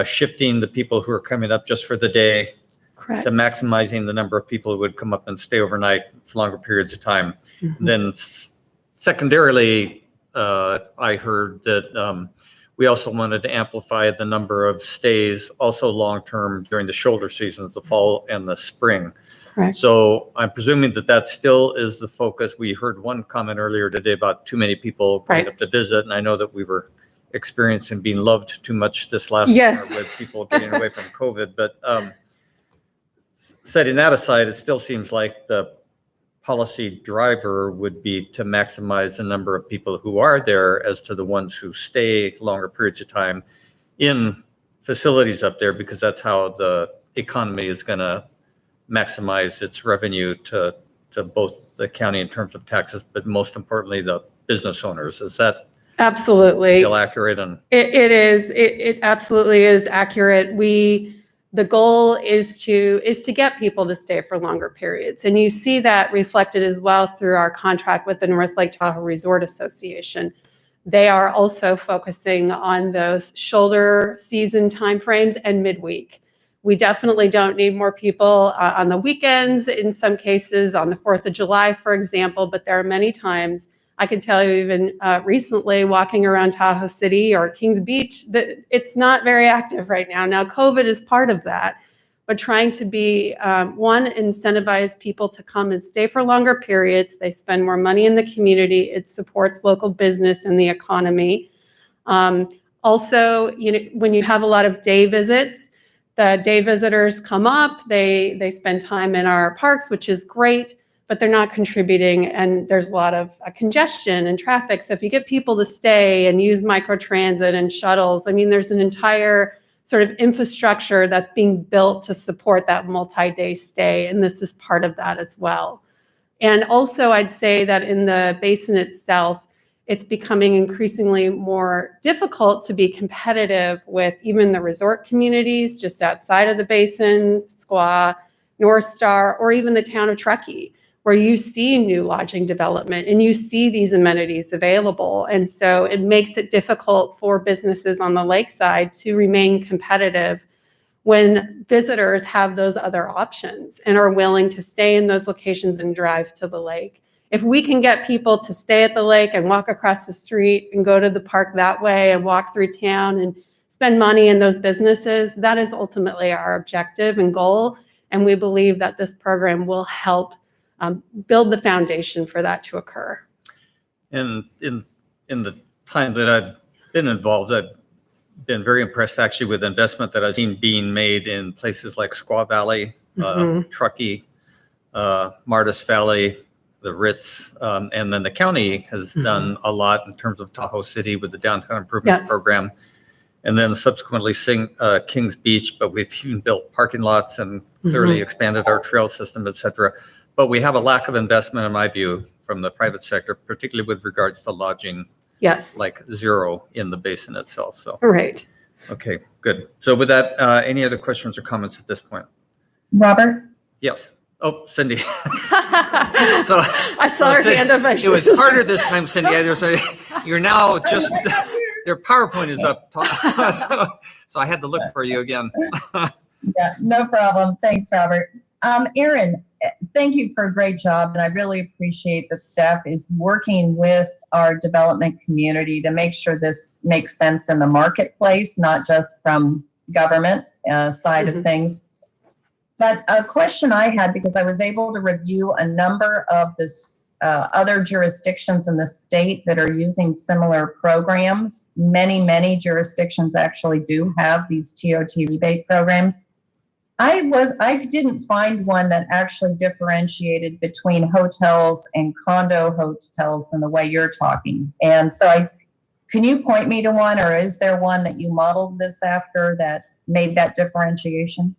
shifting the people who are coming up just for the day. Correct. To maximizing the number of people who would come up and stay overnight for longer periods of time. Mm-hmm. Then secondarily, I heard that we also wanted to amplify the number of stays, also long-term, during the shoulder seasons, the fall and the spring. Correct. So I'm presuming that that still is the focus. We heard one comment earlier today about too many people going up to visit, and I know that we were experiencing being loved too much this last summer with people getting away from COVID. But setting that aside, it still seems like the policy driver would be to maximize the number of people who are there as to the ones who stay longer periods of time in facilities up there, because that's how the economy is going to maximize its revenue to both the county in terms of taxes, but most importantly, the business owners. Is that absolutely still accurate? And it is. It absolutely is accurate. The goal is to get people to stay for longer periods. And you see that reflected as well through our contract with the North Lake Tahoe Resort Association. They are also focusing on those shoulder season timeframes and midweek. We definitely don't need more people on the weekends, in some cases on the 4th of July, for example, but there are many times, I can tell you even recently walking around Tahoe City or Kings Beach, that it's not very active right now. Now, COVID is part of that, but trying to be, incentivize people to come and stay for longer periods. They spend more money in the community. It supports local business and the economy. Also, when you have a lot of day visits, the day visitors come up, they spend time in our parks, which is great, but they're not contributing, and there's a lot of congestion and traffic. So if you get people to stay and use microtransit and shuttles, I mean, there's an entire sort of infrastructure that's being built to support that multi-day stay, and this is part of that as well. And also, I'd say that in the basin itself, it's becoming increasingly more difficult to be competitive with even the resort communities just outside of the basin, Squaw, North Star, or even the town of Truckee, where you see new lodging development and you see these amenities available. And so it makes it difficult for businesses on the lakeside to remain competitive when visitors have those other options and are willing to stay in those locations and drive to the lake. If we can get people to stay at the lake and walk across the street and go to the park that way and walk through town and spend money in those businesses, that is ultimately our objective and goal. And we believe that this program will help build the foundation for that to occur. And in the time that I've been involved, I've been very impressed actually with investment that I've seen being made in places like Squaw Valley, Truckee, Martis Valley, the Ritz, and then the county has done a lot in terms of Tahoe City with the downtown improvement program, and then subsequently Kings Beach, but we've even built parking lots and clearly expanded our trail system, et cetera. But we have a lack of investment, in my view, from the private sector, particularly with regards to lodging. Yes. Like zero in the basin itself. So. Right. Okay, good. So with that, any other questions or comments at this point? Robert? Yes. Oh, Cindy. So I saw her Cindy, hand up. it was harder this time, Cindy. You're now just, their PowerPoint is up. So I had to look for you again. Yeah, no problem. Thanks, Robert. Erin, thank you for a great job, and I really appreciate that staff is working with our development community to make sure this makes sense in the marketplace, not just from government side of things. But a question I had, because I was able to review a number of this other jurisdictions in the state that are using similar programs. Many jurisdictions actually do have these TOT rebate programs. I didn't find one that actually differentiated between hotels and condo hotels in the way you're talking. And so can you point me to one, or is there one that you modeled this after that made that differentiation?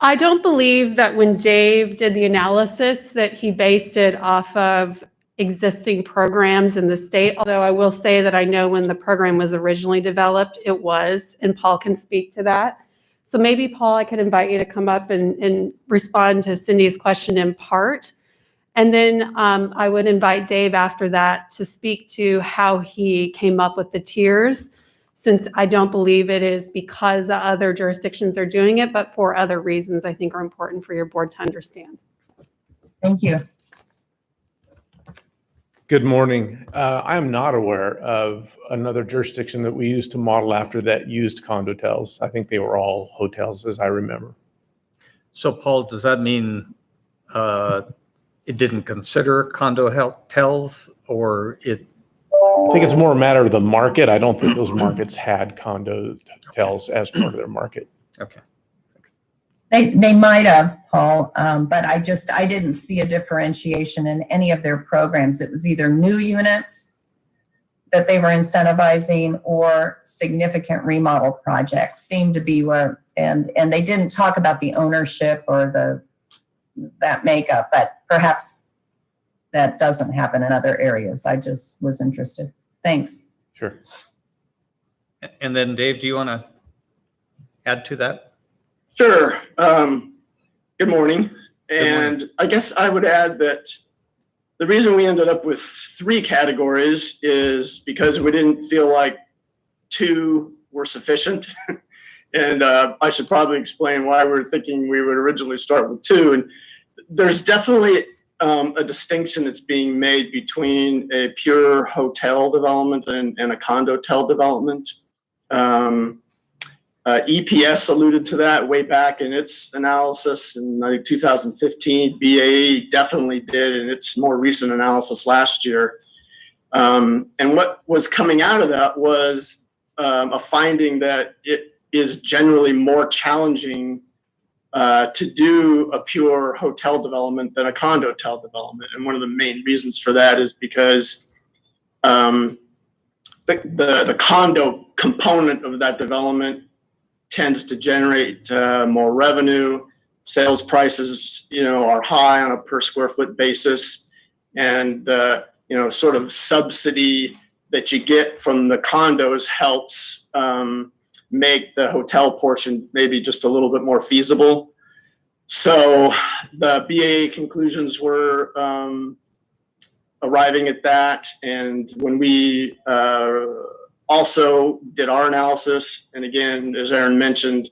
I don't believe that when Dave did the analysis that he based it off of existing programs in the state, although I will say that I know when the program was originally developed, it was, and Paul can speak to that. So maybe, Paul, I could invite you to come up and respond to Cindy's question in part. And then I would invite Dave after that to speak to how he came up with the tiers, since I don't believe it is because other jurisdictions are doing it, but for other reasons I think are important for your board to understand. Thank you. Good morning. I am not aware of another jurisdiction that we used to model after that used condotels. I think they were all hotels, as I remember. So, Paul, does that mean it didn't consider condo hotels, or it? I think it's more a matter of the market. I don't think those markets had condo hotels as part of their market. Okay. They might have, Paul, but I didn't see a differentiation in any of their programs. It was either new units that they were incentivizing or significant remodel projects seemed to be where, and they didn't talk about the ownership or that makeup, but perhaps that doesn't happen in other areas. I just was interested. Thanks. Sure. And then Dave, do you want to add to that? Sure. Good morning. And I guess I would add that the reason we ended up with 3 categories is because we didn't feel like 2 were sufficient. And I should probably explain why we were thinking we would originally start with 2. And there's definitely a distinction that's being made between a pure hotel development and a condotel development. EPS alluded to that way back in its analysis in, I think, 2015. BAE definitely did in its more recent analysis last year. And what was coming out of that was a finding that it is generally more challenging to do a pure hotel development than a condotel development. And one of the main reasons for that is because the condo component of that development tends to generate more revenue. Sales prices, are high on a per square foot basis, and the sort of subsidy that you get from the condos helps make the hotel portion maybe just a little bit more feasible. So the BAA conclusions were arriving at that, and when we also did our analysis, and again, as Aaron mentioned,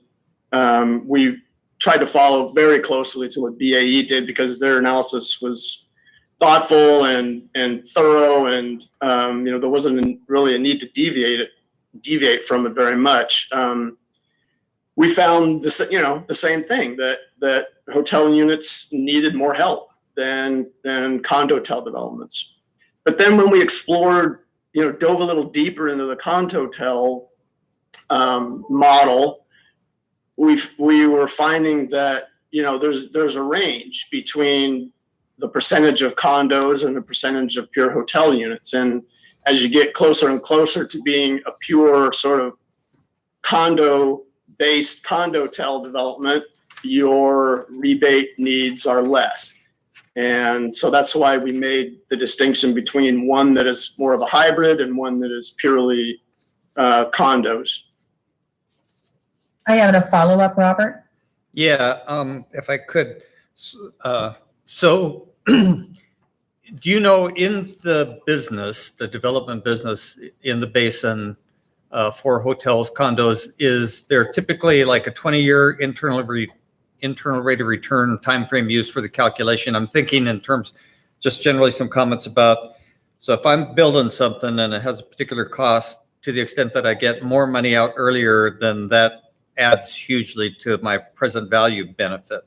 we tried to follow very closely to what BAE did because their analysis was thoughtful and thorough, and there wasn't really a need to deviate from it very much. We found the same thing, that hotel units needed more help than condotel developments. But then when we explored, dove a little deeper into the condotel model, we were finding that there's a range between the percentage of condos and the percentage of pure hotel units. And as you get closer and closer to being a pure sort of condo-based condotel development, your rebate needs are less. And so that's why we made the distinction between one that is more of a hybrid and one that is purely condos. I have a follow-up, Robert. Yeah, if I could, So do you know in the business, the development business in the basin for hotels, condos, is there typically like a 20-year internal rate of return timeframe used for the calculation? I'm thinking in terms, just generally some comments about, so if I'm building something and it has a particular cost, to the extent that I get more money out earlier, then that adds hugely to my present value benefit.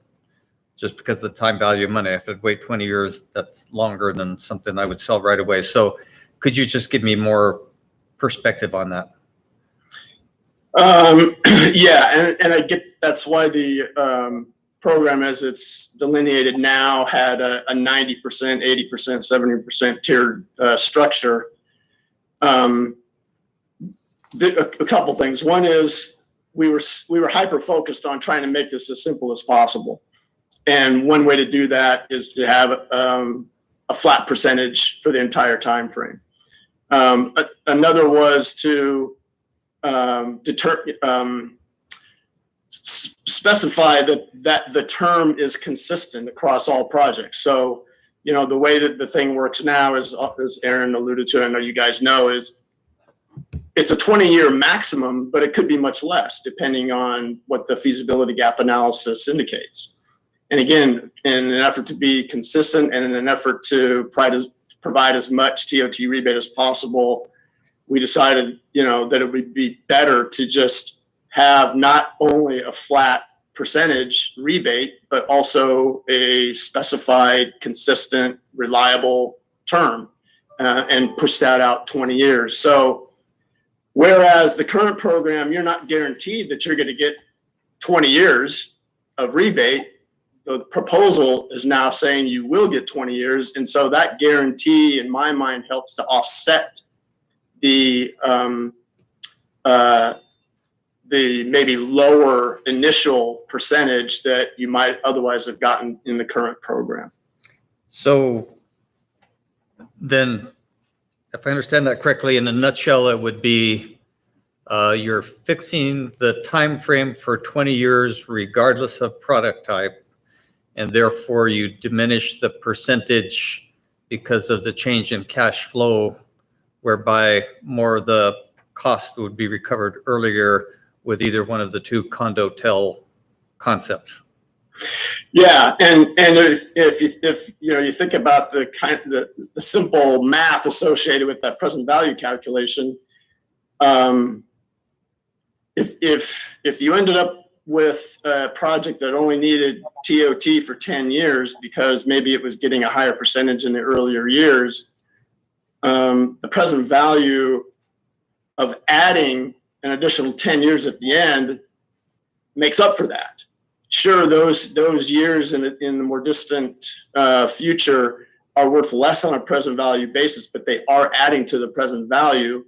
Just because of the time value of money. If I'd wait 20 years, that's longer than something I would sell right away. So could you just give me more perspective on that? Yeah, and I get that's why the program, as it's delineated now, had a 90%, 80%, 70% tiered structure. A couple things. One is we were hyper focused on trying to make this as simple as possible. And one way to do that is to have a flat percentage for the entire time frame. Another was to specify that the term is consistent across all projects. So, you know, the way that the thing works now is, as Aaron alluded to, I know you guys know, is it's a 20-year maximum, but it could be much less depending on what the feasibility gap analysis indicates. And again, in an effort to be consistent and in an effort to provide as much TOT rebate as possible, we decided, you know, that it would be better to just have not only a flat percentage rebate, but also a specified, consistent, reliable term, and push that out 20 years. So whereas the current program, you're not guaranteed that you're going to get 20 years of rebate, the proposal is now saying you will get 20 years. And so that guarantee, in my mind, helps to offset the maybe lower initial percentage that you might otherwise have gotten in the current program. So then, if I understand that correctly, in a nutshell, it would be you're fixing the time frame for 20 years regardless of product type, and therefore you diminish the percentage because of the change in cash flow, whereby more of the cost would be recovered earlier with either one of the two condo-tel concepts. Yeah, and if you know, you think about the simple math associated with that present value calculation, if you ended up with a project that only needed TOT for 10 years because maybe it was getting a higher percentage in the earlier years, the present value of adding an additional 10 years at the end makes up for that. Sure, those years in the more distant future are worth less on a present value basis, but they are adding to the present value,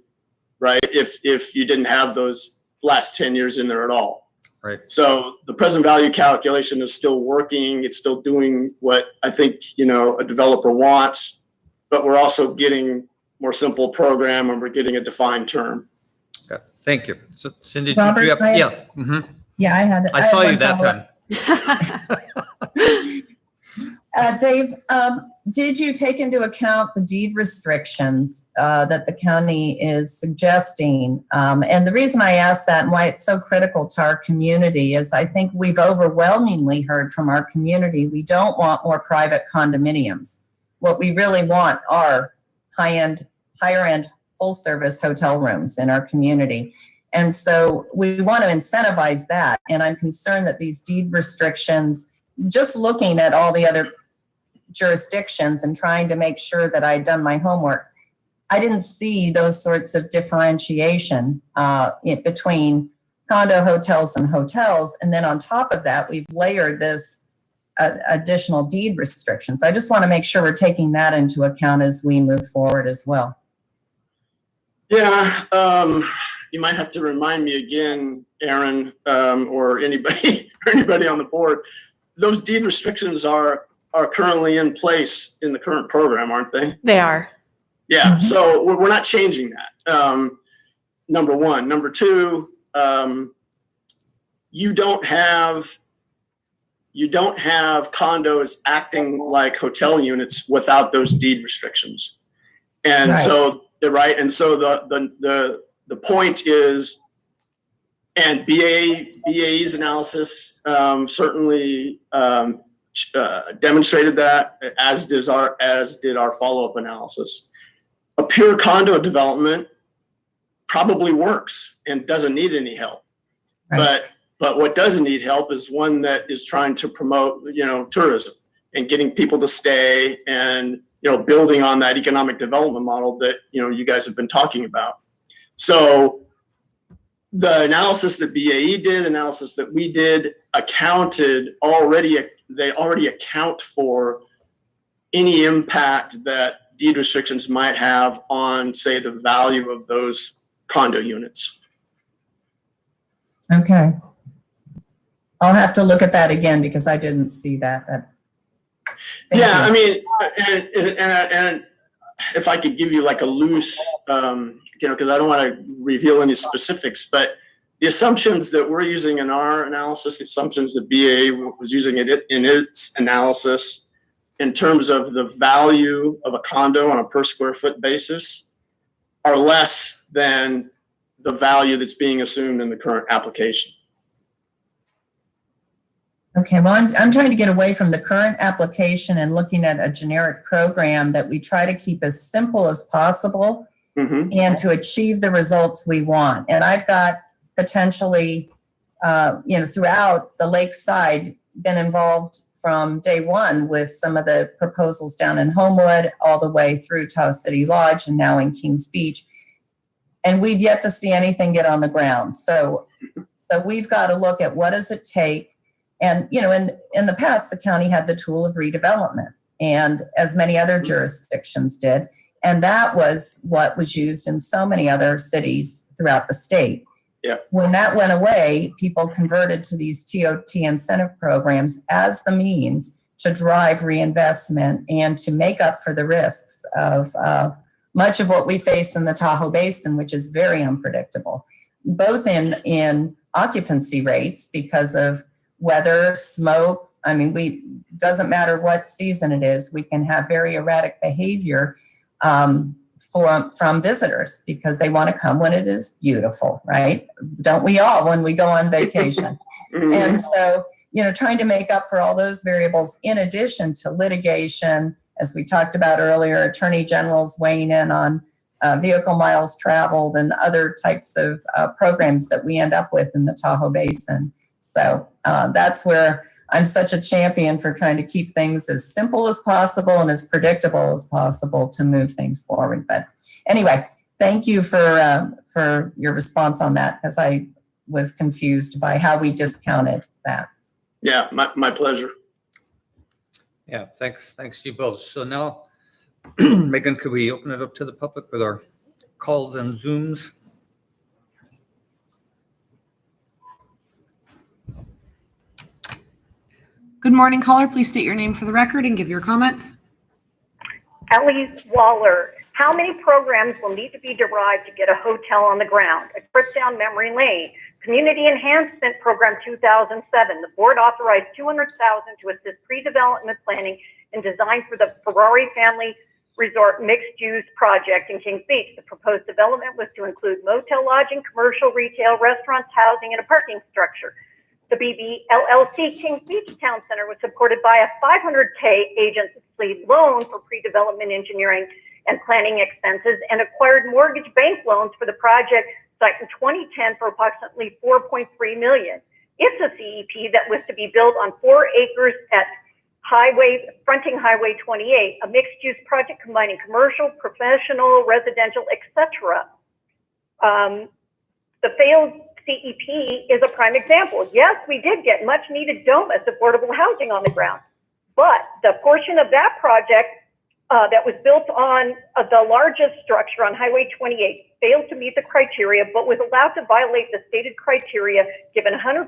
right? If you didn't have those last 10 years in there at all. Right. So the present value calculation is still working. It's still doing what I think, you know, a developer wants, but we're also getting more simple program and we're getting a defined term. Okay. Thank you. So Cindy, Robert, did you have, I have- yeah. Mm-hmm. Yeah, I saw had you one that follow-up. time. Dave, did you take into account the deed restrictions that the county is suggesting? And the reason I ask that and why it's so critical to our community is I think we've overwhelmingly heard from our community we don't want more private condominiums. What we really want are higher end, full-service hotel rooms in our community. And so we want to incentivize that. And I'm concerned that these deed restrictions, just looking at all the other jurisdictions and trying to make sure that I'd done my homework, I didn't see those sorts of differentiation between condo hotels and hotels. And then on top of that, we've layered this additional deed restrictions. I just want to make sure we're taking that into account as we move forward as well. Yeah, you might have to remind me again, Aaron, or anybody on the board. Those deed restrictions are currently in place in the current program, aren't they? They are. Yeah, so we're not changing that. Number one. Number two, you don't have you don't have condos acting like hotel units without those deed restrictions. And so, right. And so the point is, and BAE's analysis certainly demonstrated that, as did our follow-up analysis. A pure condo development probably works and doesn't need any help. Right. But what doesn't need help is one that is trying to promote, tourism and getting people to stay and, building on that economic development model that, you guys have been talking about. So the analysis that BAE did, analysis that we did, they already account for any impact that deed restrictions might have on, say, the value of those condo units. Okay. I'll have to look at that again because I didn't see that. Yeah, I mean, and if I could give you like a loose, because I don't want to reveal any specifics, but the assumptions that we're using in our analysis, the assumptions that BAE was using in its analysis in terms of the value of a condo on a per square foot basis are less than the value that's being assumed in the current application. Okay, well, I'm trying to get away from the current application and looking at a generic program that we try to keep as simple as possible and to achieve the results we want. And I've got potentially, throughout the lakeside, been involved from day one with some of the proposals down in Homewood, all the way through Tahoe City Lodge and now in Kings Beach. And we've yet to see anything get on the ground. So we've got to look at what does it take. And, in the past, the county had the tool of redevelopment, and as many other jurisdictions did. And that was what was used in so many other cities throughout the state. Yeah. When that went away, people converted to these TOT incentive programs as the means to drive reinvestment and to make up for the risks of much of what we face in the Tahoe Basin, which is very unpredictable, both in occupancy rates because of weather, smoke. I mean, it doesn't matter what season it is, we can have very erratic behavior from visitors because they want to come when it is beautiful, right? Don't we all when we go on vacation? And so, trying to make up for all those variables in addition to litigation, as we talked about earlier, attorney generals weighing in on vehicle miles traveled and other types of programs that we end up with in the Tahoe Basin. So that's where I'm such a champion for trying to keep things as simple as possible and as predictable as possible to move things forward. But anyway, thank you for your response on that, because I was confused by how we discounted that. Yeah, my pleasure. Yeah, thanks to you both. So now, Megan, could we open it up to the public with our calls and Zooms? Good morning, caller. Please state your name for the record and give your comments. Ellie Waller, how many programs will need to be derived to get a hotel on the ground? A trip down memory lane. Community Enhancement Program 2007. The board authorized $200,000 to assist pre-development planning and design for the Ferrari Family Resort mixed-use project in Kings Beach. The proposed development was to include motel lodging, commercial, retail, restaurants, housing, and a parking structure. The BB LLC Kings Beach Town Center was supported by a $500K agency loan for pre-development engineering and planning expenses and acquired mortgage bank loans for the project site in 2010 for approximately $4.3 million. It's a CEP that was to be built on 4 acres at fronting Highway 28, a mixed-use project combining commercial, professional, residential, etc. The failed CEP is a prime example. Yes, we did get much needed DOMAS, affordable housing, on the ground, but the portion of that project that was built on the largest structure on Highway 28 failed to meet the criteria, but was allowed to violate the stated criteria, given 100%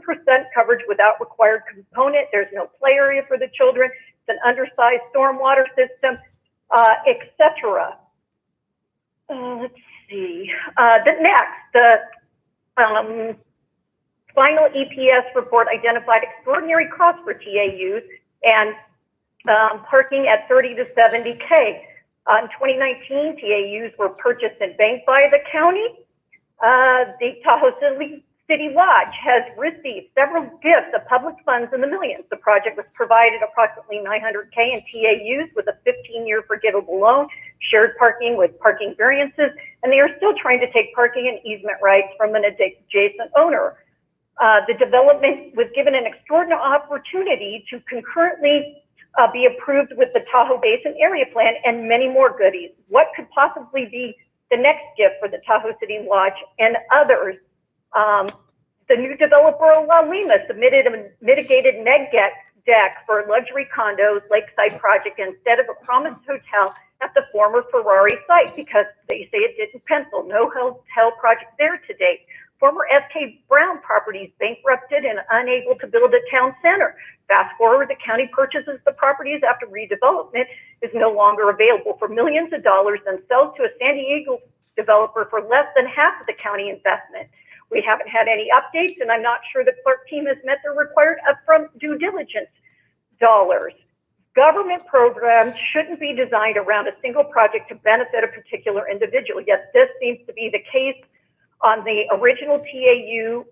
coverage without required component. There's no play area for the children. It's an undersized stormwater system, etc. Let's see. final EPS report identified extraordinary costs for TAUs and parking at 30 to 70K. In 2019, TAUs were purchased and banked by the county. The Tahoe City Lodge has received several gifts of public funds in the millions. The project was provided approximately 900K in TAUs with a 15-year forgivable loan, shared parking with parking variances, and they are still trying to take parking and easement rights from an adjacent owner. The development was given an extraordinary opportunity to concurrently be approved with the Tahoe Basin Area Plan and many more goodies. What could possibly be the next gift for the Tahoe City Lodge and others? The new developer, La Lima, submitted a mitigated neg deck for luxury condos lakeside project instead of a promised hotel at the former Ferrari site because they say it didn't pencil. No hotel project there to date. Former SK Brown properties bankrupted and unable to build a town center. Fast forward, the county purchases the properties after redevelopment is no longer available for millions of dollars and sells to a San Diego developer for less than half of the county investment. We haven't had any updates, and I'm not sure the clerk team has met their required upfront due diligence dollars. Government programs shouldn't be designed around a single project to benefit a particular individual, yet this seems to be the case on the original TAU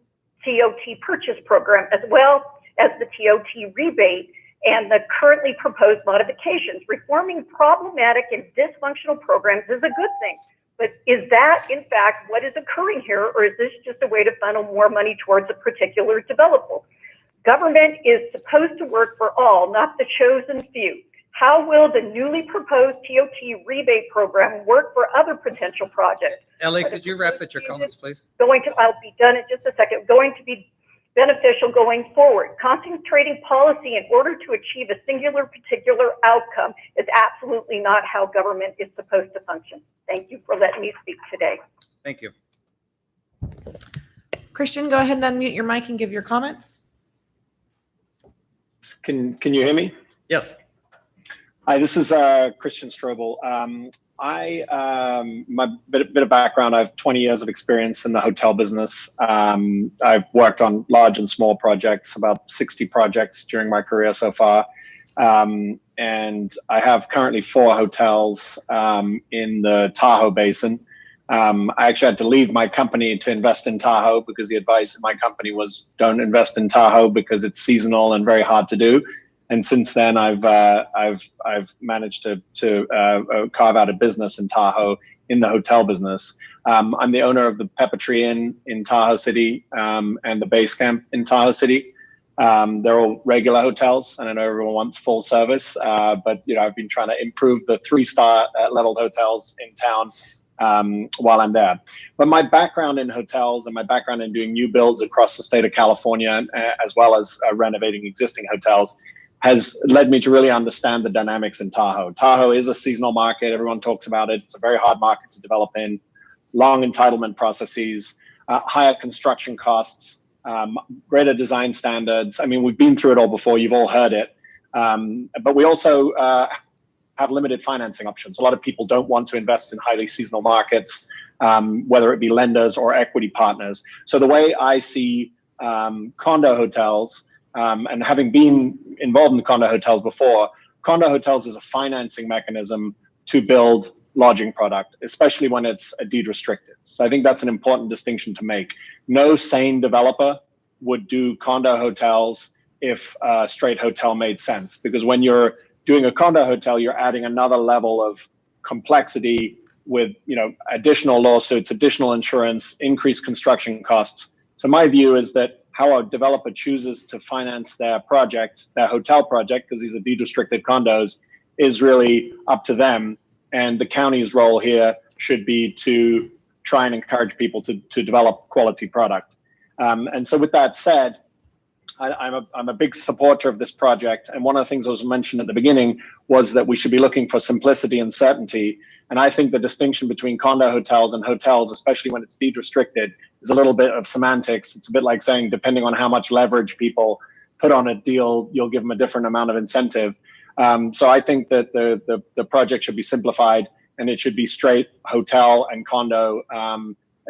TOT purchase program, as well as the TOT rebate and the currently proposed modifications. Reforming problematic and dysfunctional programs is a good thing. But is that, in fact, what is occurring here, or is this just a way to funnel more money towards a particular developer? Government is supposed to work for all, not the chosen few. How will the newly proposed TOT rebate program work for other potential projects? Ellie, could you wrap up your comments, please? I'll be done in just a second. Going to be beneficial going forward. Concentrating policy in order to achieve a singular particular outcome is absolutely not how government is supposed to function. Thank you for letting me speak today. Thank you. Christian, go ahead and unmute your mic and give your comments. Can you hear me? Yes. Hi, this is Christian Strobel. My bit of background, I have 20 years of experience in the hotel business. I've worked on large and small projects, about 60 projects during my career so far. And I have currently 4 hotels in the Tahoe Basin. I actually had to leave my company to invest in Tahoe because the advice in my company was don't invest in Tahoe because it's seasonal and very hard to do. And since then, I've managed to carve out a business in Tahoe in the hotel business. I'm the owner of the Pepper Tree Inn in Tahoe City and the Base Camp in Tahoe City. They're all regular hotels, and I know everyone wants full service, but I've been trying to improve the 3-star leveled hotels in town while I'm there. But my background in hotels and my background in doing new builds across the state of California, as well as renovating existing hotels, has led me to really understand the dynamics in Tahoe. Tahoe is a seasonal market. Everyone talks about it. It's a very hard market to develop in. Long entitlement processes, higher construction costs, greater design standards. I mean, we've been through it all before. You've all heard it. But we also have limited financing options. A lot of people don't want to invest in highly seasonal markets, whether it be lenders or equity partners. So the way I see condo hotels, and having been involved in condo hotels before, condo hotels is a financing mechanism to build lodging product, especially when it's a deed restricted. So I think that's an important distinction to make. No sane developer would do condo hotels if a straight hotel made sense, because when you're doing a condo hotel, you're adding another level of complexity with additional lawsuits, additional insurance, increased construction costs. So my view is that how a developer chooses to finance their project, their hotel project, because these are deed restricted condos, is really up to them. And the county's role here should be to try and encourage people to develop quality product. And so with that said, I'm a big supporter of this project. And one of the things that was mentioned at the beginning was that we should be looking for simplicity and certainty. And I think the distinction between condo hotels and hotels, especially when it's deed restricted, is a little bit of semantics. It's a bit like saying, depending on how much leverage people put on a deal, you'll give them a different amount of incentive. So I think that the project should be simplified and it should be straight hotel and condo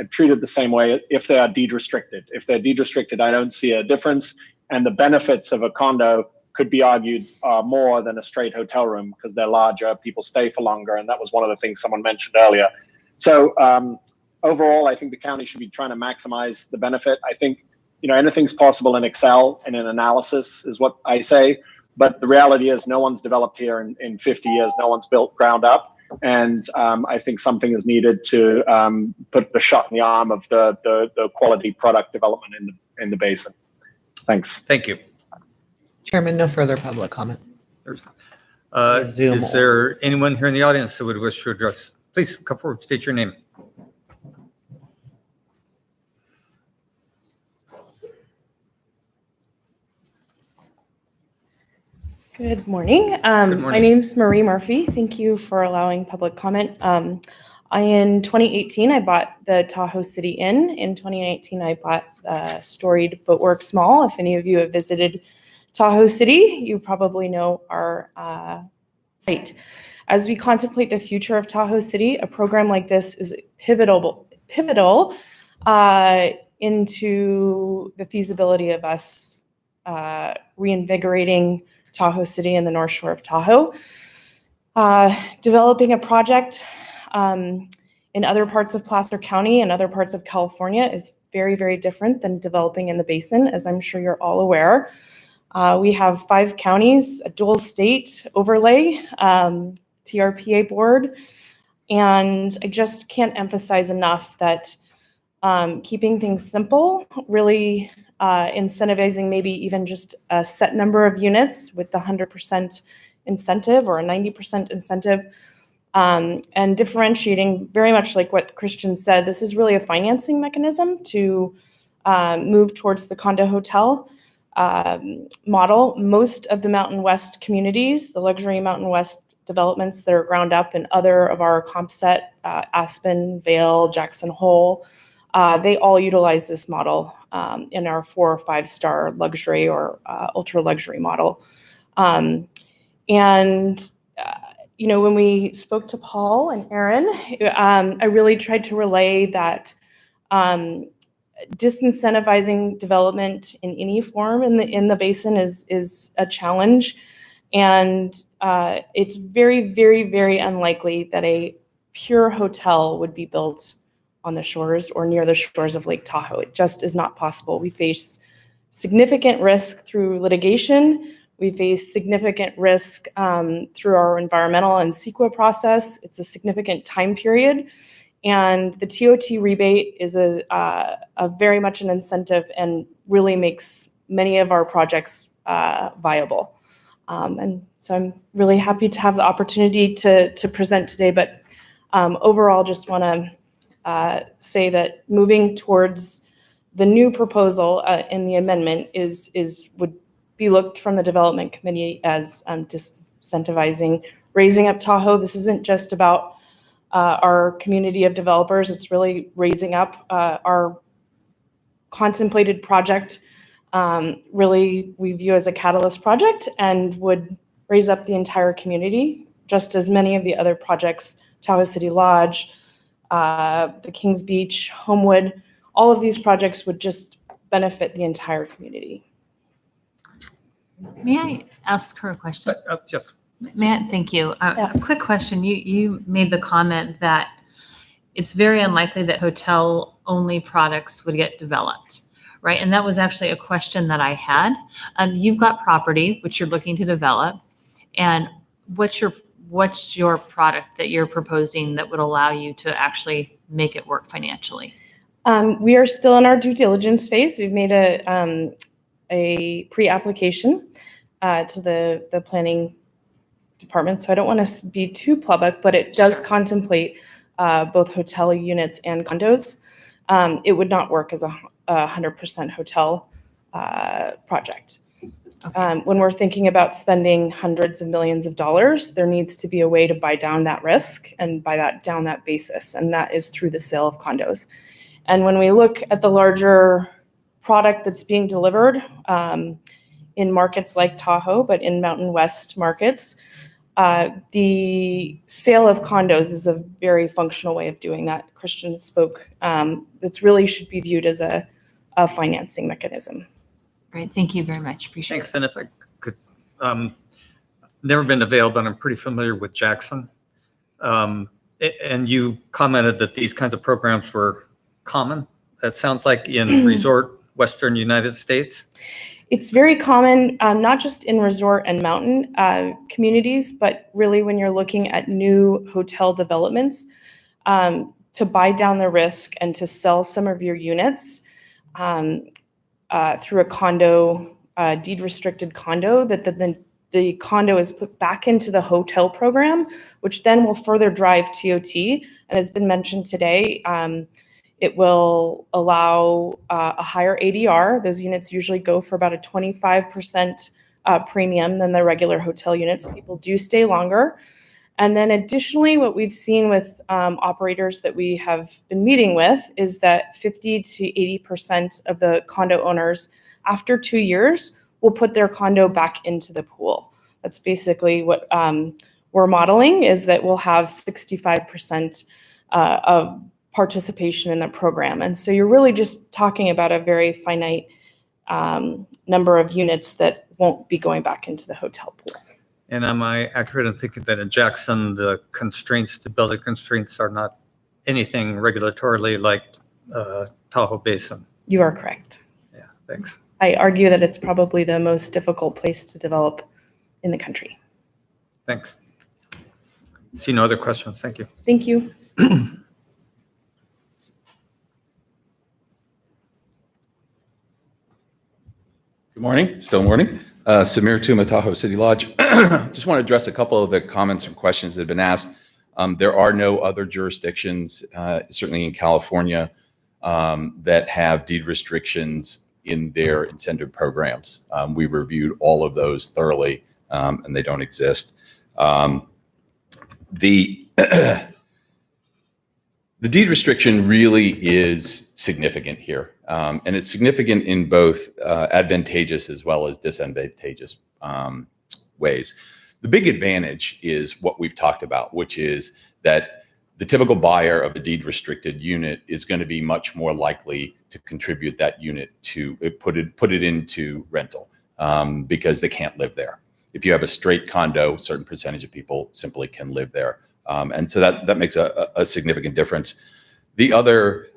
treated the same way if they are deed restricted. If they're deed restricted, I don't see a difference. And the benefits of a condo could be argued are more than a straight hotel room because they're larger, people stay for longer, and that was one of the things someone mentioned earlier. So overall, I think the county should be trying to maximize the benefit. I think anything's possible in Excel and in analysis is what I say, but the reality is no one's developed here in 50 years, no one's built ground up, and I think something is needed to put the shot in the arm of the quality product development in the basin. Thanks. Thank you. Chairman, no further public comment. Is there anyone here in the audience that would wish to address? Please come forward, state your name. Good morning. My name's Marie Murphy. Thank you for allowing public comment. In 2018, I bought the Tahoe City Inn. In 2019, I bought Storied Boatworks Mall. If any of you have visited Tahoe City, you probably know our site. As we contemplate the future of Tahoe City, a program like this is pivotal into the feasibility of us reinvigorating Tahoe City and the North Shore of Tahoe. Developing a project in other parts of Placer County and other parts of California is very, very different than developing in the basin, as I'm sure you're all aware. We have 5 counties, a dual state overlay, TRPA board, and I just can't emphasize enough that keeping things simple, really incentivizing maybe even just a set number of units with the 100% incentive or a 90% incentive, and differentiating very much like what Christian said, this is really a financing mechanism to move towards the condo hotel model. Most of the Mountain West communities, the luxury Mountain West developments that are ground up in other of our comp set, Aspen, Vail, Jackson Hole, they all utilize this model in our 4 or 5 star luxury or ultra luxury model. When we spoke to Paul and Aaron, I really tried to relay that disincentivizing development in any form in the basin is a challenge, and it's very, very, very unlikely that a pure hotel would be built on the shores or near the shores of Lake Tahoe. It just is not possible. We face significant risk through litigation. We face significant risk through our environmental and CEQA process. It's a significant time period. And the TOT rebate is a very much an incentive and really makes many of our projects viable. And so I'm really happy to have the opportunity to present today. But overall, just want to say that moving towards the new proposal in the amendment would be looked from the development committee as disincentivizing raising up Tahoe. This isn't just about our community of developers. It's really raising up our contemplated project. Really, we view as a catalyst project and would raise up the entire community, just as many of the other projects, Tahoe City Lodge, the Kings Beach, Homewood, all of these projects would just benefit the entire community. May I ask her a question? Yes. Thank you. A quick question. You made the comment that it's very unlikely that hotel-only products would get developed, right? And that was actually a question that I had. You've got property which you're looking to develop, and what's your product that you're proposing that would allow you to actually make it work financially? We are still in our due diligence phase. We've made a pre-application to the planning department, so I don't want to be too public, but it does contemplate both hotel units and condos. It would not work as a 100% hotel project. When we're thinking about spending hundreds of millions of dollars, there needs to be a way to buy down that risk and buy down that basis, and that is through the sale of condos. And when we look at the larger product that's being delivered in markets like Tahoe, but in Mountain West markets, The sale of condos is a very functional way of doing that. Christian spoke. It's really should be viewed as a financing mechanism. Great, thank you very much. Appreciate Thanks. And if I could, never been available, but I'm pretty familiar with Jackson. And you commented that these kinds of programs were common. That sounds like in resort Western United States. It's very common, not just in resort and mountain communities, but really when you're looking at new hotel developments, to buy down the risk and to sell some of your units through a condo, deed restricted condo, that the condo is put back into the hotel program, which then will further drive TOT. And as been mentioned today, it will allow a higher ADR. Those units usually go for about a 25% premium than the regular hotel units. People do stay longer. And then additionally, what we've seen with operators that we have been meeting with is that 50 to 80% of the condo owners after 2 years will put their condo back into the pool. That's basically what we're modeling, is that we'll have 65% of participation in the program. And so you're really just talking about a very finite number of units that won't be going back into the hotel pool. And am I accurate in thinking that in Jackson, the constraints to building constraints are not anything regulatorily like Tahoe Basin? You are correct. Yeah, thanks. I argue that it's probably the most difficult place to develop in the country. Thanks. See no other questions. Thank you. Thank you. Good morning, still morning. Samir Tuma, Tahoe City Lodge. Just want to address a couple of the comments and questions that have been asked. There are no other jurisdictions, certainly in California, that have deed restrictions in their incentive programs. We reviewed all of those thoroughly, and they don't exist. The deed restriction really is significant here, and it's significant in both advantageous as well as disadvantageous ways. The big advantage is what we've talked about, which is that the typical buyer of a deed restricted unit is going to be much more likely to contribute that unit to put it into rental because they can't live there. If you have a straight condo, a certain percentage of people simply can live there. And so that makes a significant difference. The other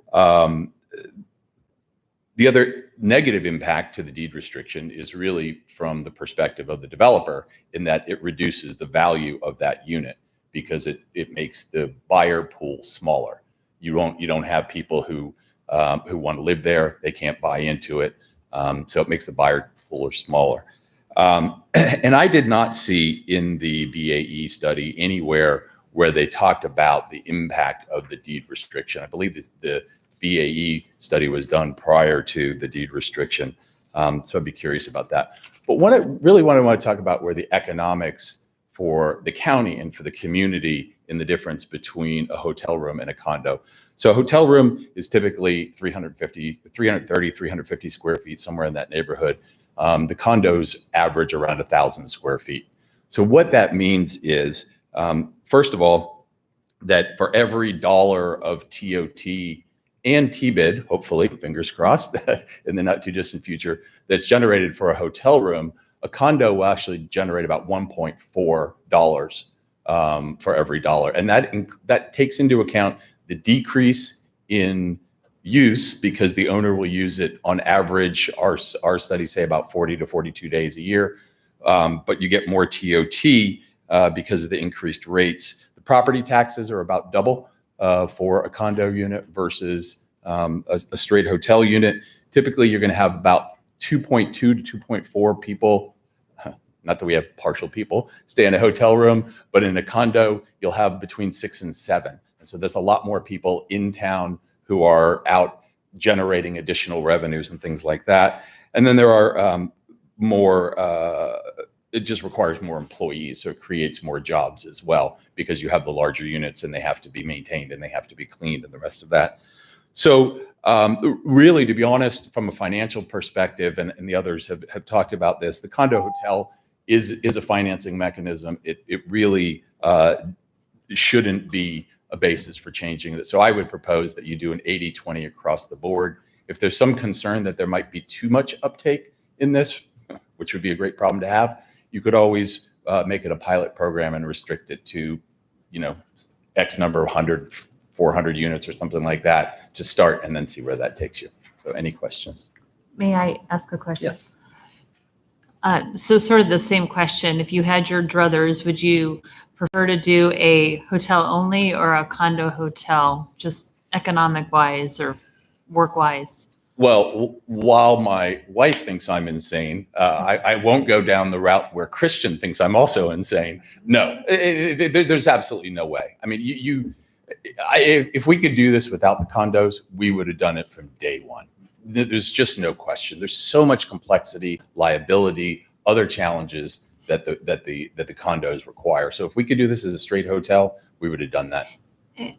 negative impact to the deed restriction is really from the perspective of the developer, in that it reduces the value of that unit because it makes the buyer pool smaller. You don't have people who want to live there. They can't buy into it. So it makes the buyer pool smaller. And I did not see in the BAE study anywhere where they talked about the impact of the deed restriction. I believe the BAE study was done prior to the deed restriction. So I'd be curious about that. But what I want to talk about were the economics for the county and for the community in the difference between a hotel room and a condo. So a hotel room is typically 330, 350 square feet, somewhere in that neighborhood. The condos average around 1,000 square feet. So what that means is, first of all, that for every dollar of TOT and TBID, hopefully, fingers crossed, in the not too distant future, that's generated for a hotel room, a condo will actually generate about $1.4 for every dollar. And that takes into account the decrease in use, because the owner will use it on average, our studies say about 40 to 42 days a year, but you get more TOT because of the increased rates. The property taxes are about double for a condo unit versus a straight hotel unit. Typically, you're going to have about 2.2 to 2.4 people, not that we have partial people, stay in a hotel room, but in a condo, you'll have between 6 and 7. And so there's a lot more people in town who are out generating additional revenues and things like that. And then there are it just requires more employees, so it creates more jobs as well, because you have the larger units and they have to be maintained and they have to be cleaned and the rest of that. So really, to be honest, from a financial perspective, and the others have talked about this, the condo hotel is a financing mechanism. It really shouldn't be a basis for changing it. So I would propose that you do an 80-20 across the board. If there's some concern that there might be too much uptake in this, which would be a great problem to have, you could always make it a pilot program and restrict it to, X number of 100, 400 units or something like that to start, and then see where that takes you. So any questions? May I ask a question? Yes. So sort of the same question. If you had your druthers, would you prefer to do a hotel only or a condo hotel, just economic wise or work wise? Well, while my wife thinks I'm insane, I won't go down the route where Christian thinks I'm also insane. No, there's absolutely no way. I mean, if we could do this without the condos, we would have done it from day one. There's just no question. There's so much complexity, liability, other challenges that the condos require. So if we could do this as a straight hotel, we would have done that.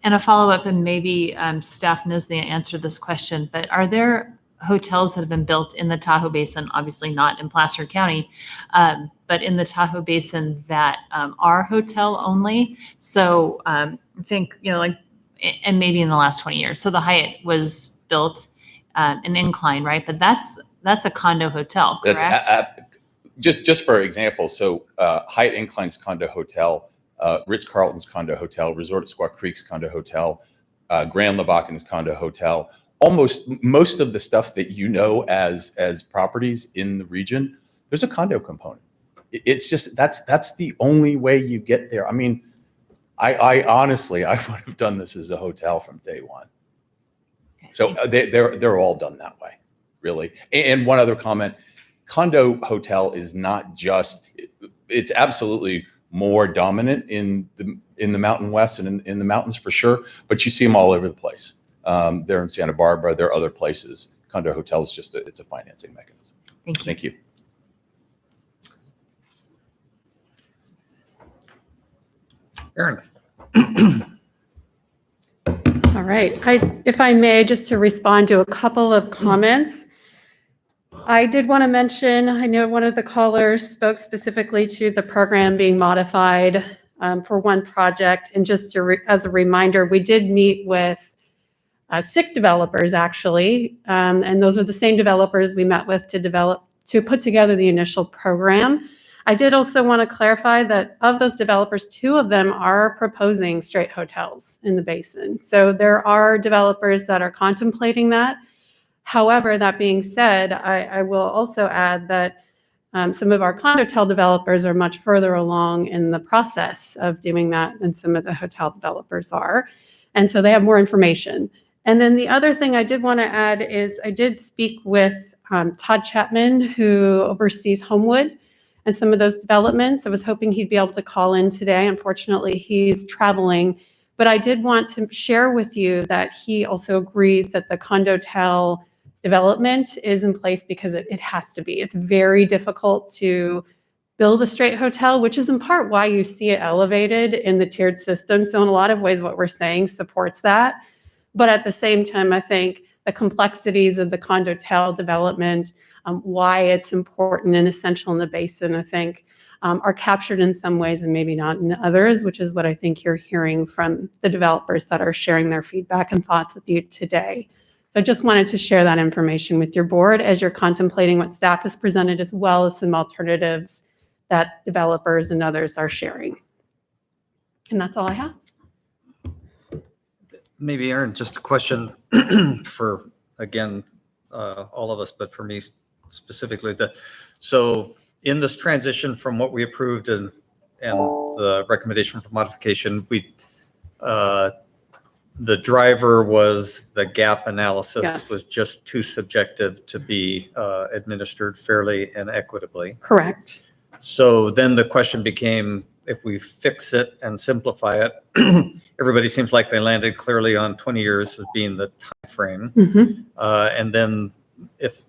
And a follow-up, and maybe staff knows the answer to this question, but are there hotels that have been built in the Tahoe Basin, obviously not in Placer County, but in the Tahoe Basin that are hotel only? So I think, and maybe in the last 20 years. So the Hyatt was built an incline, right? But that's a condo hotel, correct? That's just for example. So Hyatt Incline's condo hotel, Ritz-Carlton's condo hotel, Resort at Squaw Creek's condo hotel, Grand Lebacan's condo hotel. Most of the stuff that as properties in the region, there's a condo component. It's just that's the only way you get there. I mean, I honestly would have done this as a hotel from day one. So they're all done that way, really. And one other comment: condo hotel is not just. It's absolutely more dominant in the Mountain West and in the mountains for sure, but you see them all over the place. They're in Santa Barbara, there are other places. Condo hotels, it's a financing mechanism. Thank you. Thank you. Aaron. All right. If I may, just to respond to a couple of comments. I did want to mention, I know one of the callers spoke specifically to the program being modified for one project. And just as a reminder, we did meet with 6 developers actually. And those are the same developers we met with to put together the initial program. I did also want to clarify that of those developers, 2 of them are proposing straight hotels in the basin. So there are developers that are contemplating that. However, that being said, I will also add that some of our condotel developers are much further along in the process of doing that than some of the hotel developers are. And so they have more information. And then the other thing I did want to add is I did speak with Todd Chapman, who oversees Homewood and some of those developments. I was hoping he'd be able to call in today. Unfortunately, he's traveling. But I did want to share with you that he also agrees that the condotel development is in place because it has to be. It's very difficult to build a straight hotel, which is in part why you see it elevated in the tiered system. So in a lot of ways, what we're saying supports that. But at the same time, I think the complexities of the condotel development, why it's important and essential in the basin, I think, are captured in some ways and maybe not in others, which is what I think you're hearing from the developers that are sharing their feedback and thoughts with you today. So I just wanted to share that information with your board as you're contemplating what staff has presented, as well as some alternatives that developers and others are sharing. And that's all I have. Maybe, Aaron, just a question for, again, all of us, but for me specifically. So in this transition from what we approved and the recommendation for modification, the driver was the gap analysis. Yes. Was just too subjective to be administered fairly and equitably. Correct. So then the question became, if we fix it and simplify it, everybody seems like they landed clearly on 20 years as being the time frame. Mm-hmm. And then if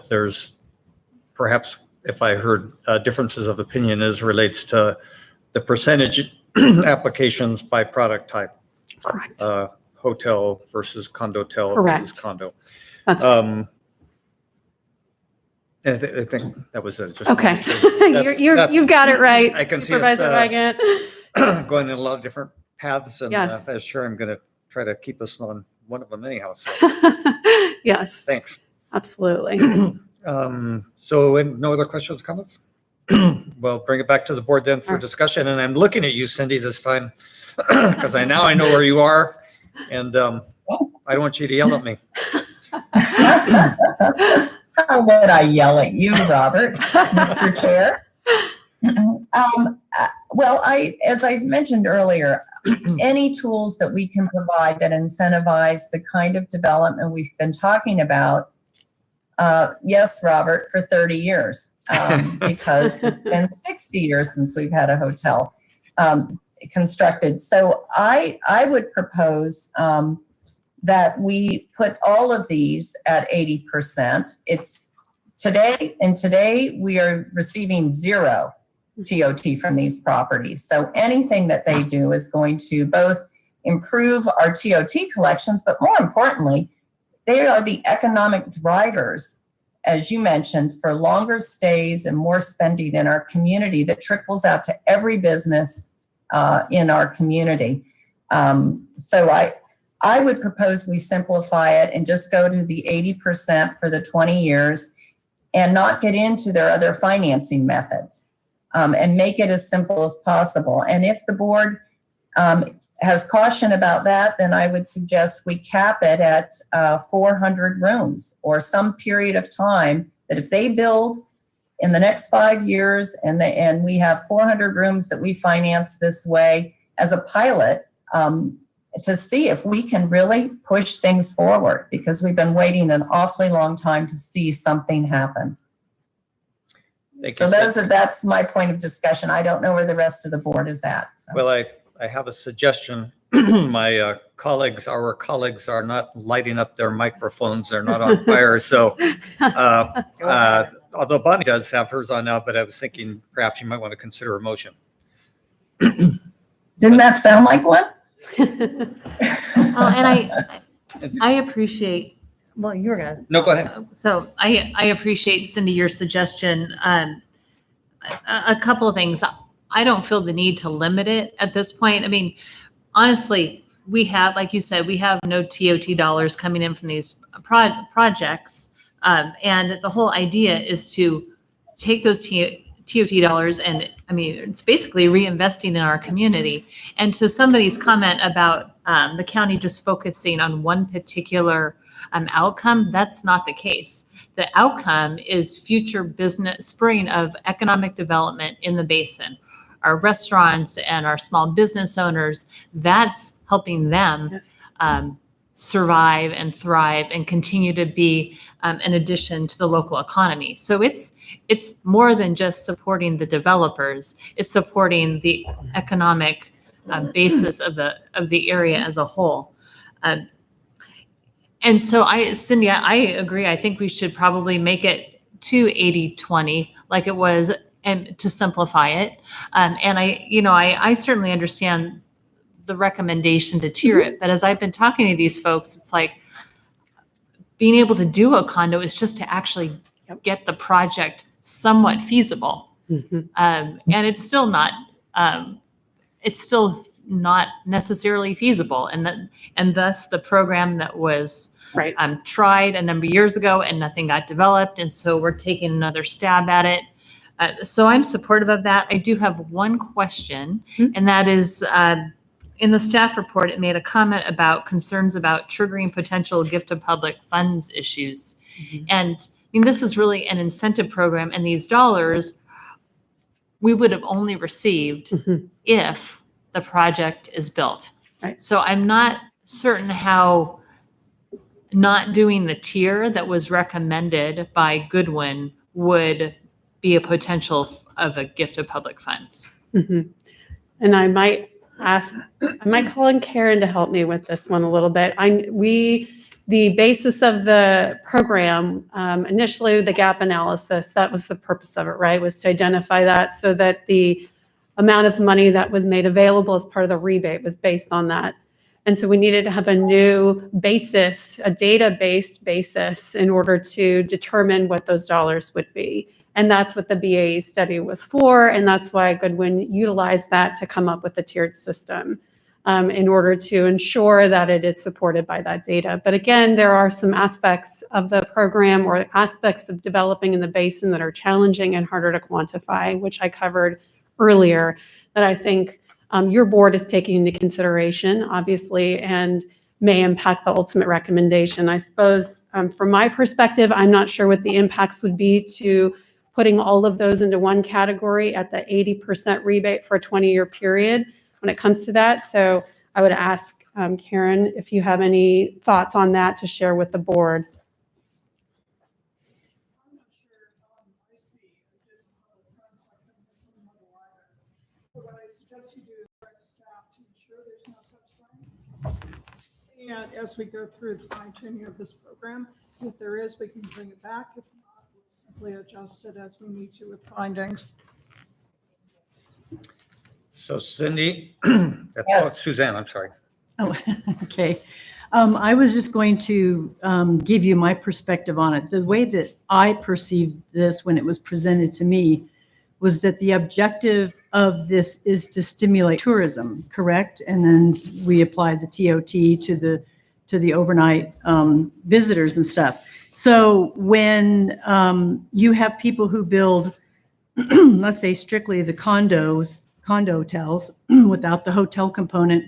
there's perhaps, if I heard differences of opinion as relates to the percentage applications by product type. Correct. Hotel versus condotel Correct. versus condo. That's And I think that was it. Just Okay. wanted to make sure. You've got it right. I can see us, Supervisor Wygant. going in a lot of different paths, and Yes. I'm sure I'm going to try to keep us on one of them anyhow. So Yes, thanks. absolutely. So no other questions, comments? Well, bring it back to the board then for discussion. And I'm looking at you, Cindy, this time, because I know where you are, and I don't want you to yell at me. How would I yell at you, Robert, Mr. Chair? Well, as I mentioned earlier, any tools that we can provide that incentivize the kind of development we've been talking about. Yes, Robert, for 30 years, because it's been 60 years since we've had a hotel constructed. So I would propose that we put all of these at 80%. Today we are receiving 0 TOT from these properties. So anything that they do is going to both improve our TOT collections, but more importantly, they are the economic drivers, as you mentioned, for longer stays and more spending in our community that trickles out to every business in our community. So I would propose we simplify it and just go to the 80% for the 20 years and not get into their other financing methods, and make it as simple as possible. And if the board has caution about that, then I would suggest we cap it at 400 rooms or some period of time that if they build in the next 5 years and we have 400 rooms that we finance this way as a pilot, to see if we can really push things forward, because we've been waiting an awfully long time to see something happen. Thank you. So that's my point of discussion. I don't know where the rest of the board is at. So. Well, I have a suggestion. My our colleagues are not lighting up their microphones. They're not on fire. So although Bonnie does have hers on now, but I was thinking perhaps you might want to consider a motion. Didn't that sound like one? And I appreciate, well, you were going to. No, go ahead. So I appreciate, Cindy, your suggestion. A couple of things. I don't feel the need to limit it at this point. I mean, honestly, we have, like you said, we have no TOT dollars coming in from these projects. And the whole idea is to take those TOT dollars and, I mean, it's basically reinvesting in our community. And to somebody's comment about the county just focusing on one particular outcome, that's not the case. The outcome is future business, spring of economic development in the basin. Our restaurants and our small business owners, that's helping them survive and thrive and continue to be an addition to the local economy. So it's more than just supporting the developers. It's supporting the economic basis of the area as a whole. And so Cindy, I agree. I think we should probably make it to 80-20 like it was, and to simplify it. And I certainly understand the recommendation to tier it, but as I've been talking to these folks, it's like being able to do a condo is just to actually get the project somewhat feasible. And it's still not necessarily feasible. And thus the program that was tried a number of years ago and nothing got developed. And so we're taking another stab at it. So I'm supportive of that. I do have one question, and that is, in the staff report, it made a comment about concerns about triggering potential gift of public funds issues. And I mean, this is really an incentive program, and these dollars we would have only received if the project is built. So I'm not certain how not doing the tier that was recommended by Goodwin would be a potential of a gift of public funds. And I might call in Karen to help me with this one a little bit. The basis of the program, initially the gap analysis, that was the purpose of it, right? Was to identify that so that the amount of money that was made available as part of the rebate was based on that. And so we needed to have a new basis, a data-based basis, in order to determine what those dollars would be. And that's what the BAE study was for, and that's why Goodwin utilized that to come up with a tiered system in order to ensure that it is supported by that data. But again, there are some aspects of the program or aspects of developing in the basin that are challenging and harder to quantify, which I covered earlier, that I think your board is taking into consideration, obviously, and may impact the ultimate recommendation. I suppose from my perspective, I'm not sure what the impacts would be to putting all of those into one category at the 80% rebate for a 20-year period when it comes to that. So I would ask Karen if you have any thoughts on that to share with the board. What I suggest you do is direct staff to ensure there's no such thing. And as we go through the fine tuning of this program, if there is, we can bring it back. If not, we'll simply adjust it as we need to with findings. So Cindy, Yes. Suzanne, I'm sorry. Oh, okay. I was just going to give you my perspective on it. The way that I perceived this when it was presented to me was that the objective of this is to stimulate tourism, correct? And then we apply the TOT to the overnight visitors and stuff. So when you have people who build, let's say strictly the condo hotels without the hotel component,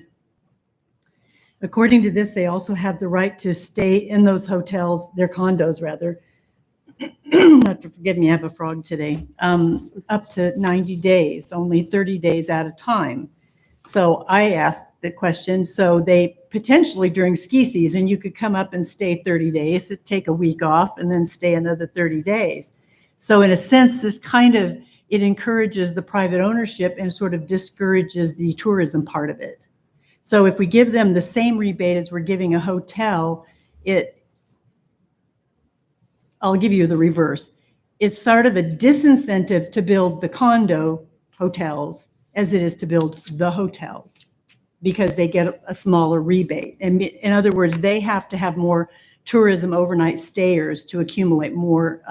according to this, they also have the right to stay in those hotels, their condos rather. Have to forgive me, I have a frog today. Up to 90 days, only 30 days at a time. So I asked the question, so they potentially during ski season, you could come up and stay 30 days, take a week off and then stay another 30 days. So in a sense, this kind of, it encourages the private ownership and sort of discourages the tourism part of it. So if we give them the same rebate as we're giving a hotel, I'll give you the reverse. It's sort of a disincentive to build the condo hotels as it is to build the hotels because they get a smaller rebate. And in other words, they have to have more tourism overnight stayers to accumulate more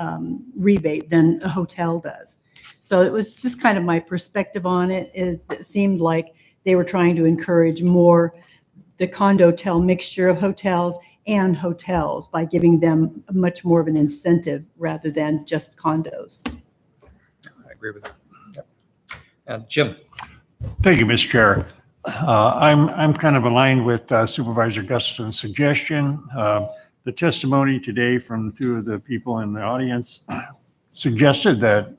rebate than a hotel does. So it was just kind of my perspective on it. It seemed like they were trying to encourage more the condo-hotel mixture of hotels and hotels by giving them much more of an incentive rather than just condos. I agree with that. Yep. And Jim. Thank you, Mr. Chair. I'm kind of aligned with Supervisor Gustafson's suggestion. The testimony today from two of the people in the audience suggested that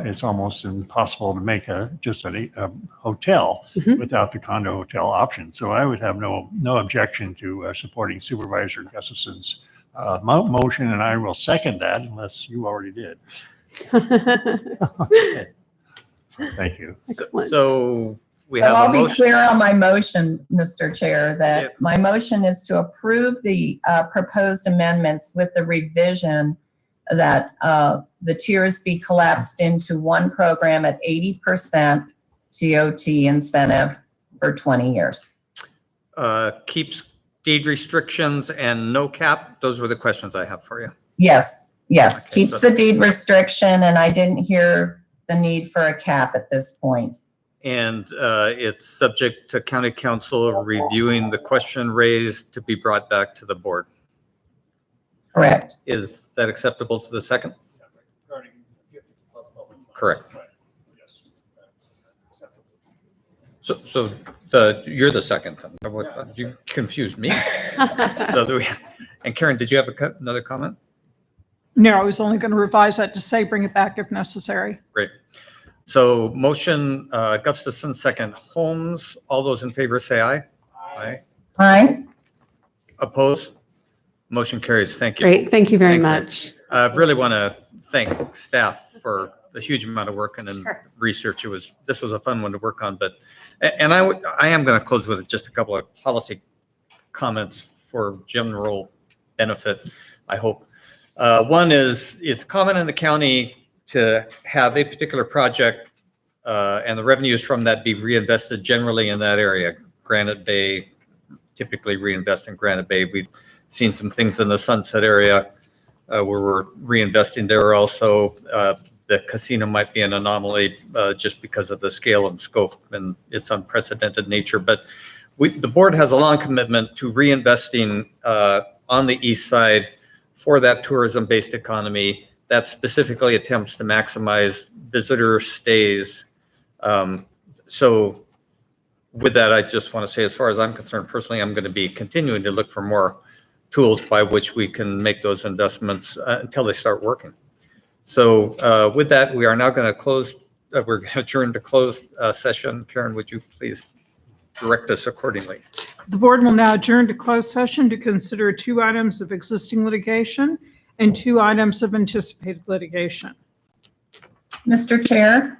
it's almost impossible to make just a hotel without the condo hotel option. So I would have no objection to supporting Supervisor Gustafson's motion, and I will second that unless you already did. Okay. Thank you. So we have I'll a be motion. clear on my motion, Mr. Chair, that my motion is to approve the proposed amendments with the revision that the tiers be collapsed into one program at 80% TOT incentive for 20 years. Keeps deed restrictions and no cap. Those were the questions I have for you. Yes, yes, Okay, keeps so- the deed restriction, and I didn't hear the need for a cap at this point. And it's subject to county council reviewing the question raised to be brought back to the board. Correct. Is that acceptable to the second? Correct. So you're the second. You confused me. And Karen, did you have another comment? No, I was only going to revise that to say bring it back if necessary. Great. So motion, Gustafson, second, Holmes. All those in favor say aye. Aye. Aye. Opposed? Motion carries. Thank you. Great, thank you very Thanks, much. I really want to thank staff for the huge amount of work and then research. This was a fun one to work on, but, and I am going to close with just a couple of policy comments for general benefit, I hope. One is it's common in the county to have a particular project and the revenues from that be reinvested generally in that area, Granite Bay, typically reinvest in Granite Bay. We've seen some things in the Sunset area where we're reinvesting there also. The casino might be an anomaly just because of the scale and scope and its unprecedented nature. But the board has a long commitment to reinvesting on the east side for that tourism-based economy that specifically attempts to maximize visitor stays. So with that, I just want to say, as far as I'm concerned, personally, I'm going to be continuing to look for more tools by which we can make those investments until they start working. So with that, we are now going to close. We're going to adjourn to closed session. Karen, would you please direct us accordingly? The board will now adjourn to closed session to consider 2 items of existing litigation and 2 items of anticipated litigation. Mr. Chair,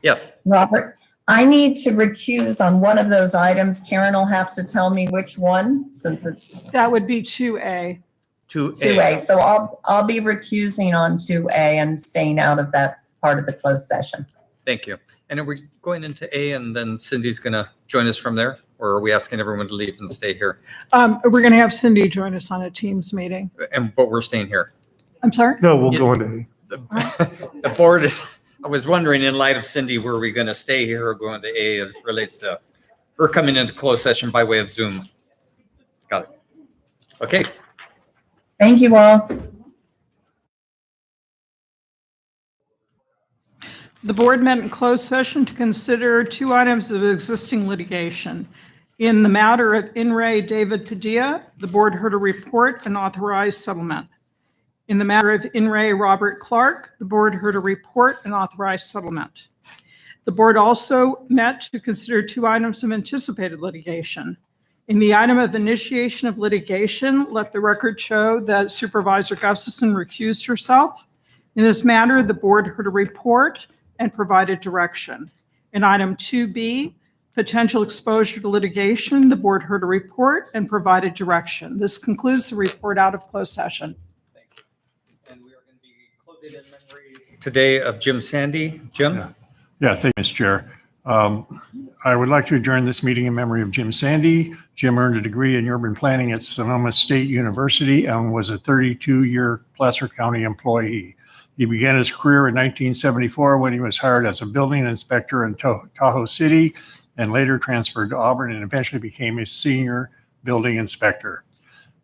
Yes. Robert, I need to recuse on one of those items. Karen will have to tell me which one since it's That would be 2A. 2A. So I'll be recusing on 2A and staying out of that part of the closed session. Thank you. And are we going into A and then Cindy's going to join us from there? Or are we asking everyone to leave and stay here? We're going to have Cindy join us on a Teams meeting. But we're staying here. I'm sorry? No, we'll go into A. The board is, I was wondering, in light of Cindy, were we going to stay here or go into A as relates to her coming into closed session by way of Zoom? Got it. Okay. Thank you all. The board met in closed session to consider 2 items of existing litigation. In the matter of In re David Padilla, the board heard a report and authorized settlement. In the matter of In re Robert Clark, the board heard a report and authorized settlement. The board also met to consider 2 items of anticipated litigation. In the item of initiation of litigation, let the record show that Supervisor Gustafson recused herself. In this matter, the board heard a report and provided direction. In item 2B, potential exposure to litigation, the board heard a report and provided direction. This concludes the report out of closed session. Thank you. And we are going to be closing in memory today of Jim Sandy. Jim? Yeah, thank you, Mr. Chair. I would like to adjourn this meeting in memory of Jim Sandy. Jim earned a degree in urban planning at Sonoma State University and was a 32-year Placer County employee. He began his career in 1974 when he was hired as a building inspector in Tahoe City and later transferred to Auburn and eventually became a senior building inspector.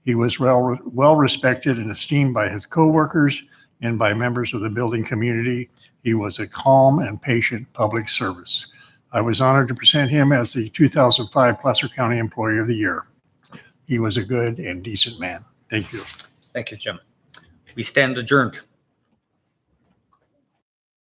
He was well respected and esteemed by his coworkers and by members of the building community. He was a calm and patient public service. I was honored to present him as the 2005 Placer County Employee of the Year. He was a good and decent man. Thank you. Thank you, Jim. We stand adjourned.